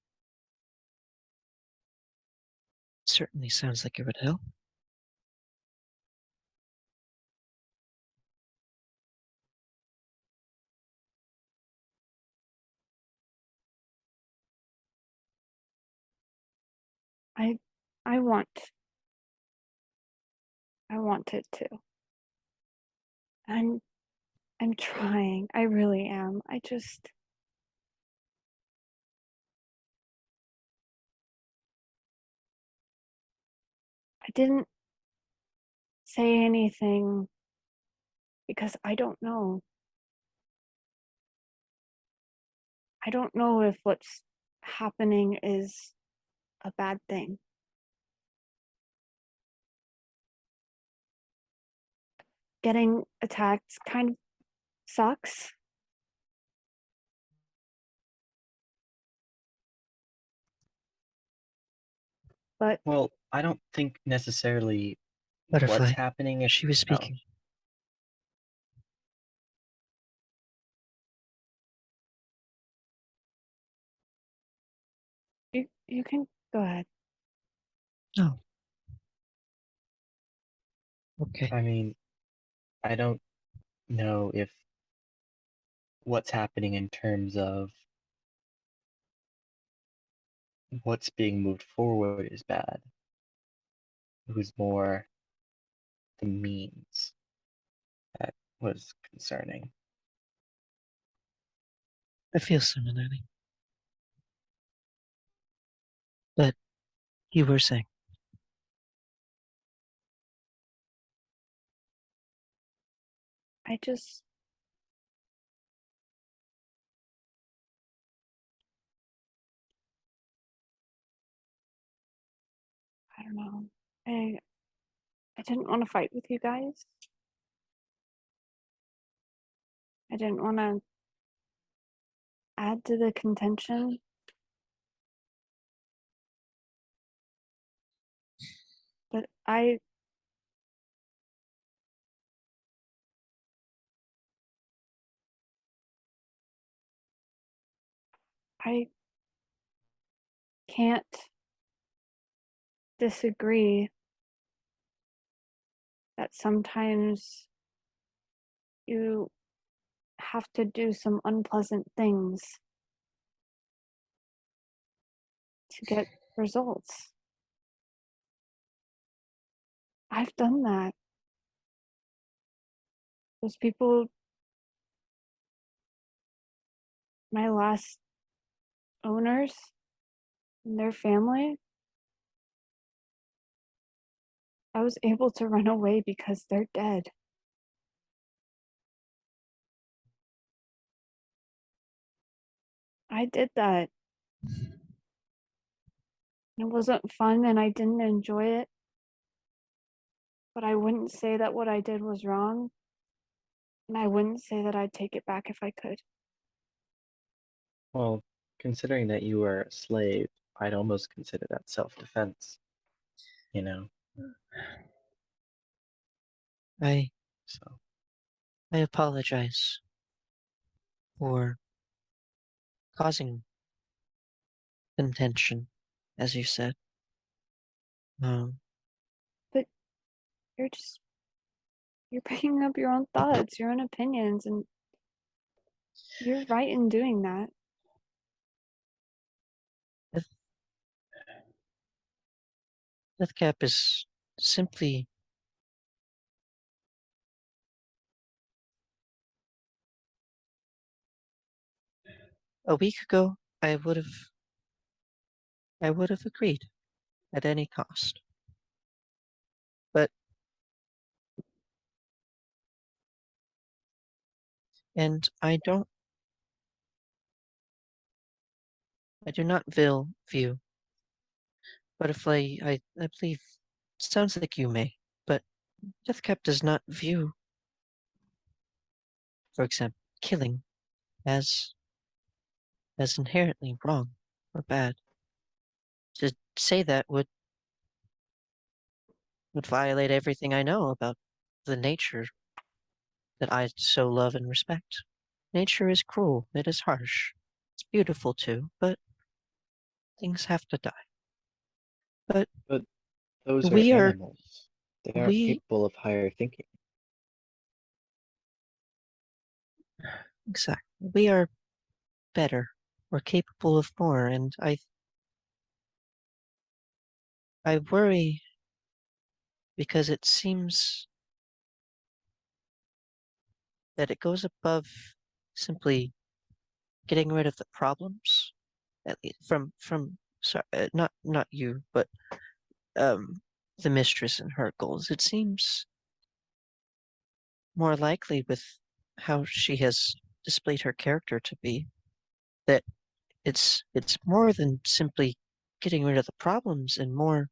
Certainly sounds like it would help. I I want I want it to. I'm I'm trying. I really am. I didn't say anything because I don't know. I don't know if what's happening is a bad thing. Getting attacked kind of sucks. But Well, I don't think necessarily Butterfly, what's happening is. she was Oh, speaking. you can go ahead. Oh. Okay. I mean, I don't know if what's happening in terms of what's being moved forward is bad. It was more the means that was concerning. I feel similarly. But you were saying. I just I don't know. I didn't want to fight with you guys. I didn't want to add to the contention. But I can't disagree that sometimes you have to do some unpleasant things to get results. I've done that. Those people, my last owners and their family, I was able to run away because they're dead. I did that. It wasn't fun and I didn't enjoy it. But I wouldn't say that what I did was wrong. And I wouldn't say that I'd take it back if I could. Well, considering that you were a slave, I'd almost consider that self-defense. You know, I so I apologize for causing contention, as you said. But you're bringing up your own thoughts, your own opinions, and you're right in doing that. Deathcap is simply a week ago. I would have agreed at any cost. But and I do not view butterfly. I believe sounds like you may, but Deathcap does not view, for example, killing as inherently wrong or bad. To say that would violate everything I know about the nature that I so love and respect. Nature is cruel, it is harsh. It's beautiful too, but things have to die. But those are we are animals. They aren't we capable of higher thinking. exactly we are better. We're capable of more, and I worry because it seems that it goes above simply getting rid of the problems, at least from sorry, not you, but the mistress and her goals. It seems more likely with how she has displayed her character to be that it's more than simply getting rid of the problems and more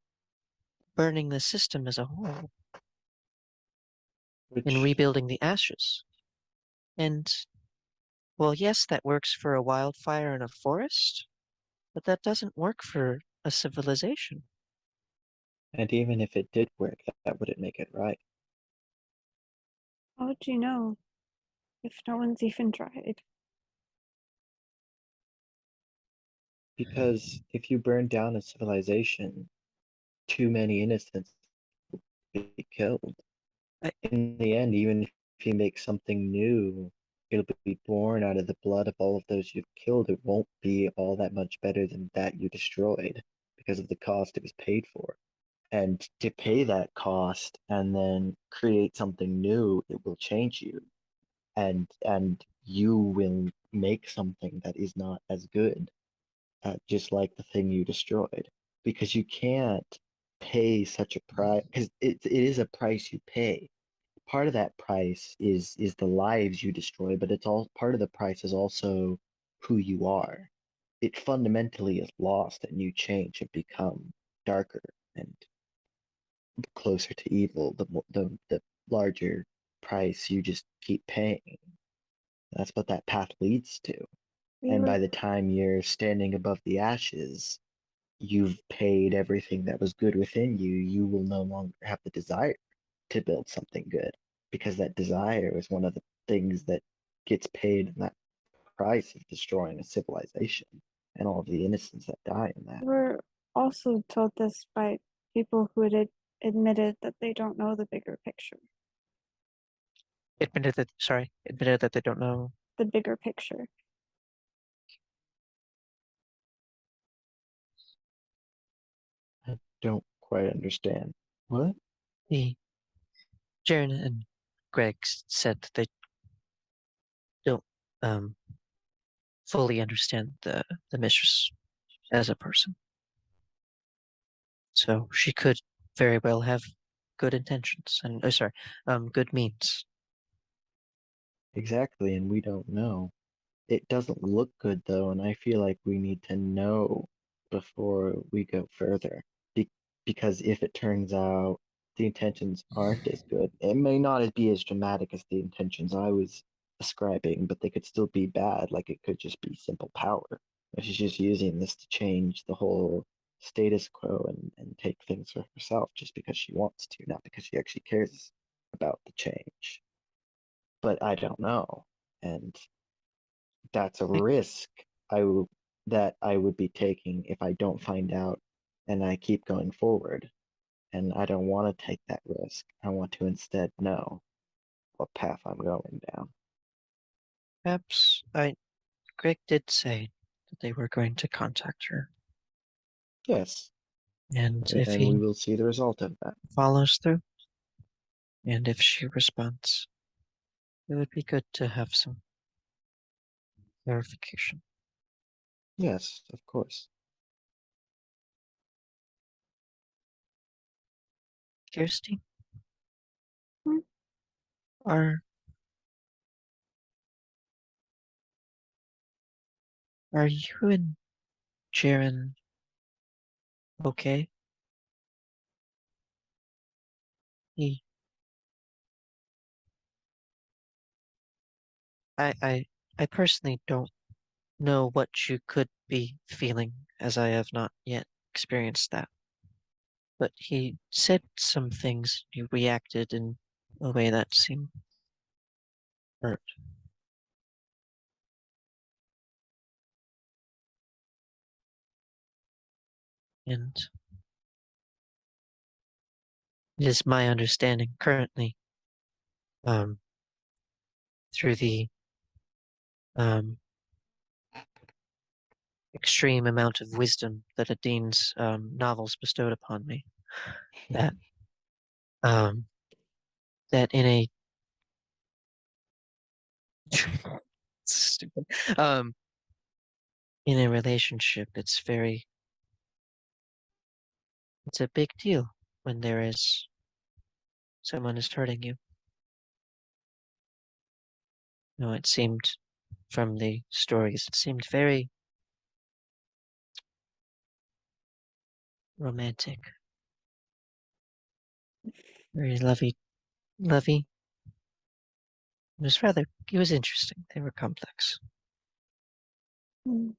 burning the system as a whole and Which, rebuilding the ashes. And well, yes, that works for a wildfire in a forest, but that doesn't work for a civilization. and even if it did work, that wouldn't make it right. How would you know if no one's even tried? Because if you burn down a civilization, too many innocents will be killed. I- In the end, even if you make something new, it'll be born out of the blood of all of those you've killed. It won't be all that much better than that you destroyed because of the cost it was paid for. And to pay that cost and then create something new, it will change you. And you will make something that is not as good, just like the thing you destroyed. Because you can't pay such a price, because it is a price you pay. Part of that price is the lives you destroy, but it's all part of the price is also who you are. It fundamentally is lost and you change and become darker and closer to evil, the larger price you just keep paying. That's what that path leads to. We And were by the time you're standing above the ashes, you've paid everything that was good within you. You will no longer have the desire to build something good because that desire is one of the things that gets paid in that price of destroying a civilization and all of the innocents that die in that. we were also told this by people who had admitted that they don't know the bigger picture. Admitted that they don't know. The bigger picture. I don't quite understand. What? The Jaren and Greg said that they don't fully understand the mistress as a person. So she could very well have good intentions and good means. Exactly, and we don't know. It doesn't look good though, and I feel like we need to know before we go further. Because if it turns out the intentions aren't as good, it may not be as dramatic as the intentions I was ascribing, but they could still be bad. Like it could just be simple power. She's just using this to change the whole status quo and take things for herself just because she wants to, not because she actually cares about the change. But I don't know. And that's a risk that I would be taking if I don't find out and I keep going forward. And I don't want to take that risk. I want to instead know what path I'm going down. Perhaps Greg did say that they were going to contact her, Yes, and if and we he will see the result of that. follows through, and if she responds, it would be good to have some verification. Yes, of course. Kirsty, Hmm? are you and Jaren okay? He, I personally don't know what you could be feeling, as I have not yet experienced that. But he said some things. You reacted in a way that seemed hurt. And it is my understanding currently, um, through the um, extreme amount of wisdom that Adin's novels bestowed upon me, that um, that in a stupid in a relationship, it's a big deal when there is someone is hurting you. No, it seemed from the stories, it seemed very romantic, very lovey. It was interesting. They were complex. Hmm.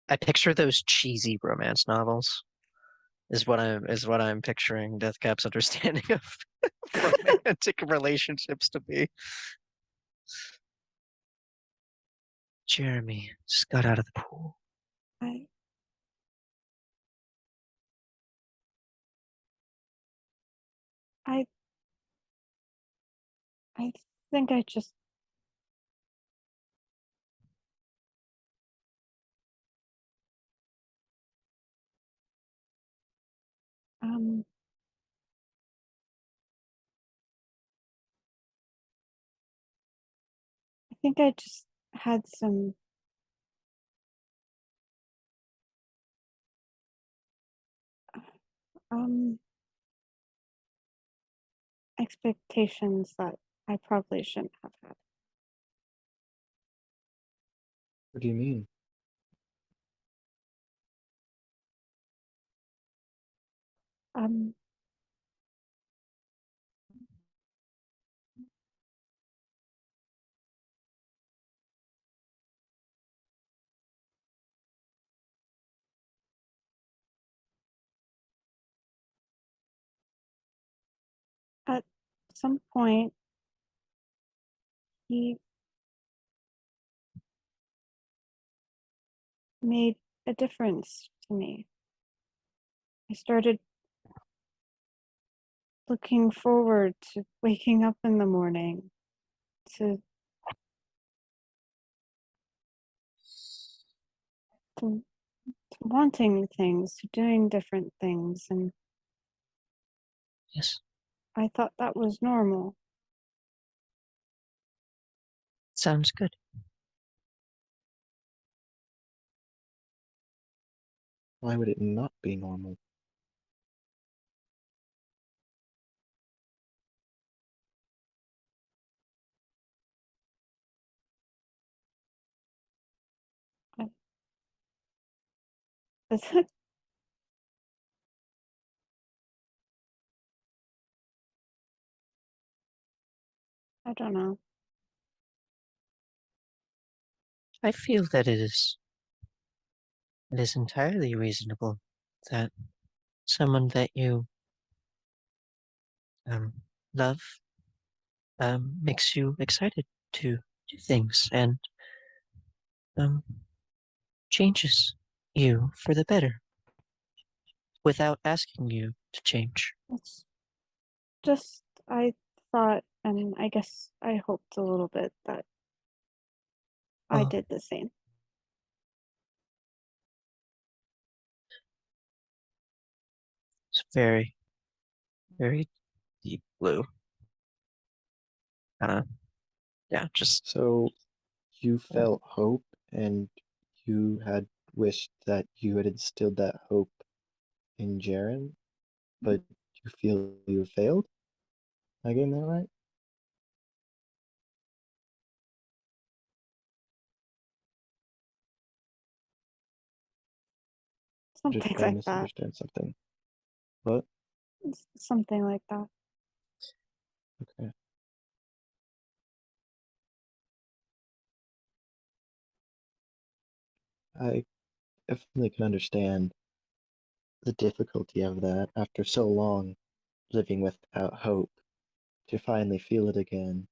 I picture those cheesy romance novels. Is what I'm picturing Deathcap's understanding of romantic relationships to be. Jeremy just got out of the pool. I I I think I just um I think I just had some um expectations that I probably shouldn't have had. What do you mean? Um at some point he made a difference to me. I started looking forward to waking up in the morning, to to, to wanting things, to doing different things, and Yes, I thought that was normal. sounds good. Why would it not be normal? I don't know. I feel that it is entirely reasonable that someone that you love makes you excited to do things and um changes you for the better without asking you to change. It's just I thought, and I guess I hoped a little bit that I Oh. did the same. It's very, very deep blue. Yeah, just So you felt hope and you had wished that you had instilled that hope in Jaren, but you feel you failed? Am I getting that right? Just Something did I like that. misunderstand something? What? Something like that. Okay. I definitely can understand the difficulty of that after so long living without hope to finally feel it again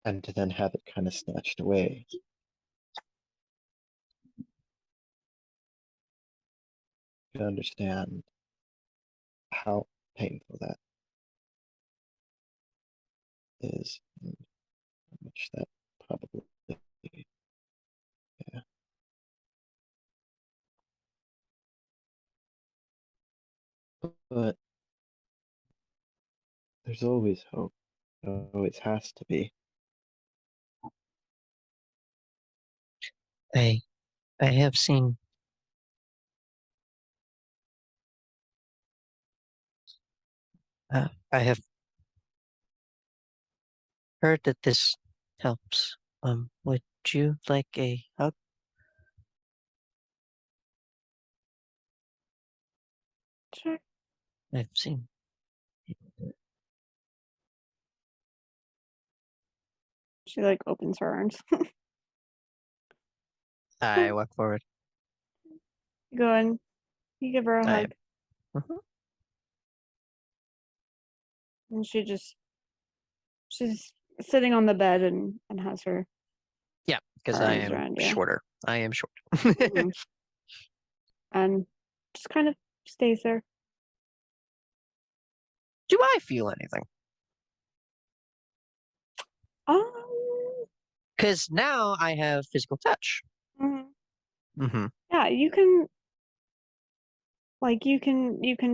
and to then have it kind of snatched away. You can understand how painful that is and how much that probably, yeah. But there's always hope. There always has to be. I I have seen I have heard that this helps. Would you like a hug? Sure. I've seen. She like opens her arms. I walk forward. You go and you give her a I hug, Mhm. and she's sitting on the bed and has her Yeah, because I arms am around you. shorter. I am short. Mhm. And just kind of stays there. Do I feel anything? Um, Because now I have physical touch. mhm. Mm-hmm. Yeah, you can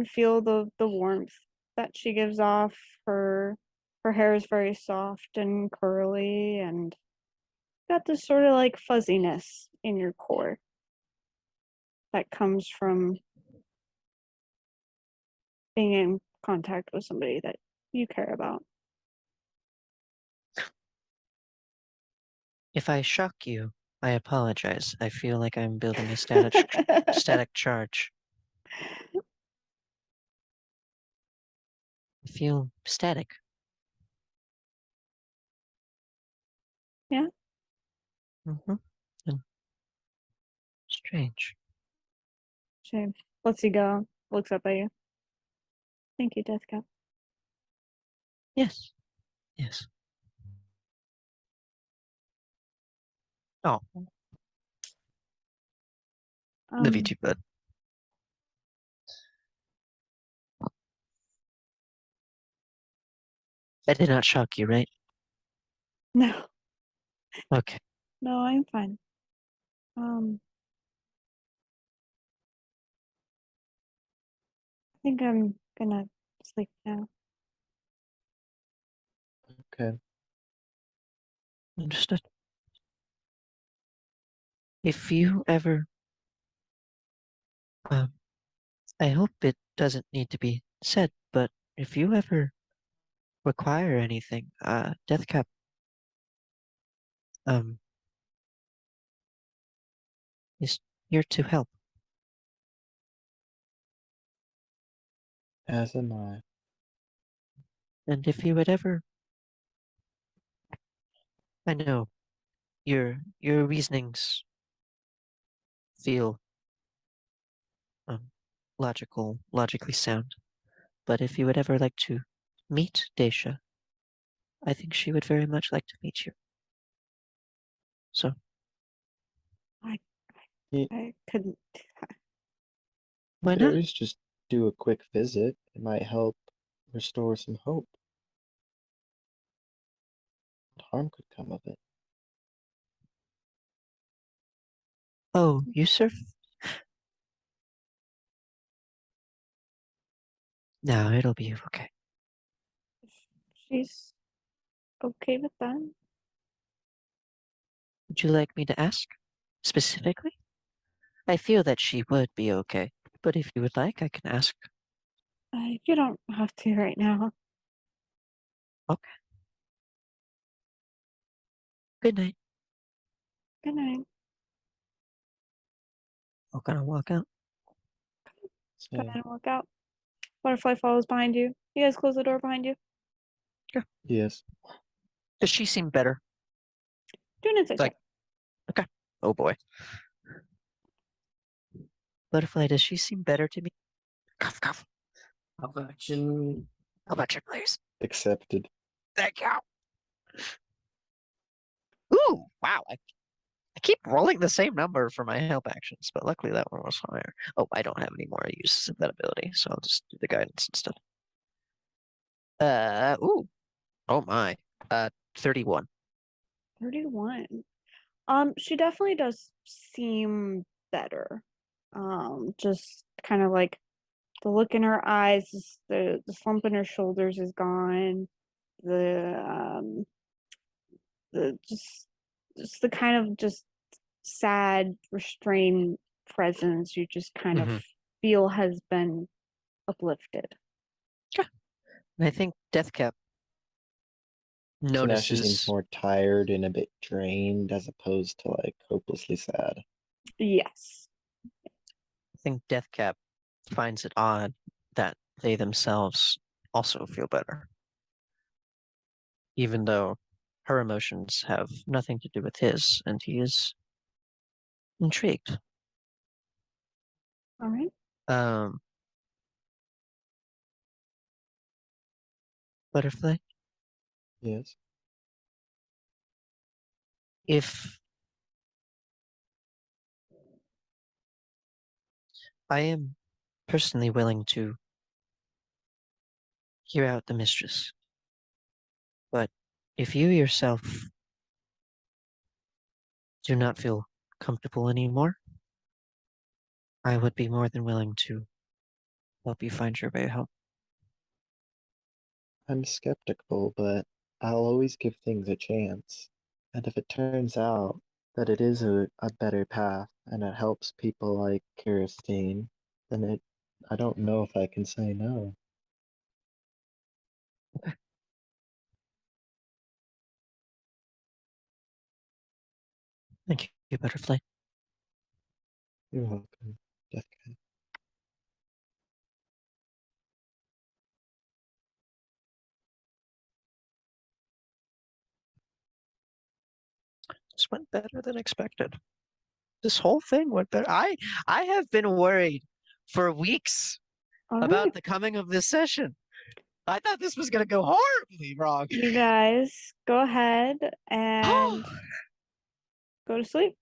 feel the warmth that she gives off. Her hair is very soft and curly and got this sort of like fuzziness in your core that comes from being in contact with somebody that you care about. If I shock you, I apologize. I feel like I'm building a static charge. I feel static. Yeah. Mm-hmm. And strange. She lets you go, looks up at you. Thank you, Deathcap. Yes. Yes. Oh, love you Um, too, bud. I did not shock you, right? no, Okay. no, I'm fine. I think I'm gonna sleep now. Okay. Understood. If you ever, um, I hope it doesn't need to be said, but if you ever require anything, Deathcap, um, is here to help. As am I. And if you would ever, I know your reasonings feel logically sound, but if you would ever like to meet Daisha, I think she would very much like to meet you. So, I couldn't. We why could not? always just do a quick visit. It might help restore some hope. What harm could come of it? Oh, you surf? No, it'll be okay. She's okay with that. Would you like me to ask specifically? I feel that she would be okay, but if you would like, I can ask. You don't have to right now. Okay. Good night. Good night. I'm gonna walk out. Go Same. ahead and walk out. Butterfly follows behind you. You guys close the door behind you. Yes. Does she seem better? Do an insight Like- check. Oh boy. Butterfly, does she seem better to me? Cough, cough. Of action. How about you, please? Accepted. Thank you. Ooh, wow. I keep rolling the same number for my help actions, but luckily that one was higher. Oh, I don't have any more uses of that ability, so I'll just do the guidance instead. Ooh. Oh my. 31. 31. She definitely does seem better. Just kind of like the look in her eyes, the slump in her shoulders is gone. The just the kind of just sad, restrained presence you just kind of Mhm. feel has been uplifted. And I think Deathcap So now she seems notices. more tired and a bit drained as opposed to like hopelessly sad. Yes. I think Deathcap finds it odd that they themselves also feel better, even though her emotions have nothing to do with his, and he is intrigued. All right. Um, Butterfly, Yes. if I am personally willing to hear out the mistress, but if you yourself do not feel comfortable anymore, I would be more than willing to help you find your way home. I'm skeptical, but I'll always give things a chance. And if it turns out that it is a better path and it helps people like Kiristine, then I don't know if I can say no. Thank you, Butterfly. You're welcome, Deathcat. This went better than expected. This whole thing went better. I have been worried for weeks All about right. the coming of this session. I thought this was gonna go horribly wrong. You guys go ahead and go to sleep.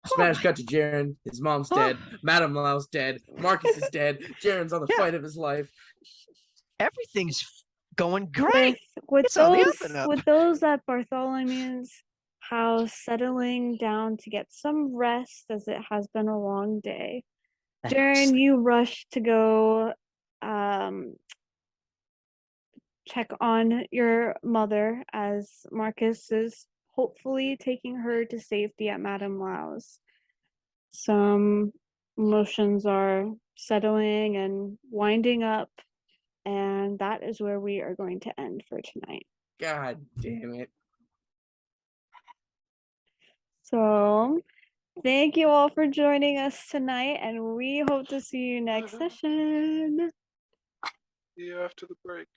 Smash my cut to Jaren. His mom's dead. Madame Lau's dead. Marcus is dead. Jaren's on the Yeah. fight of his life. Everything's going great. With It's on the those up and up. with those at Bartholomunes house settling down to get some rest as it has been a long day. Jaren, you rush to go check on your mother as Marcus is hopefully taking her to safety at Madame Lau's. Some emotions are settling and winding up, and that is where we are going to end for tonight. God damn it. So, thank you all for joining us tonight, and we hope to see you next session. See you after the break.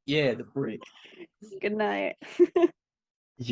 Yeah, the break. Good night.